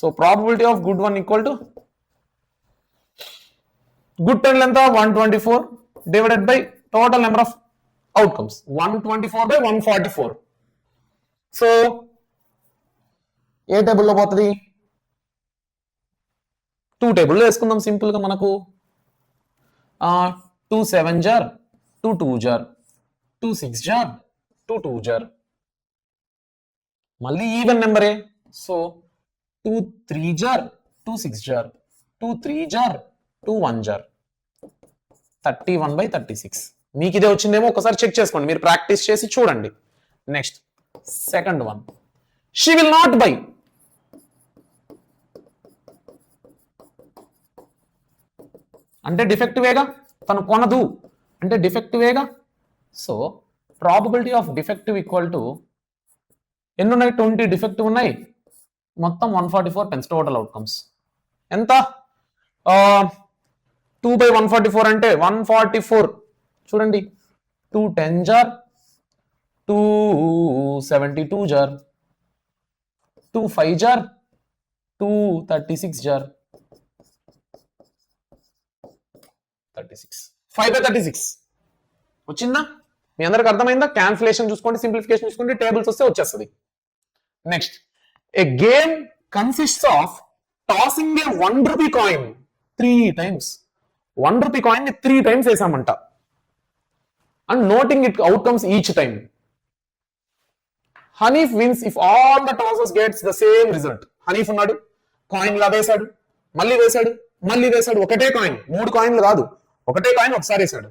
So probability of good one equal to good పెన్లు ఎంత? 124 divided by total number of outcomes 124/144. So ఏ టేబుల్లో పోతుంది? 2 టేబుల్లో వేసుకుందాం సింపుల్ గా. మనకు 2 7 జార్, 2 2 జార్, 2 6 జార్, 2 2 జార్. మళ్ళీ ఈవెన్ నెంబరే. సో 2 3 జార్, 2 6 జార్, 2 3 జార్, 2 1 జార్. 31/36. మీకు ఇదే వచ్చిందేమో ఒకసారి చెక్ చేసుకోండి, మీరు ప్రాక్టీస్ చేసి చూడండి. Next second one, she will not buy. అంటే డిఫెక్టివేగా. తను కొనదు అంటే డిఫెక్టివేగా. So probability of defective equal to ఎన్ని ఉన్నాయి? 20 డిఫెక్టివ్ ఉన్నాయి. మొత్తం 144 పెన్స్. టోటల్ అవుట్కమ్స్ ఎంత? 2/144 అంటే 144. చూడండి, 2 10 jar, 2 72 jar, 2 5 jar, 2 36 jar, 36 5 by 36 వచ్చిందా? మీ అందరికి అర్థమైందా? క్యాన్సిలేషన్ చూసుకోండి, సింప్లిఫికేషన్ చూసుకోండి, టేబుల్స్ వస్తే వచ్చేస్తుంది. Next, a game consists of tossing a 1 rupee coin 3 times. 1 rupee coin ని 3 times వేసామంట. And noting it outcomes each time. Hanif wins if all the tosses gets the same result. Hanif ఉన్నాడు, coin ఇలా వేశాడు, మళ్ళీ వేశాడు, మళ్ళీ వేశాడు. ఒకటే కాయిన్, 3 కాయిన్లు కాదు, ఒకటే కాయిన్ ఒకసారి వేశాడు,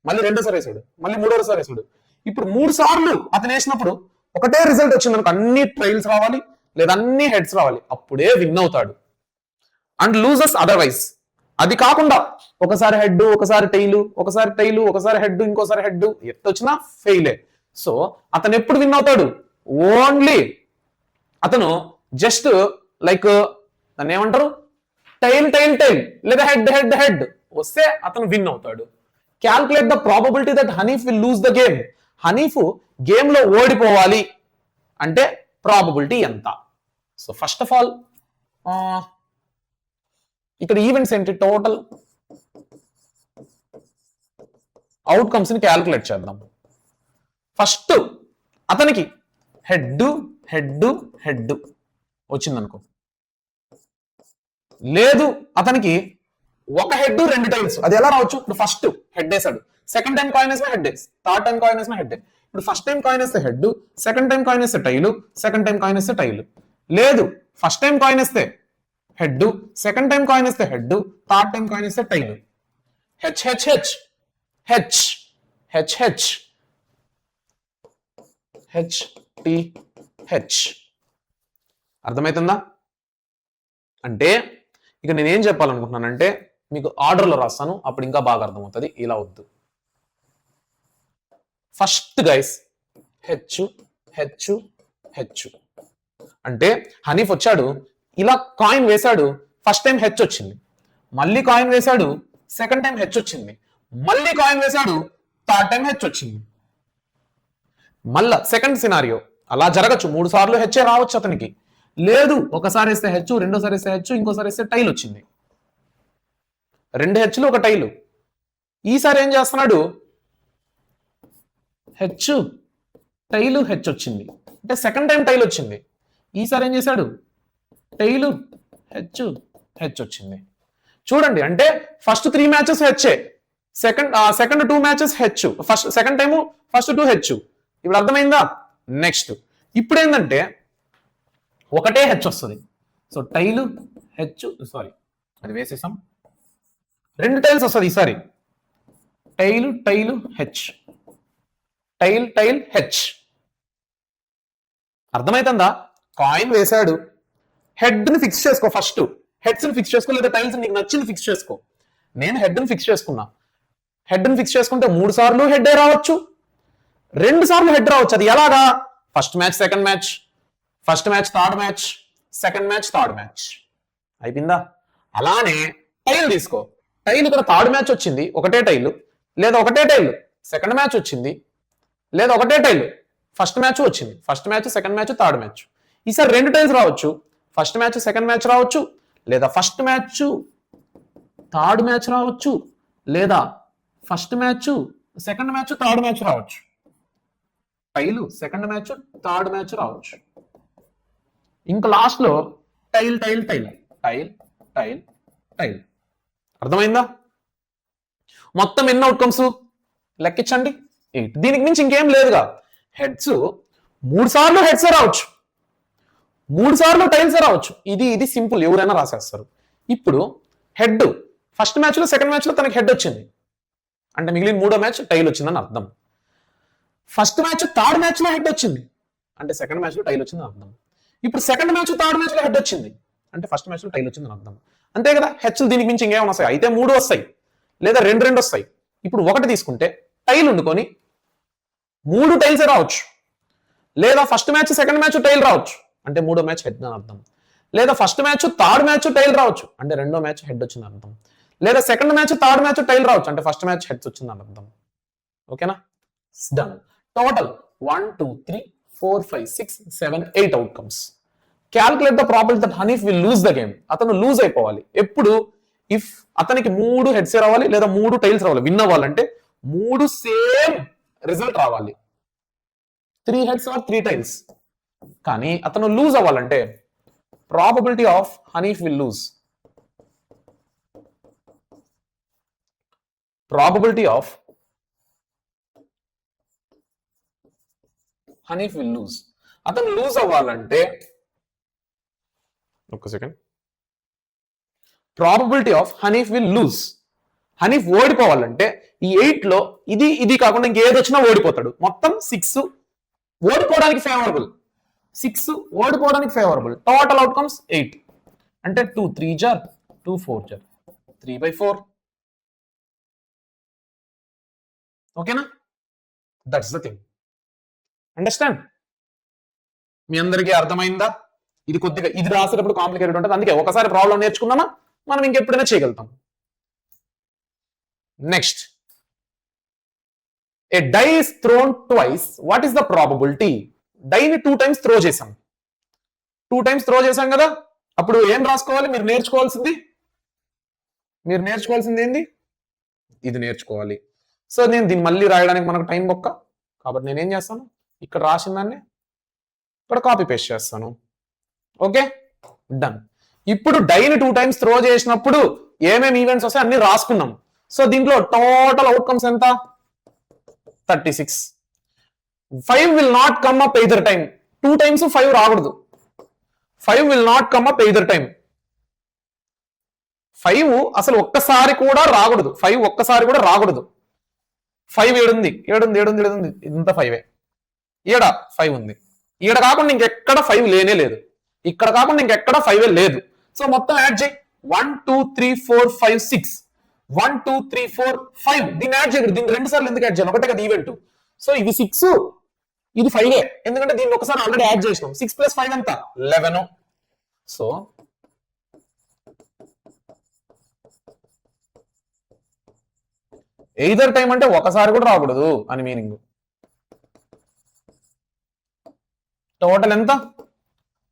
మళ్ళీ రెండోసారి వేశాడు, మళ్ళీ మూడోసారి వేశాడు. ఇప్పుడు 3 సార్లు అతను వేసినప్పుడు ఒకటే రిజల్ట్ వచ్చింది అనుకో, అన్ని ట్రైల్స్ రావాలి లేదా అన్ని హెడ్స్ రావాలి, అప్పుడే విన్ అవుతాడు. And losers otherwise. అది కాకుండా ఒకసారి హెడ్, ఒకసారి టైలు, ఒకసారి టైలు, ఒకసారి హెడ్, ఇంకోసారి హెడ్, ఎట్ వచ్చినా ఫెయిలే. సో అతను ఎప్పుడు విన్ అవుతాడు? ఓన్లీ అతను జస్ట్ లైక్ దాన్ని ఏమంటారు, టైల్ టైల్ టైల్ లేదా హెడ్ హెడ్ హెడ్ వస్తే అతను విన్ అవుతాడు. Calculate the probability that Hanif will lose the game. Hanif game లో ఓడిపోవాలి అంటే ప్రాబబిలిటీ ఎంత? సో ఫస్ట్ ఆఫ్ ఆల్ ఇక్కడ ఈవెంట్స్ ఏంటి, టోటల్ అవుట్కమ్స్ ని క్యాల్కులేట్ చేద్దాం. ఫస్ట్ అతనికి హెడ్ హెడ్ హెడ్ వచ్చిందనుకో, లేదు అతనికి ఒక హెడ్ 2 టైల్స్, అది ఎలా రావచ్చు? ఇప్పుడు ఫస్ట్ హెడ్ వేసాడు, సెకండ్ టైం కాయిన్ వేసిన హెడ్, థర్డ్ టైం కాయిన్ వేసిన హెడ్. ఇప్పుడు ఫస్ట్ టైం కాయిన్ వేస్తే హెడ్, సెకండ్ టైం కాయిన్ వేస్తే టైలు, సెకండ్ టైం కాయిన్ వేస్తే టైలు. లేదు ఫస్ట్ టైం కాయిన్ వేస్తే హెడ్, సెకండ్ టైం కాయిన్ వేస్తే హెడ్, థర్డ్ టైం కాయిన్ వేస్తే tail. H H H H H H H T H. అర్థమవుతుందా? అంటే ఇక నేనేం చెప్పాలనుకుంటున్నానంటే మీకు ఆర్డర్లో రాస్తాను, అప్పుడు ఇంకా బాగా అర్థమవుతుంది. ఇలా వద్దు. First guys H H H అంటే హనీఫ్ వచ్చాడు, ఇలా కాయిన్ వేశాడు, ఫస్ట్ టైం హెచ్ వచ్చింది, మళ్ళీ కాయిన్ వేశాడు, సెకండ్ టైం హెచ్ వచ్చింది, మళ్ళీ కాయిన్ వేశాడు, థర్డ్ టైం హెచ్ వచ్చింది. మళ్ళా సెకండ్ సినారియో అలా జరగచ్చు, 3 సార్లు హెచ్చే రావచ్చు అతనికి. లేదు ఒకసారి వేస్తే హెచ్, రెండోసారి వేస్తే హెచ్, ఇంకోసారి వేస్తే టైల్ వచ్చింది, 2 హెచ్లు 1 టైలు. ఈసారి ఏం చేస్తున్నాడు, హెచ్ టైలు హెచ్ వచ్చింది, అంటే సెకండ్ టైం టైల్ వచ్చింది. ఈసారి ఏం చేశాడు, టైలు హెచ్ హెచ్ వచ్చింది. చూడండి, అంటే ఫస్ట్ 3 మ్యాచెస్ హెచ్చే, second 2 matches H, first second time first 2 H. ఇప్పుడు అర్థమైందా? నెక్స్ట్ ఇప్పుడు ఏంటంటే ఒకటే హెచ్ వస్తుంది. సో టైలు హెచ్, సారీ అది వేసేసాం, 2 టైల్స్ వస్తుంది ఈసారి, tail tail H, tail tail H. అర్థమైతుందా? కాయిన్ వేశాడు, హెడ్ ని ఫిక్స్ చేసుకో, ఫస్ట్ హెడ్స్ ని ఫిక్స్ చేసుకో, లేదా టైల్స్ నీకు నచ్చింది ఫిక్స్ చేసుకో. నేను హెడ్ ని ఫిక్స్ చేసుకున్నా. హెడ్ ని ఫిక్స్ చేసుకుంటే 3 సార్లు హెడ్ రావచ్చు, 2 సార్లు హెడ్ రావచ్చు. అది ఎలాగా? First match second match, first match third match, second match third match. అయిపోయిందా? అలానే టైల్ తీసుకో, టైల్ ఇక్కడ థర్డ్ మ్యాచ్ వచ్చింది ఒకటే టైల్, లేదా ఒకటే టైల్ సెకండ్ మ్యాచ్ వచ్చింది, లేదా ఒకటే టైల్ ఫస్ట్ మ్యాచ్ వచ్చింది, first match second match third match. ఈసారి 2 టైల్స్ రావచ్చు, ఫస్ట్ మ్యాచ్ సెకండ్ మ్యాచ్ రావచ్చు, లేదా ఫస్ట్ మ్యాచ్ థర్డ్ మ్యాచ్ రావచ్చు, లేదా first match second match third match రావచ్చు. Tail second match third match రావచ్చు. ఇంకా లాస్ట్ లో tail tail tail tail tail tail. అర్థమైందా? మొత్తం ఎన్ని అవుట్కమ్స్ లెక్కించండి, 8. దీనికి మించి ఇంకేం లేదుగా. హెడ్స్ 3 సార్లు హెడ్స్ రావచ్చు, 3 సార్లు టైల్స్ రావచ్చు. ఇది సింపుల్, ఎవరైనా రాసేస్తారు. ఇప్పుడు హెడ్ ఫస్ట్ మ్యాచ్ లో సెకండ్ మ్యాచ్ లో తనకి హెడ్ వచ్చింది అంటే మిగిలిన 3వ మ్యాచ్ టైల్ వచ్చిందని అర్థం. ఫస్ట్ మ్యాచ్ థర్డ్ మ్యాచ్ లో హెడ్ వచ్చింది అంటే సెకండ్ మ్యాచ్ లో టైల్ వచ్చిందని అర్థం. ఇప్పుడు సెకండ్ మ్యాచ్ థర్డ్ మ్యాచ్ లో హెడ్ వచ్చింది అంటే ఫస్ట్ మ్యాచ్ లో టైల్ వచ్చిందని అర్థం. అంతే కదా? హెచ్లు దీనికి మించి ఇంకేమైనా వస్తాయి? అయితే 3 వస్తాయి, లేదా 2 వస్తాయి. ఇప్పుడు 1 తీసుకుంటే టైల్ వండుకొని 3 టైల్స్ రావచ్చు, లేదా first match second match tail రావచ్చు అంటే 3వ మ్యాచ్ హెడ్ అని అర్థం, లేదా first match third match tail రావచ్చు అంటే 2వ మ్యాచ్ హెడ్ వచ్చిందని అర్థం, లేదా second match third match tail రావచ్చు అంటే ఫస్ట్ మ్యాచ్ హెడ్స్ వచ్చిందని అర్థం. ఓకేనా? Done. Total 1 2 3 4 5 6 7 8 outcomes. Calculate the probability that Hanif will lose the game. అతను లూజ్ అయిపోవాలి ఎప్పుడు, ఇఫ్ అతనికి 3 హెడ్స్ రావాలి లేదా 3 టైల్స్ రావాలి. విన్ అవ్వాలంటే 3 సేమ్ రిజల్ట్ రావాలి, 3 హెడ్స్ ఆర్ 3 టైల్స్. కానీ అతను లూజ్ అవ్వాలంటే probability of Hanif will lose, probability of Hanif will lose. అతను లూజ్ అవ్వాలంటే ఒక్క second, probability of Hanif will lose, Hanif ఓడిపోవాలంటే ఈ 8 లో ఇది ఇది కాకుండా ఇంకేది వచ్చినా ఓడిపోతాడు. మొత్తం 6 ఓడిపోవడానికి ఫేవరబుల్, 6 ఓడిపోవడానికి ఫేవరబుల్. టోటల్ అవుట్కమ్స్ 8 అంటే 2 3 జార్ 2 4 జార్ 3/4. ఓకేనా? That's the thing. అండర్స్టాండ్? మీ అందరికీ అర్థమైందా? ఇది కొద్దిగా ఇది రాసేటప్పుడు కాంప్లికేటెడ్ ఉంటుంది, అందుకే ఒకసారి ప్రాబ్లం నేర్చుకున్నామా మనం ఇంకెప్పుడైనా చేయగలుగుతాం. Next, a die is thrown twice, what is the probability? డైని 2 టైమ్స్ త్రో చేసాం, 2 టైమ్స్ త్రో చేసాం కదా, అప్పుడు ఏం రాసుకోవాలి? మీరు నేర్చుకోవాల్సింది ఏంది? ఇది నేర్చుకోవాలి. సో నేను దీన్ని మళ్ళీ రాయడానికి మనకు టైం బొక్క, కాబట్టి నేను ఏం చేస్తాను, ఇక్కడ రాసిన దాన్ని ఇక్కడ కాపీ పేస్ట్ చేస్తాను. Okay, done. ఇప్పుడు డైని 2 టైమ్స్ త్రో చేసినప్పుడు ఏమేమి ఈవెంట్స్ వస్తాయి అన్ని రాసుకున్నాం. సో దీంట్లో టోటల్ అవుట్కమ్స్ ఎంత? 36. 5 will not come up either time. 2 times 5 రాకూడదు. 5 will not come up either time. 5 అసలు ఒక్కసారి కూడా రాకూడదు. 5 ఒక్కసారి కూడా రాకూడదు. 5 ఏడుంది, ఇంత 5 ఈడ 5 ఉంది. ఈడ కాకుండా ఇంకెక్కడ 5 లేనే లేదు. ఇక్కడ కాకుండా ఇంకెక్కడ 5 లేదు. సో మొత్తం యాడ్ చేయి. 1 2 3 4 5 6. 1 2 3 4 5. దీన్ని యాడ్ చేయకూడదు. దీన్ని 2 సార్లు ఎందుకు యాడ్ చేయాలి? ఒకటే కదా ఈవెంట్. సో ఇది 6, ఇది 5, ఎందుకంటే దీన్ని ఒకసారి ఆల్రెడీ యాడ్ చేసినాం. 6 + 5 ఎంత? 11. సో ఎయిదర్ టైం అంటే ఒకసారి కూడా రాకూడదు అని మీనింగ్. టోటల్ ఎంత?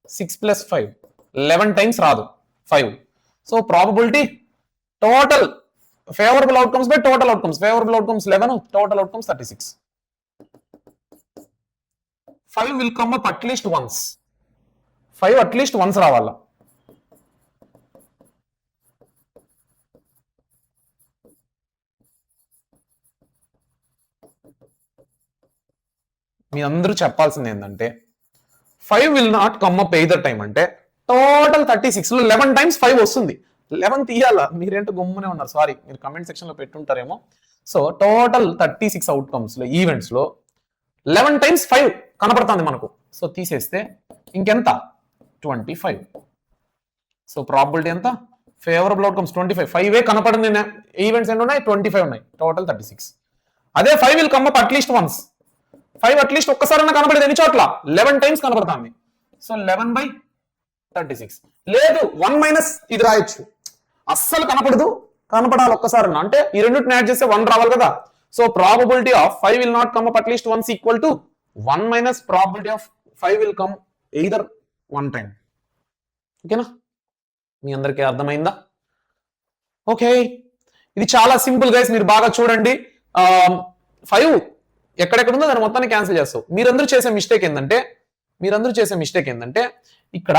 6 + 5 11 టైమ్స్ రాదు 5. So probability total favourable outcomes by total outcomes. Favourable outcomes 11, total outcomes 36. 5 will come up at least once. 5 at least once రావాలా. మీ అందరూ చెప్పాల్సింది ఏంటంటే 5 will not come up either time అంటే టోటల్ 36 లో 11 టైమ్స్ 5 వస్తుంది. 11 తీయాలా? మీరేంటో గమ్మునే ఉన్నారు, సారీ, మీరు కమెంట్ సెక్షన్ లో పెట్టుంటారేమో. సో టోటల్ 36 అవుట్కమ్స్ లో ఈవెంట్స్ లో 11 టైమ్స్ 5 కనపడుతుంది మనకు. సో తీసేస్తే ఇంకెంత? 25. సో ప్రాబిలిటీ ఎంత? Favourable outcomes 25. 5 కనపడింది. ఈవెంట్స్ ఎన్ని ఉన్నాయి? 25 ఉన్నాయి. టోటల్ 36. అదే 5 will come up at least once. 5 at least ఒక్కసారైనా కనపడేది ఎన్ని చోట్ల? 11 టైమ్స్ కనపడుతుంది. సో 11/36. లేదు 1 - ఇది రాయొచ్చు. అస్సలు కనపడదు, కనపడాలి ఒక్కసారైనా అంటే ఈ రెండింటిని యాడ్ చేస్తే 1 రావాలి కదా. So probability of 5 will not come up at least once equal to 1 - probability of 5 will come either 1 time. ఓకేనా? మీ అందరికీ అర్థమైందా? ఓకే, ఇది చాలా సింపుల్ గైస్, మీరు బాగా చూడండి. 5 ఎక్కడెక్కడ ఉందో దాన్ని మొత్తాన్ని క్యాన్సిల్ చేస్తావు. మీరందరూ చేసే మిస్టేక్ ఏంటంటే ఇక్కడ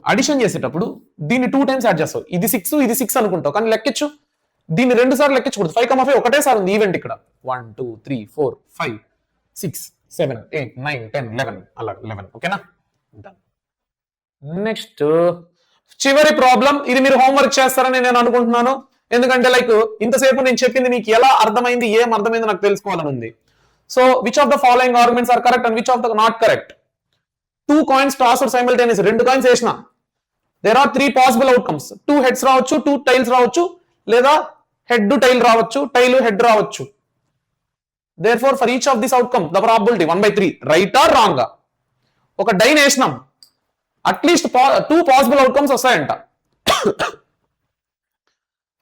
అడిషన్ చేసేటప్పుడు దీన్ని 2 టైమ్స్ యాడ్ చేస్తావు. ఇది 6, ఇది 6 అనుకుంటావు, కానీ లెక్కించు. దీన్ని 2 సార్లు లెక్కించకూడదు. 5,5 ఒకటేసారి ఉంది ఈవెంట్ ఇక్కడ. 1 2 3 4 5 6 7 8 9 10 11 అలా 11. ఓకేనా? నెక్స్ట్ చివరి ప్రాబ్లం. ఇది మీరు హోంవర్క్ చేస్తారని నేను అనుకుంటున్నాను, ఎందుకంటే లైక్ ఇంతసేపు నేను చెప్పింది మీకు ఎలా అర్థమైంది, ఏం అర్థమైంది నాకు తెలుసుకోవాలని ఉంది. So which of the following arguments are correct and which of the not correct? 2 coins tossed simultaneous. 2 coins వేసిన. There are 3 possible outcomes. 2 heads రావచ్చు, 2 టైల్స్ రావచ్చు, లేదా హెడ్ టైల్ రావచ్చు, టైల్ హెడ్ రావచ్చు. Therefore for each of this outcome the probability 1/3. Right or wrong? ఒక డైన్ వేసినాం, అట్లీస్ట్ 2 పాసిబుల్ అవుట్కమ్స్ వస్తాయంట.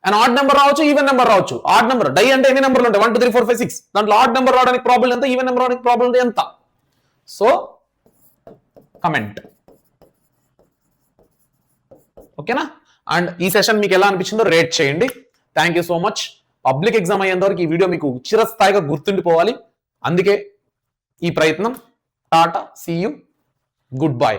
అండ్ ఆడ్ నెంబర్ రావచ్చు, ఈవెన్ నెంబర్ రావచ్చు. ఆడ్ నెంబర్ డై అంటే ఎన్ని నెంబర్లు ఉంటాయి? 1 2 3 4 5 6. దాంట్లో ఆడ్ నెంబర్ రావడానికి ప్రాబ్లం ఎంత, ఈవెన్ నెంబర్ రావడానికి ప్రాబ్లం ఎంత? So comment. ఓకేనా? అండ్ ఈ సెషన్ మీకు ఎలా అనిపించిందో రేట్ చేయండి. Thank you so much. Public exam అయ్యేంత వరకు ఈ వీడియో మీకు చిరస్థాయిగా గుర్తుండిపోవాలి. అందుకే ఈ ప్రయత్నం. Tata, see you, good by.